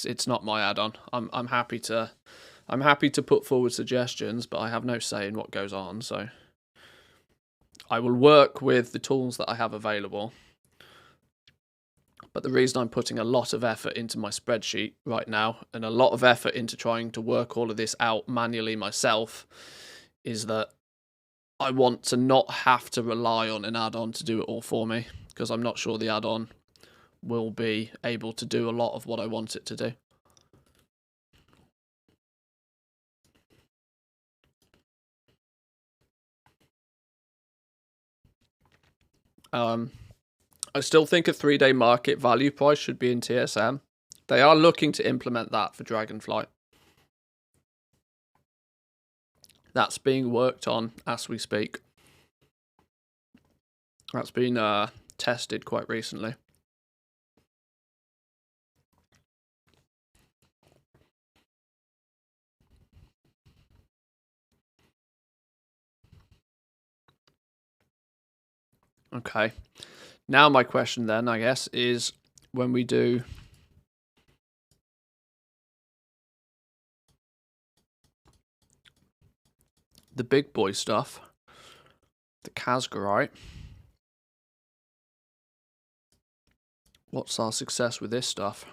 Speaker 1: it's not my add-on. I'm happy to put forward suggestions, but I have no say in what goes on. So I will work with the tools that I have available. But the reason I'm putting a lot of effort into my spreadsheet right now, and a lot of effort into trying to work all of this out manually myself, is that I want to not have to rely on an add-on to do it all for me, because I'm not sure the add-on will be able to do a lot of what I want it to do. I still think a 3-day market value price should be in TSM. They are looking to implement that for Dragonflight. That's being worked on as we speak. That's been tested quite recently. Okay. Now my question then, I guess, is when we do the big boy stuff, the Casgarite, what's our success with this stuff?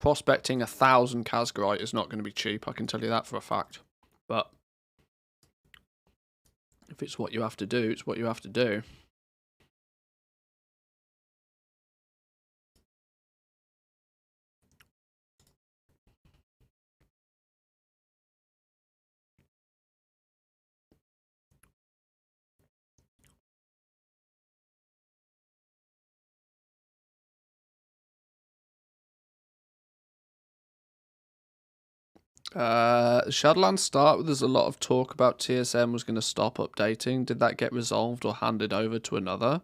Speaker 1: Prospecting 1,000 Casgarite is not going to be cheap, I can tell you that for a fact. But if it's what you have to do, it's what you have to do. Shadowlands start, there's a lot of talk about TSM was going to stop updating. Did that get resolved or handed over to another?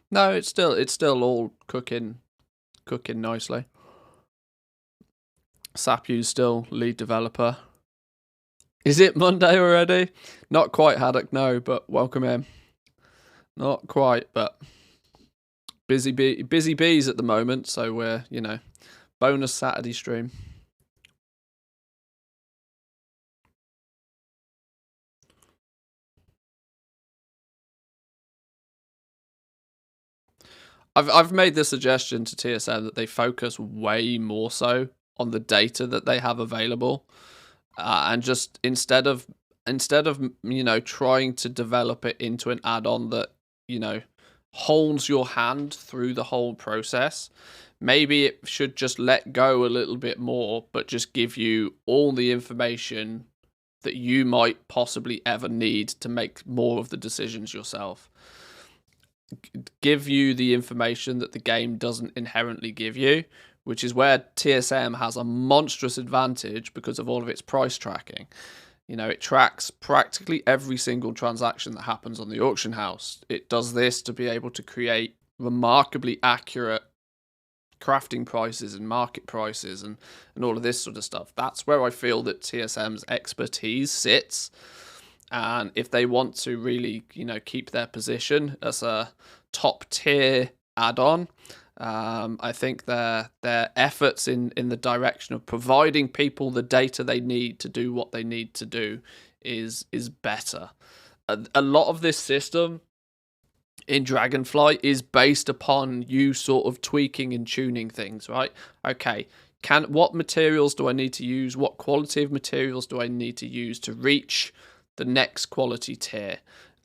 Speaker 1: No, it's still all cooking nicely. Sapu's still lead developer. Is it Monday already? Not quite, Haddock, no, but welcome in. Not quite, but busy bees at the moment, so we're, bonus Saturday stream. I've made the suggestion to TSM that they focus way more so on the data that they have available, and just instead of trying to develop it into an add-on that holds your hand through the whole process. Maybe it should just let go a little bit more, but just give you all the information that you might possibly ever need to make more of the decisions yourself. Give you the information that the game doesn't inherently give you, which is where TSM has a monstrous advantage because of all of its price tracking. It tracks practically every single transaction that happens on the auction house. It does this to be able to create remarkably accurate crafting prices and market prices and all of this sort of stuff. That's where I feel that TSM's expertise sits. And if they want to really, keep their position as a top tier add-on, I think their efforts in the direction of providing people the data they need to do what they need to do is better. A lot of this system in Dragonfly is based upon you sort of tweaking and tuning things, right? Okay, what materials do I need to use? What quality of materials do I need to use to reach the next quality tier?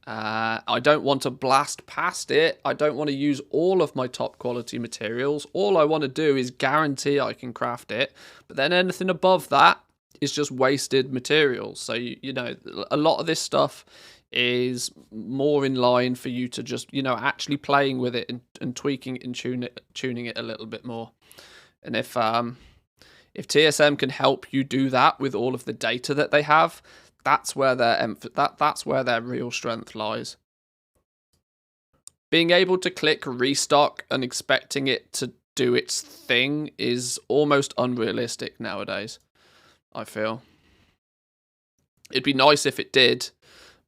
Speaker 1: I don't want to blast past it. I don't want to use all of my top quality materials. All I want to do is guarantee I can craft it. But then anything above that is just wasted materials. So, a lot of this stuff is more in line for you to just, actually playing with it and tweaking it and tuning it a little bit more. And if TSM can help you do that with all of the data that they have, that's where their real strength lies. Being able to click restock and expecting it to do its thing is almost unrealistic nowadays, I feel. It'd be nice if it did,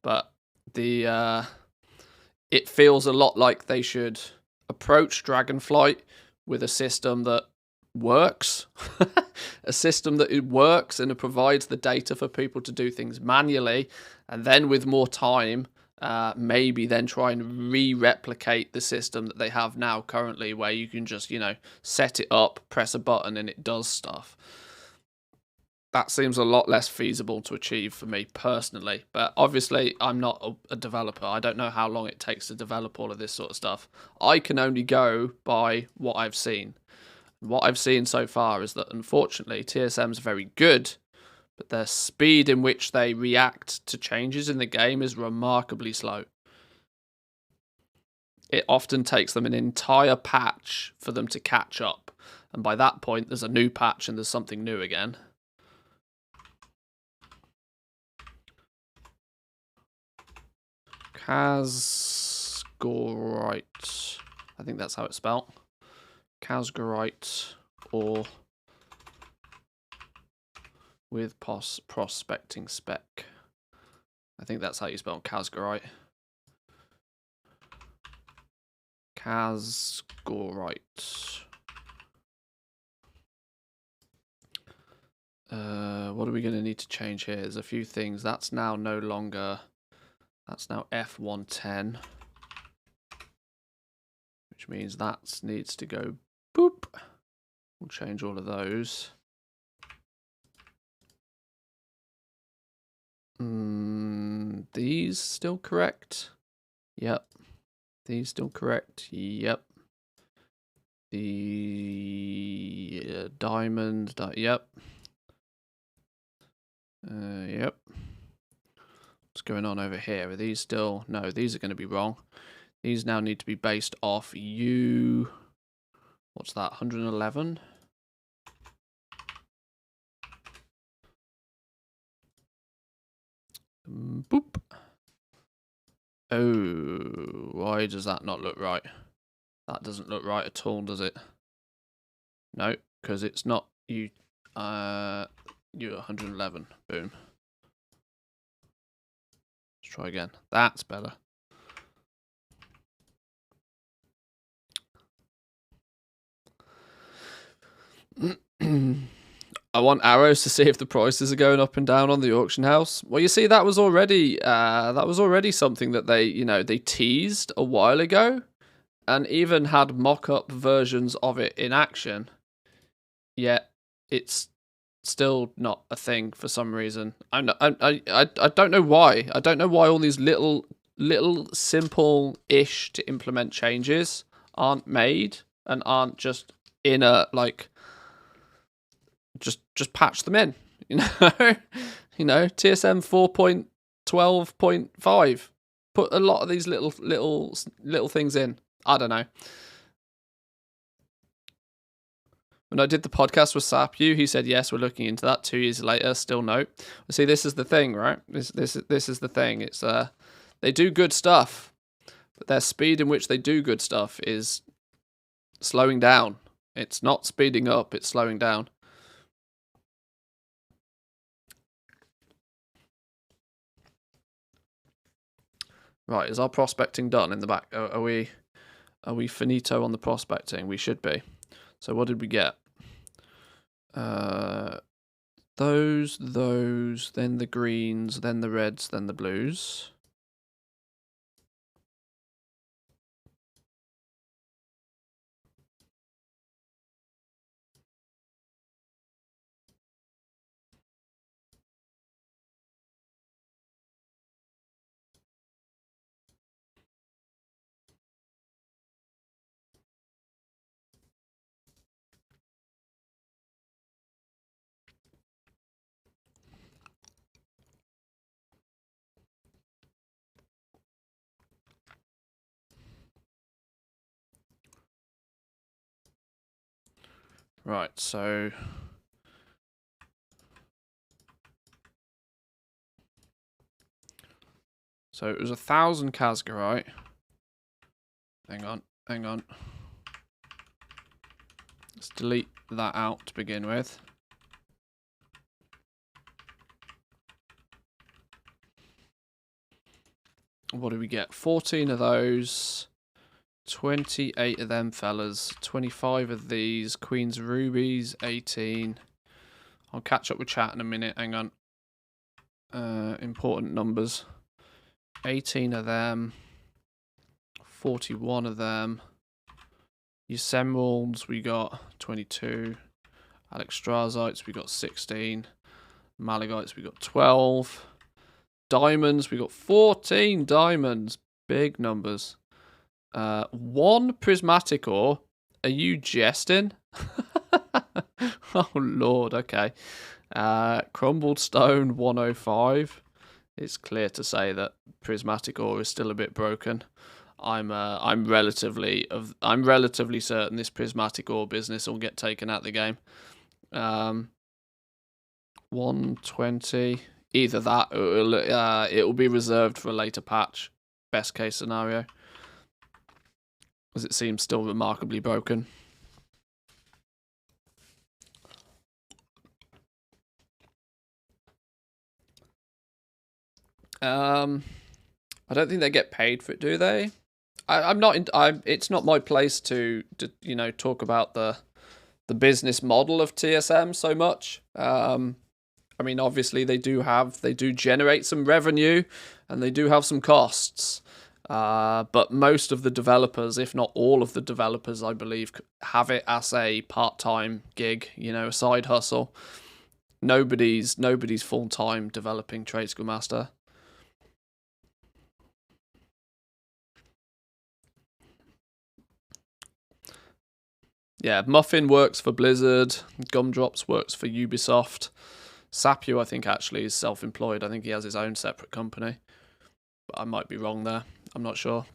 Speaker 1: but it feels a lot like they should approach Dragonflight with a system that works. A system that it works and it provides the data for people to do things manually, and then with more time, maybe then try and re-replicate the system that they have now currently, where you can just set it up, press a button, and it does stuff. That seems a lot less feasible to achieve for me personally, but obviously I'm not a developer. I don't know how long it takes to develop all of this sort of stuff. I can only go by what I've seen. What I've seen so far is that, unfortunately, TSM's very good, but their speed in which they react to changes in the game is remarkably slow. It often takes them an entire patch for them to catch up, and by that point, there's a new patch and there's something new again. Kazgorite. I think that's how it's spelled. Kazgorite ore with prospecting spec. I think that's how you spell Kazgorite. Kazgorite. What are we going to need to change here? There's a few things. That's now no longer... That's now F110. Which means that needs to go boop. We'll change all of those. These still correct? Yep. These still correct? Yep. The diamond, yep. Yep. What's going on over here? Are these still... No, these are going to be wrong. These now need to be based off U... What's that? 111? Boop. Oh, why does that not look right? That doesn't look right at all, does it? No, because it's not U 111. Boom. Let's try again. That's better. I want arrows to see if the prices are going up and down on the auction house. Well, you see, that was already something that they teased a while ago, and even had mock-up versions of it in action, yet it's still not a thing for some reason. I don't know why. I don't know why all these little simple-ish to implement changes aren't made and aren't just in a like just patch them in. TSM 4.12.5. Put a lot of these little things in. I don't know. When I did the podcast with Sept, he said yes, we're looking into that. 2 years later, still no. See, this is the thing, right? This is the thing. It's they do good stuff, but their speed in which they do good stuff is slowing down. It's not speeding up; it's slowing down. Right, is our prospecting done in the back? Are we finito on the prospecting? We should be. So what did we get? Those, then the greens, then the reds, then the blues. Right, so it was 1,000 Kazga, right? Hang on. Let's delete that out to begin with. What do we get? 14 of those. 28 of them fellas. 25 of these. Queen's rubies. 18. I'll catch up with chat in a minute. Hang on. Important numbers. 18 of them. 41 of them. Emeralds, we got 22. Alexstrasites, we got 16. Malagites, we got 12. Diamonds, we got 14 diamonds. Big numbers. 1 prismatic ore. Are you jesting? Oh, Lord, okay. Crumbled stone, 105. It's clear to say that prismatic ore is still a bit broken. I'm relatively certain this prismatic ore business will get taken out of the game. 120. Either that or it will be reserved for a later patch. Best case scenario. As it seems still remarkably broken. I don't think they get paid for it, do they? I'm not. It's not my place to talk about the business model of TSM so much. I mean, obviously they do generate some revenue, and they do have some costs. But most of the developers, if not all of the developers, I believe, have it as a part-time gig, a side hustle. Nobody's full-time developing Trade School Master. Yeah, Muffin works for Blizzard. Gumdrops works for Ubisoft. Sapu, I think, actually is self-employed. I think he has his own separate company. But I might be wrong there. I'm not sure.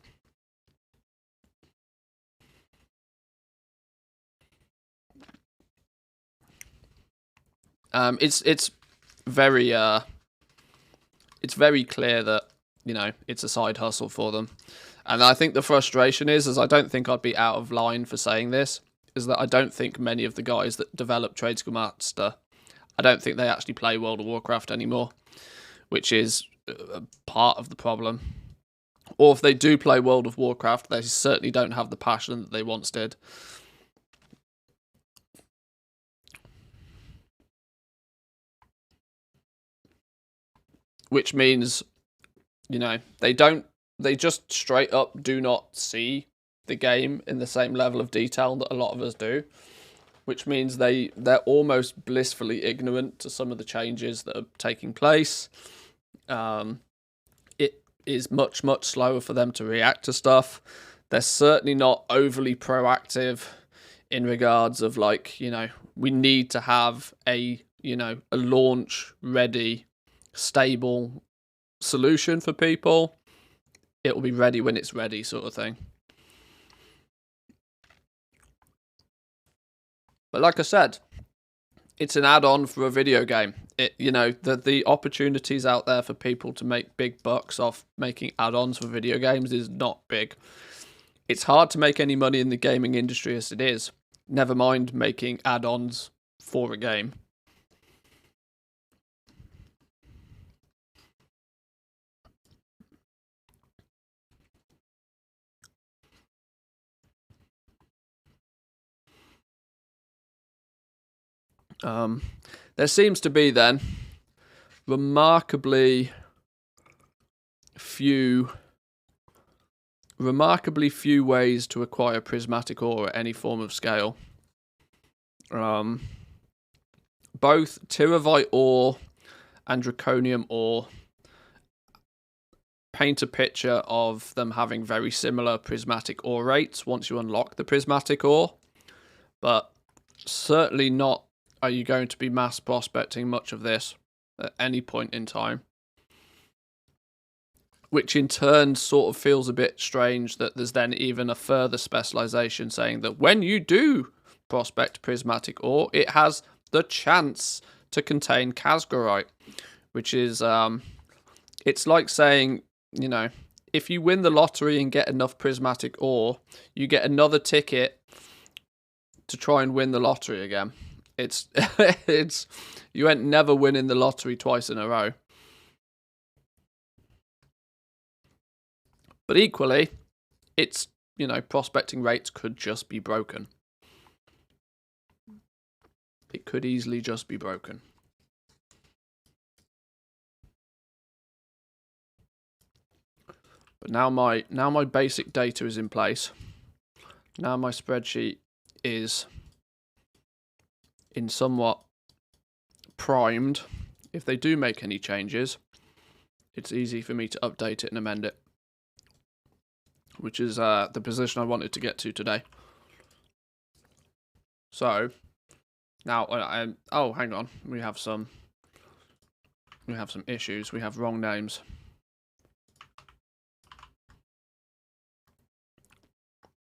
Speaker 1: It's very clear that it's a side hustle for them, and I think the frustration is I don't think I'd be out of line for saying this, is that I don't think many of the guys that develop Trade School Master, I don't think they actually play World of Warcraft anymore, which is part of the problem. Or if they do play World of Warcraft, they certainly don't have the passion that they once did. Which means, they just straight up do not see the game in the same level of detail that a lot of us do, which means they're almost blissfully ignorant to some of the changes that are taking place. It is much slower for them to react to stuff. They're certainly not overly proactive in regards of like, we need to have a launch ready, stable solution for people. It will be ready when it's ready, sort of thing. But like I said, it's an add-on for a video game. The opportunities out there for people to make big bucks off making add-ons for video games is not big. It's hard to make any money in the gaming industry as it is. Never mind making add-ons for a game. There seems to be then remarkably few ways to acquire prismatic ore at any form of scale. Both Tyrivite ore and draconium ore paint a picture of them having very similar prismatic ore rates once you unlock the prismatic ore, but certainly not are you going to be mass prospecting much of this at any point in time. Which in turn sort of feels a bit strange that there's then even a further specialization saying that when you do prospect prismatic ore, it has the chance to contain Casgorite, which is, it's like saying, if you win the lottery and get enough prismatic ore, you get another ticket to try and win the lottery again. It's you ain't never winning the lottery twice in a row. But equally, it's, prospecting rates could just be broken. It could easily just be broken. But now my basic data is in place. Now my spreadsheet is in somewhat primed. If they do make any changes, it's easy for me to update it and amend it, which is the position I wanted to get to today. So now oh, hang on, we have some issues. We have wrong names.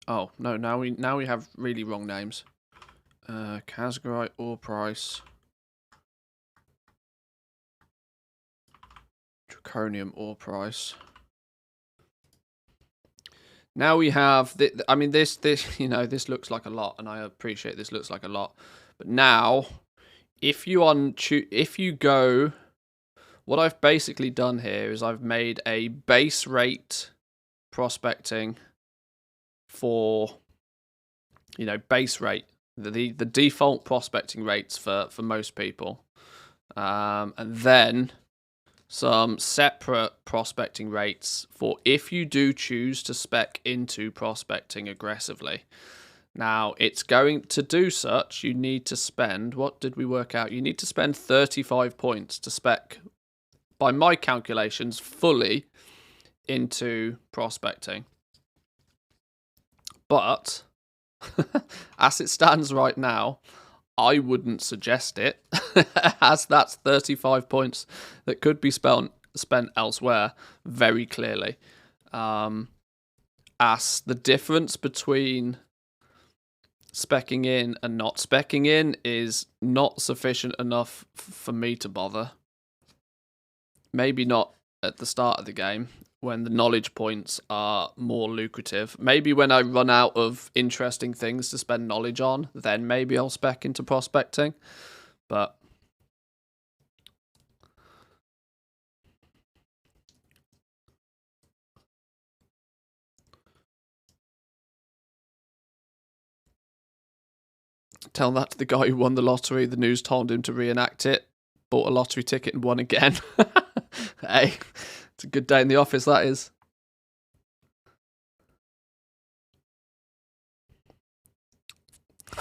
Speaker 1: Oh no, now we have really wrong names. Casgorite ore price, draconium ore price. Now we have this, this looks like a lot, and I appreciate this looks like a lot. But now, if you go, what I've basically done here is I've made a base rate prospecting for, base rate, the default prospecting rates for most people, and then some separate prospecting rates for if you do choose to spec into prospecting aggressively. Now, it's going to do such, you need to spend, what did we work out? You need to spend 35 points to spec, by my calculations, fully into prospecting. But, as it stands right now, I wouldn't suggest it, as that's 35 points that could be spent elsewhere, very clearly. As the difference between speccing in and not speccing in is not sufficient enough for me to bother. Maybe not at the start of the game, when the knowledge points are more lucrative. Maybe when I run out of interesting things to spend knowledge on, then maybe I'll spec into prospecting. But tell that to the guy who won the lottery. The news told him to reenact it. Bought a lottery ticket and won again. Hey, it's a good day in the office, that is.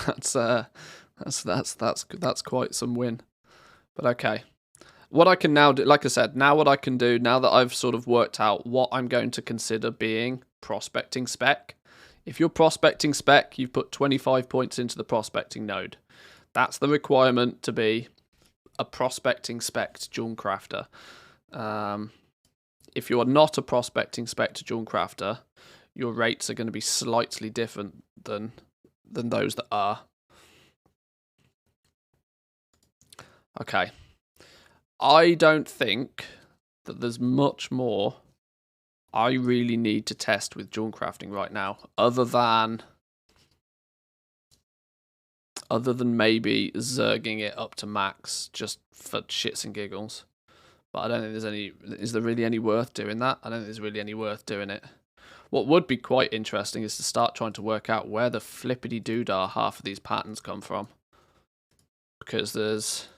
Speaker 1: That's quite some win. But okay. What I can now do, like I said, now that I've sort of worked out what I'm going to consider being prospecting spec. If you're prospecting spec, you've put 25 points into the prospecting node. That's the requirement to be a prospecting spec Jewel Crafter. If you are not a prospecting spec Jewel Crafter, your rates are going to be slightly different than those that are. Okay. I don't think that there's much more I really need to test with Jewel Crafting right now, other than maybe zerging it up to max just for shits and giggles. But I don't think there's any. Is there really any worth doing that? I don't think there's really any worth doing it. What would be quite interesting is to start trying to work out where the flippity doodah half of these patterns come from, because there's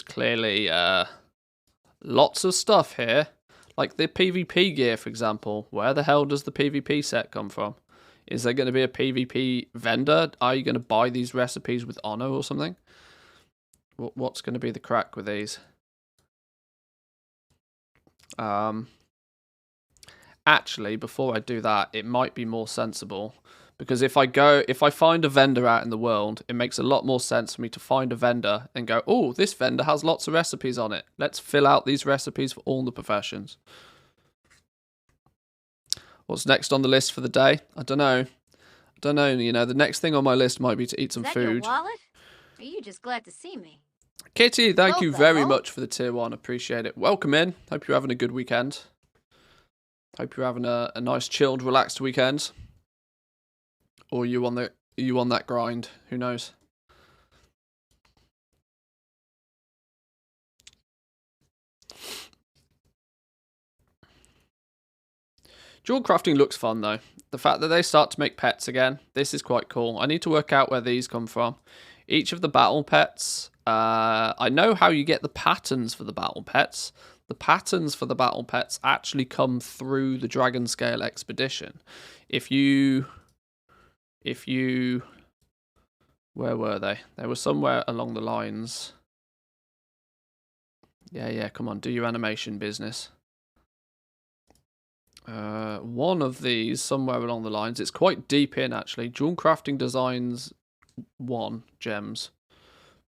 Speaker 1: clearly lots of stuff here, like the PvP gear, for example. Where the hell does the PvP set come from? Is there going to be a PvP vendor? Are you going to buy these recipes with Honor or something? What's going to be the crack with these? Actually, before I do that, it might be more sensible, because if I find a vendor out in the world, it makes a lot more sense for me to find a vendor and go, oh, this vendor has lots of recipes on it. Let's fill out these recipes for all the professions. What's next on the list for the day? I don't know. You know, the next thing on my list might be to eat some food.
Speaker 2: Your wallet? Or are you just glad to see me?
Speaker 1: Kitty, thank you very much for the tier 1. Appreciate it. Welcome in. Hope you're having a good weekend. Hope you're having a nice, chilled, relaxed weekend. Or are you on that grind? Who knows? Jewel crafting looks fun though. The fact that they start to make pets again, this is quite cool. I need to work out where these come from. Each of the battle pets, I know how you get the patterns for the battle pets. The patterns for the battle pets actually come through the Dragon Scale expedition. If you, where were they? They were somewhere along the lines. Yeah, come on, do your animation business. One of these, somewhere along the lines, it's quite deep in actually. Jewel Crafting Designs 1 gems.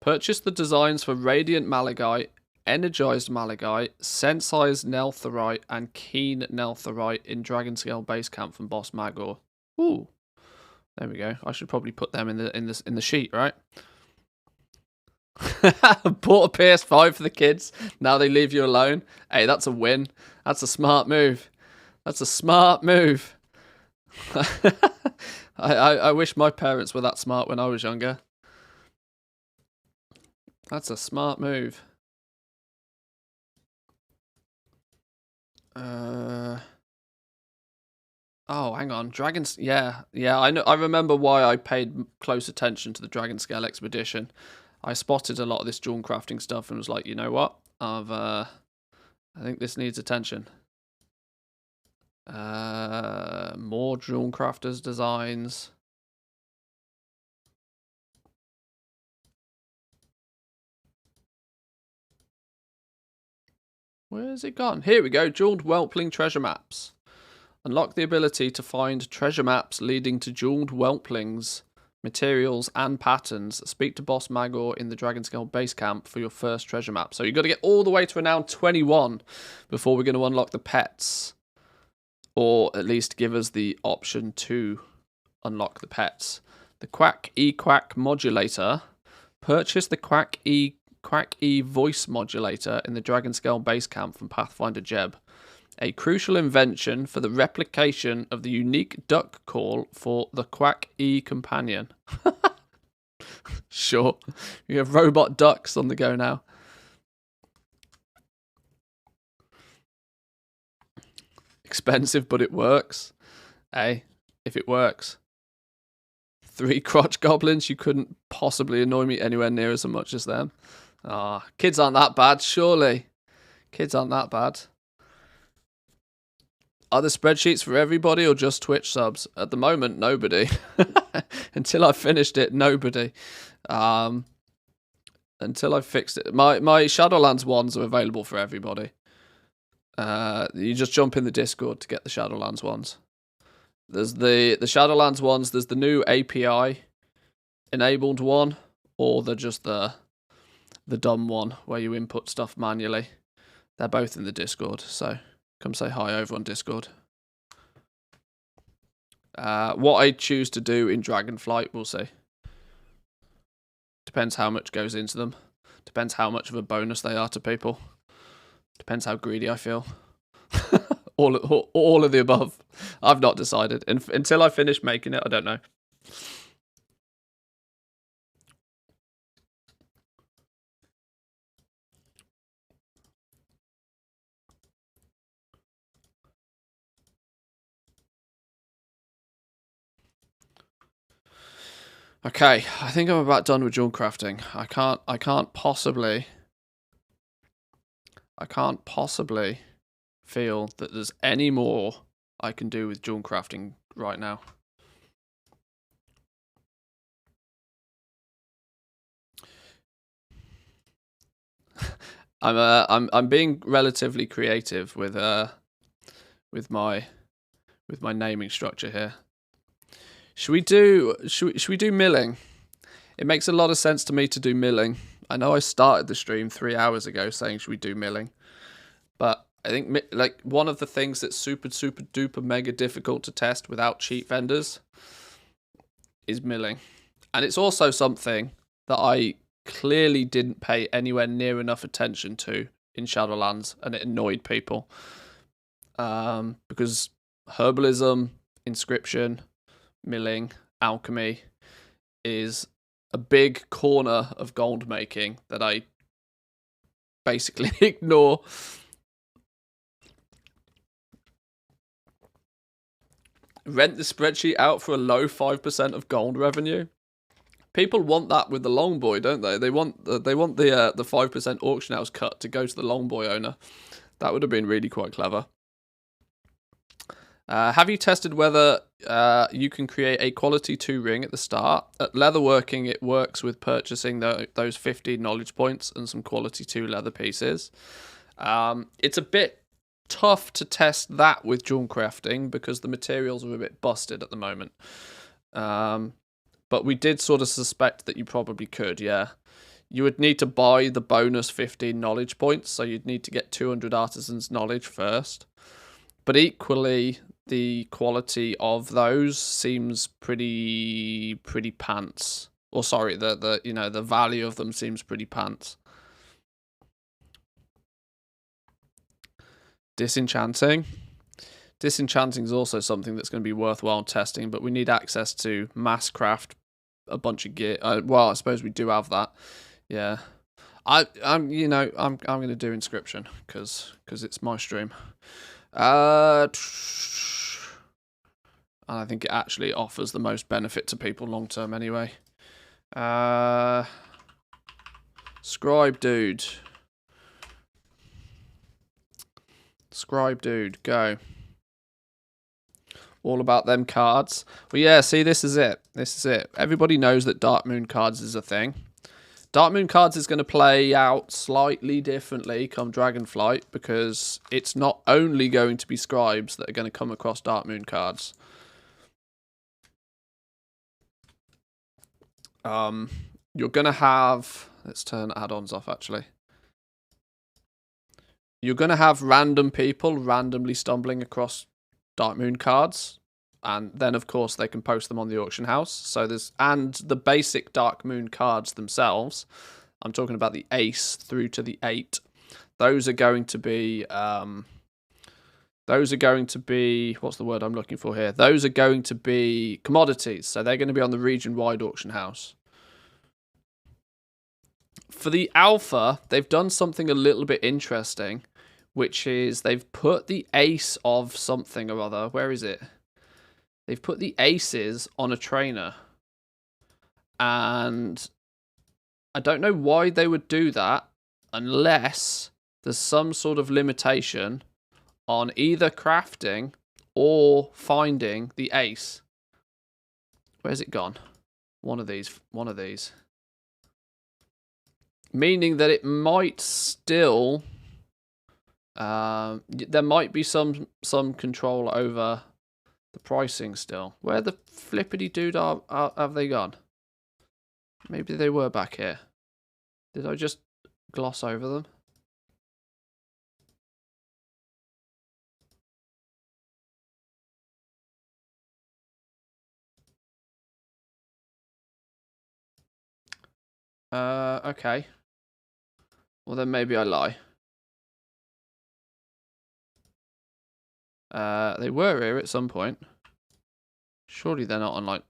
Speaker 1: Purchase the designs for Radiant Malachite, Energized Malachite, Sensized Nelthorite, and Keen Nelthorite in Dragon Scale Base Camp from Boss Magor. Ooh, there we go. I should probably put them in the sheet, right? Bought a PS5 for the kids. Now they leave you alone. Hey, that's a win. That's a smart move. That's a smart move. I wish my parents were that smart when I was younger. That's a smart move. Oh, hang on. Dragons. Yeah. I know. I remember why I paid close attention to the Dragon Scale expedition. I spotted a lot of this Jewel crafting stuff and was like, you know what? I think this needs attention. More Jewel crafters designs. Where's it gone? Here we go. Jeweled Whelpling treasure maps. Unlock the ability to find treasure maps leading to jeweled whelplings, materials, and patterns. Speak to Boss Magor in the Dragon Scale base camp for your first treasure map. So you've got to get all the way to renown 21 before we're going to unlock the pets. Or at least give us the option to unlock the pets. The Quack E-Quack modulator. Purchase the Quack E voice modulator in the Dragon Scale base camp from Pathfinder Jeb. A crucial invention for the replication of the unique duck call for the Quack E companion. Sure. You have robot ducks on the go now. Expensive, but it works. Hey, if it works. 3 crotch goblins, you couldn't possibly annoy me anywhere near as much as them. Ah, kids aren't that bad, surely. Kids aren't that bad. Are the spreadsheets for everybody or just Twitch subs? At the moment, nobody. Until I finished it, nobody. Until I fixed it. My Shadowlands ones are available for everybody. You just jump in the Discord to get the Shadowlands ones. There's the Shadowlands ones. There's the new API enabled one, or just the dumb one where you input stuff manually. They're both in the Discord, so come say hi over on Discord. What I choose to do in Dragonflight, we'll see. Depends how much goes into them. Depends how much of a bonus they are to people. Depends how greedy I feel. all of the above. I've not decided. Until I finish making it, I don't know. Okay, I think I'm about done with junk crafting. I can't possibly feel that there's any more I can do with junk crafting right now. I'm being relatively creative with my naming structure here. Should we do milling? It makes a lot of sense to me to do milling. I know I started the stream 3 hours ago saying should we do milling, but I think like one of the things that's super duper mega difficult to test without cheat vendors is milling, and it's also something that I clearly didn't pay anywhere near enough attention to in Shadowlands, and it annoyed people because herbalism, inscription, milling, alchemy is a big corner of gold making that I basically ignore. Rent the spreadsheet out for a low 5% of gold revenue. People want that with the long boy, don't they? They want the 5% auction house cut to go to the long boy owner. That would have been really quite clever. Have you tested whether you can create a quality 2 ring at the start? At leatherworking, it works with purchasing those 15 knowledge points and some quality 2 leather pieces. It's a bit tough to test that with junk crafting because the materials are a bit busted at the moment. But we did sort of suspect that you probably could, yeah. You would need to buy the bonus 15 knowledge points, so you'd need to get 200 artisans knowledge first. But equally, the quality of those seems pretty pants. Or sorry, the value of them seems pretty pants. Disenchanting. Disenchanting is also something that's going to be worthwhile testing, but we need access to mass craft a bunch of gear. Well, I suppose we do have that. Yeah. I'm going to do inscription because it's my stream. And I think it actually offers the most benefit to people long term anyway. Scribe dude. Scribe dude, go. All about them cards. Well, yeah, see, this is it. This is it. Everybody knows that Dark Moon cards is a thing. Dark Moon cards is going to play out slightly differently come Dragonflight because it's not only going to be scribes that are going to come across Dark Moon cards. You're going to have... Let's turn add-ons off, actually. You're going to have random people randomly stumbling across Dark Moon cards, and then of course they can post them on the auction house. So and the basic Dark Moon cards themselves, I'm talking about the Ace through to the 8. Those are going to be what's the word I'm looking for here? Those are going to be commodities, so they're going to be on the region-wide auction house. For the alpha, they've done something a little bit interesting, which is they've put the ace of something or other. Where is it? They've put the aces on a trainer. And I don't know why they would do that unless there's some sort of limitation on either crafting or finding the ace. Where's it gone? One of these. Meaning that it might still... there might be some control over the pricing still. Where the flippity dude have they gone? Maybe they were back here. Did I just gloss over them? Okay. Well, then maybe I lie. They were here at some point. Surely they're not on, like...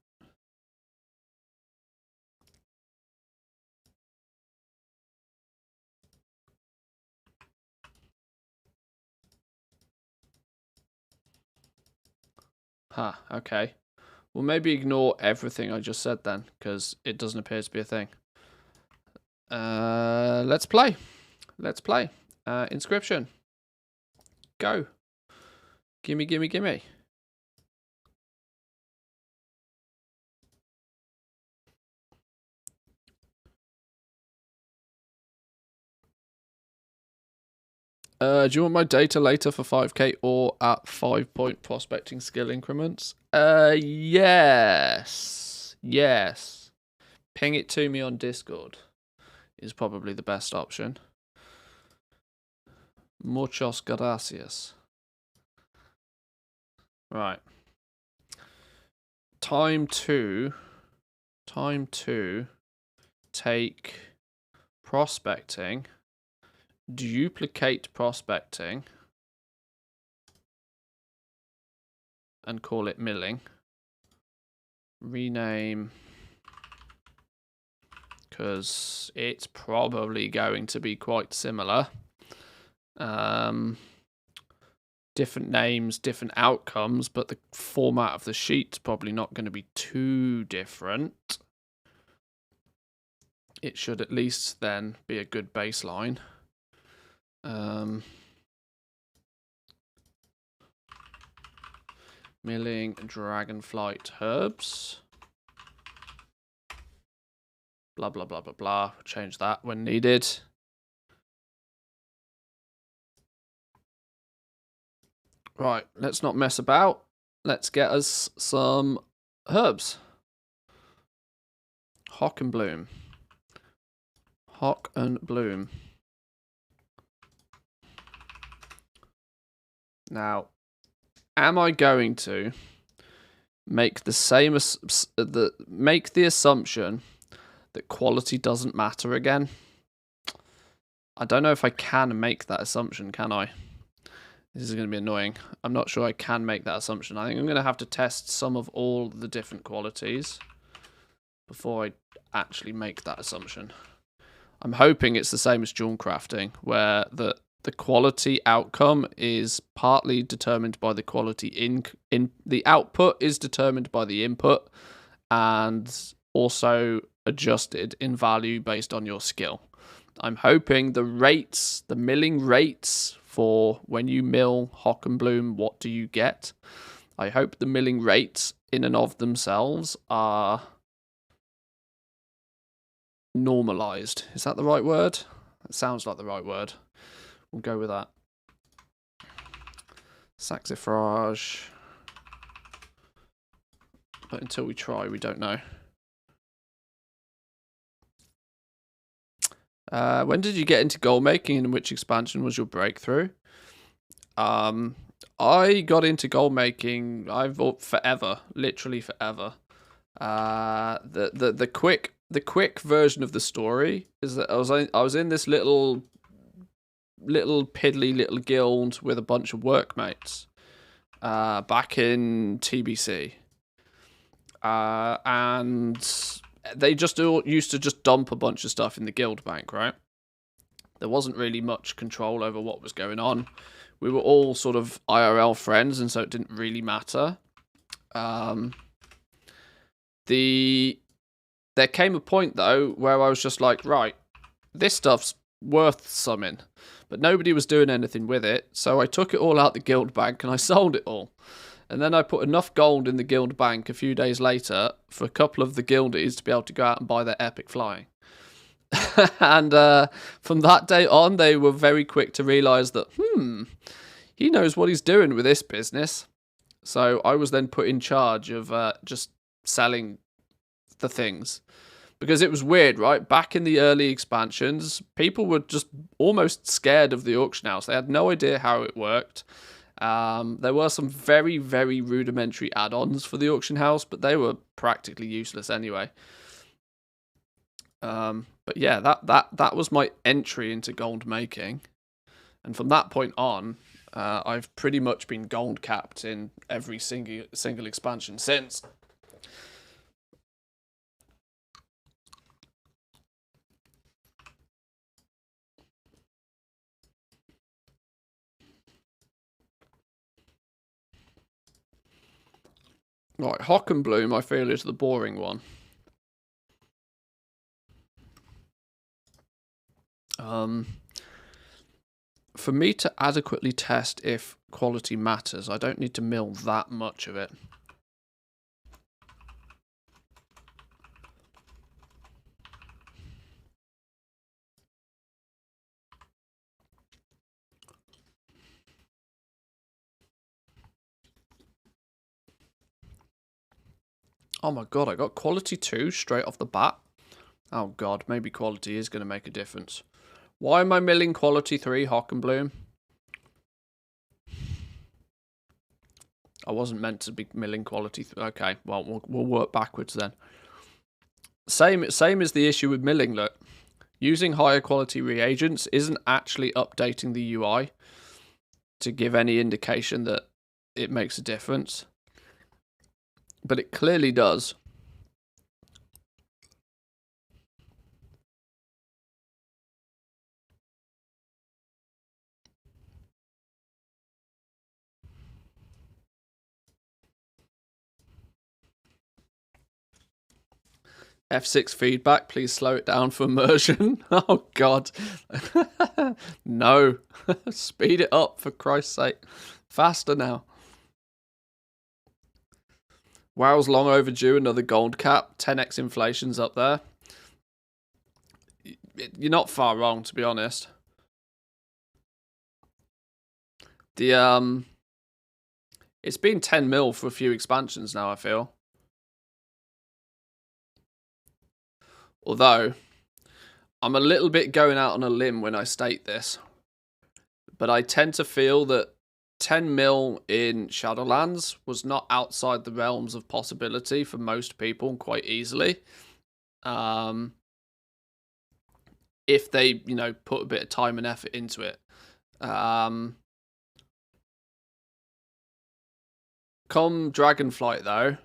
Speaker 1: Huh, okay. Well, maybe ignore everything I just said then, because it doesn't appear to be a thing. Let's play. Let's play. Inscription. Go. Gimme, gimme, gimme. Do you want my data later for 5k or at 5-point prospecting skill increments? Yes. Yes. Ping it to me on Discord is probably the best option. Muchos gracias. Right. Time to take prospecting, duplicate prospecting, and call it milling. Rename, because it's probably going to be quite similar. Different names, different outcomes, but the format of the sheet's probably not going to be too different. It should at least then be a good baseline. Milling dragonflight herbs. Blah, blah, blah, blah, blah. Change that when needed. Right, let's not mess about. Let's get us some herbs. Hock and bloom. Hock and bloom. Now, am I going to make the same make the assumption that quality doesn't matter again? I don't know if I can make that assumption, can I? This is going to be annoying. I'm not sure I can make that assumption. I think I'm going to have to test some of all the different qualities before I actually make that assumption. I'm hoping it's the same as jewel crafting, where the quality outcome is partly determined by the quality in the output is determined by the input, and also adjusted in value based on your skill. I'm hoping the milling rates for when you mill hock and bloom, what do you get? I hope the milling rates in and of themselves are normalized. Is that the right word? It sounds like the right word. We'll go with that. Saxifrage. But until we try, we don't know. When did you get into gold making, and which expansion was your breakthrough? I got into gold making, I've forever, literally forever. The quick version of the story is that I was in this little piddly little guild with a bunch of workmates back in TBC, and they just all used to just dump a bunch of stuff in the guild bank, right? There wasn't really much control over what was going on. We were all sort of IRL friends, and so it didn't really matter. There came a point, though, where I was just like, right, this stuff's worth something. but nobody was doing anything with it. So I took it all out the guild bank and I sold it all. And then I put enough gold in the guild bank a few days later for a couple of the guildies to be able to go out and buy their epic flying. And from that day on, they were very quick to realise that, he knows what he's doing with this business. So I was then put in charge of just selling the things. Because it was weird, right? Back in the early expansions, people were just almost scared of the auction house. They had no idea how it worked. There were some very, very rudimentary add-ons for the auction house, but they were practically useless anyway. But yeah, that was my entry into gold making. And from that point on, I've pretty much been gold capped in every single expansion since. Right, Hock and Bloom, I feel, is the boring one. For me to adequately test if quality matters, I don't need to mill that much of it. Oh my god, I got quality 2 straight off the bat. Oh god, maybe quality is going to make a difference. Why am I milling quality 3 Hock and Bloom? I wasn't meant to be milling quality 3. Okay, well, we'll work backwards then. Same as the issue with milling, look. Using higher quality reagents isn't actually updating the UI to give any indication that it makes a difference. But it clearly does. F6 feedback, please slow it down for immersion. Oh god. No. Speed it up for Christ's sake. Faster now. WoW's long overdue, another gold cap. 10x inflation's up there. You're not far wrong, to be honest. It's been 10 mil for a few expansions now, I feel. Although, I'm a little bit going out on a limb when I state this. But I tend to feel that 10 mil in Shadowlands was not outside the realms of possibility for most people quite easily. If they, put a bit of time and effort into it. Come Dragonflight, though,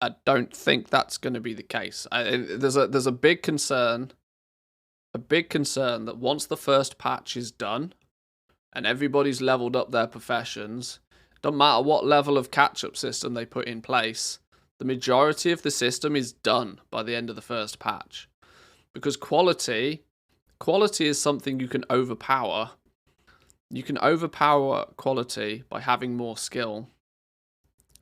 Speaker 1: I don't think that's going to be the case. There's a big concern. A big concern that once the first patch is done and everybody's leveled up their professions, don't matter what level of catch-up system they put in place, the majority of the system is done by the end of the first patch. Because quality is something you can overpower. You can overpower quality by having more skill.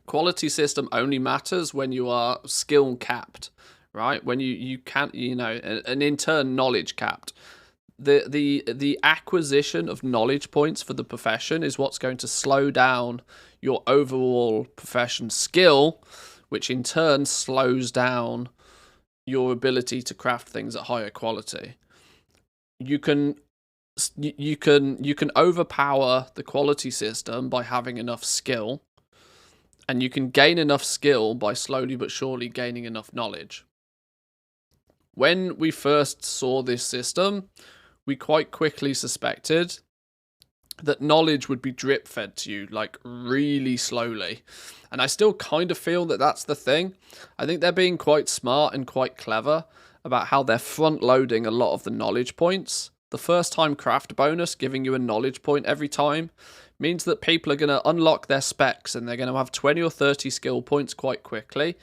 Speaker 1: Quality system only matters when you are skill capped, right? When you can't, and in turn knowledge capped. The acquisition of knowledge points for the profession is what's going to slow down your overall profession skill, which in turn slows down your ability to craft things at higher quality. You can overpower the quality system by having enough skill. And you can gain enough skill by slowly but surely gaining enough knowledge. When we first saw this system, we quite quickly suspected that knowledge would be drip fed to you, like really slowly. And I still kind of feel that that's the thing. I think they're being quite smart and quite clever about how they're front loading a lot of the knowledge points. The first time craft bonus giving you a knowledge point every time means that people are going to unlock their specs and they're going to have 20 or 30 skill points quite quickly.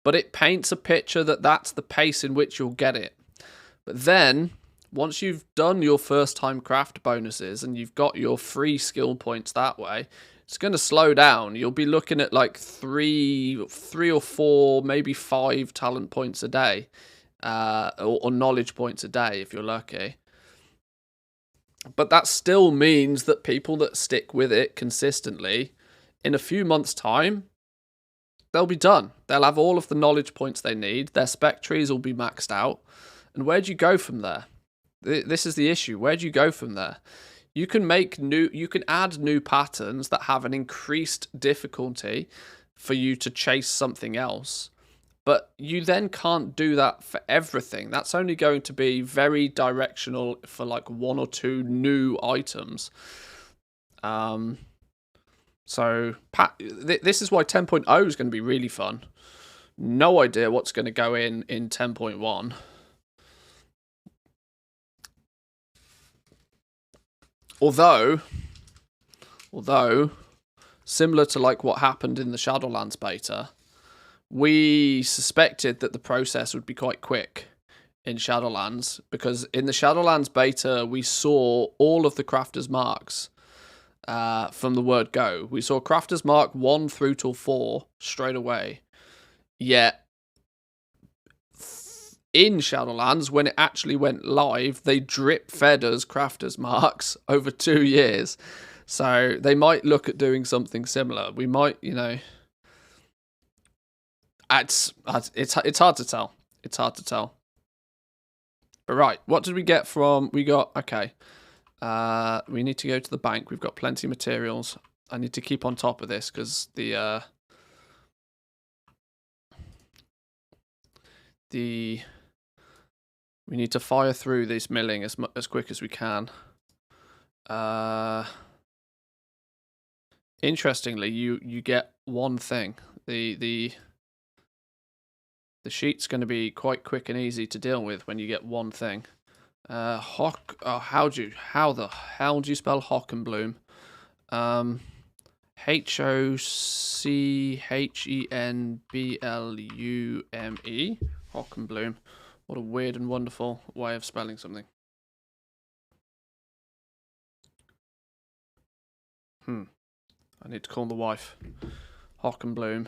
Speaker 1: But it paints a picture that that's the pace in which you'll get it. But then, Once you've done your first time craft bonuses and you've got your free skill points that way, it's going to slow down. You'll be looking at like three or four, maybe 5 talent points a day, or knowledge points a day if you're lucky. But that still means that people that stick with it consistently, in a few months' time, they'll be done. They'll have all of the knowledge points they need. Their spec trees will be maxed out. And where do you go from there? This is the issue. Where do you go from there? You can add new patterns that have an increased difficulty for you to chase something else. But you then can't do that for everything. That's only going to be very directional for like 1 or 2 new items. So this is why 10.0 is going to be really fun. No idea what's going to go in 10.1. Although, similar to like what happened in the Shadowlands beta, we suspected that the process would be quite quick in Shadowlands, because in the Shadowlands beta, we saw all of the Crafter's Marks from the word go. We saw Crafter's Mark 1 through till 4 straight away. Yet, in Shadowlands, when it actually went live, they drip-fed us Crafter's Marks over 2 years. So they might look at doing something similar. We might, it's hard to tell. It's hard to tell. But right, what did we get from? We got we need to go to the bank. We've got plenty of materials. I need to keep on top of this because we need to fire through this milling as quick as we can. Interestingly, you get one thing. The sheet's going to be quite quick and easy to deal with when you get one thing. How the hell do you spell Hockenbloom? Hochenblume. Hockenbloom. What a weird and wonderful way of spelling something. I need to call the wife. Hockenbloom.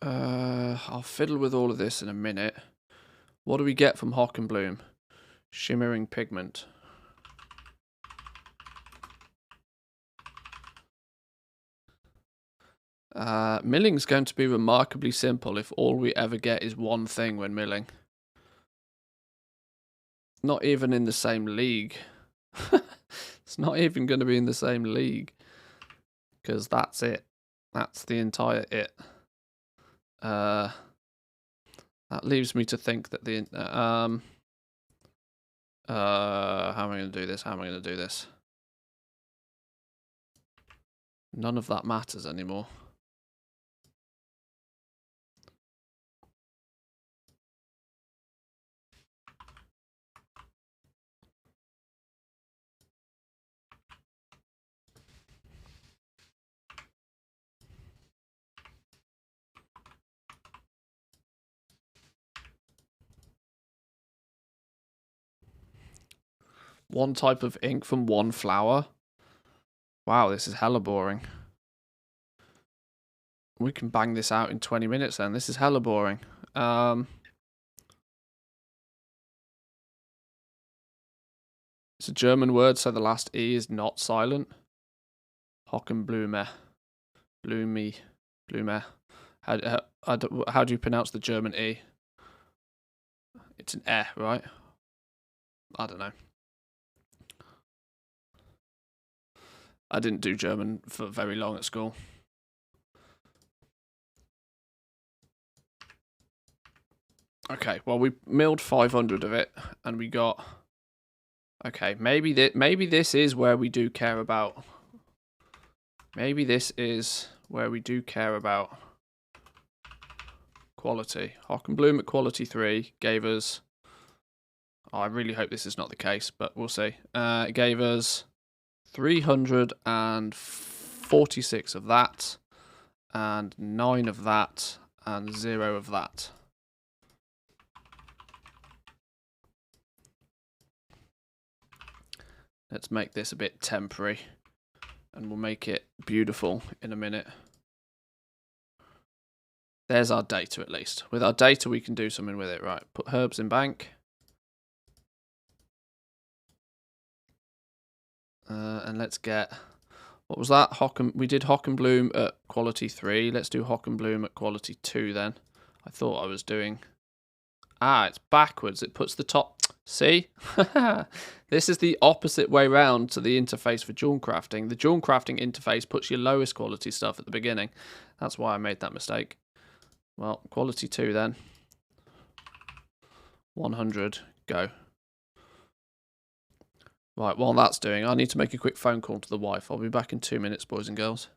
Speaker 1: I'll fiddle with all of this in a minute. What do we get from Hockenbloom? Shimmering pigment. Milling's going to be remarkably simple if all we ever get is one thing when milling. Not even in the same league. It's not even going to be in the same league. Because that's it. That's the entire it. That leaves me to think that the... how am I going to do this? How am I going to do this? None of that matters anymore. One type of ink from one flower. Wow, this is hella boring. We can bang this out in 20 minutes then. This is hella boring. It's a German word, so the last E is not silent. Hockenblume. Bloomy. Blume. How do you pronounce the German E? It's an E, right? I don't know. I didn't do German for very long at school. Okay, well, we milled 500 of it, and we got... Okay, maybe this is where we do care about... Maybe this is where we do care about quality. Hockenbloom at quality 3 gave us... Oh, I really hope this is not the case, but we'll see. It gave us 346 of that. and 9 of that, and 0 of that. Let's make this a bit temporary, and we'll make it beautiful in a minute. There's our data, at least. With our data, we can do something with it. Right, put herbs in bank. And let's get... What was that? We did Hock and Bloom at quality 3. Let's do Hock and Bloom at quality 2 then. I thought I was doing... Ah, it's backwards. It puts the top... See? This is the opposite way round to the interface for jewel crafting. The jewel crafting interface puts your lowest quality stuff at the beginning. That's why I made that mistake. Well, quality 2 then. 100, go. Right, while that's doing, I need to make a quick phone call to the wife. I'll be back in 2 minutes, boys and girls.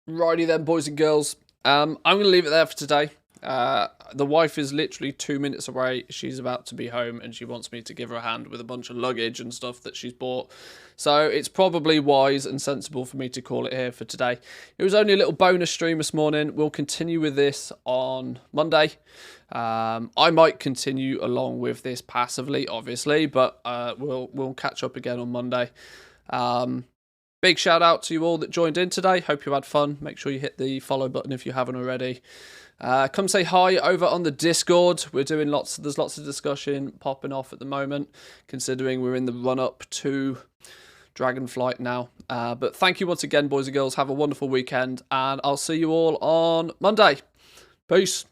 Speaker 1: Righty then, boys and girls. I'm going to leave it there for today. The wife is literally 2 minutes away. She's about to be home and she wants me to give her a hand with a bunch of luggage and stuff that she's bought. So it's probably wise and sensible for me to call it here for today. It was only a little bonus stream this morning. We'll continue with this on Monday. I might continue along with this passively, obviously, but we'll catch up again on Monday. Big shout out to you all that joined in today. Hope you had fun. Make sure you hit the follow button if you haven't already. Come say hi over on the Discord. We're doing there's lots of discussion popping off at the moment, considering we're in the run-up to Dragonflight now. But thank you once again, boys and girls. Have a wonderful weekend, and I'll see you all on Monday. Peace.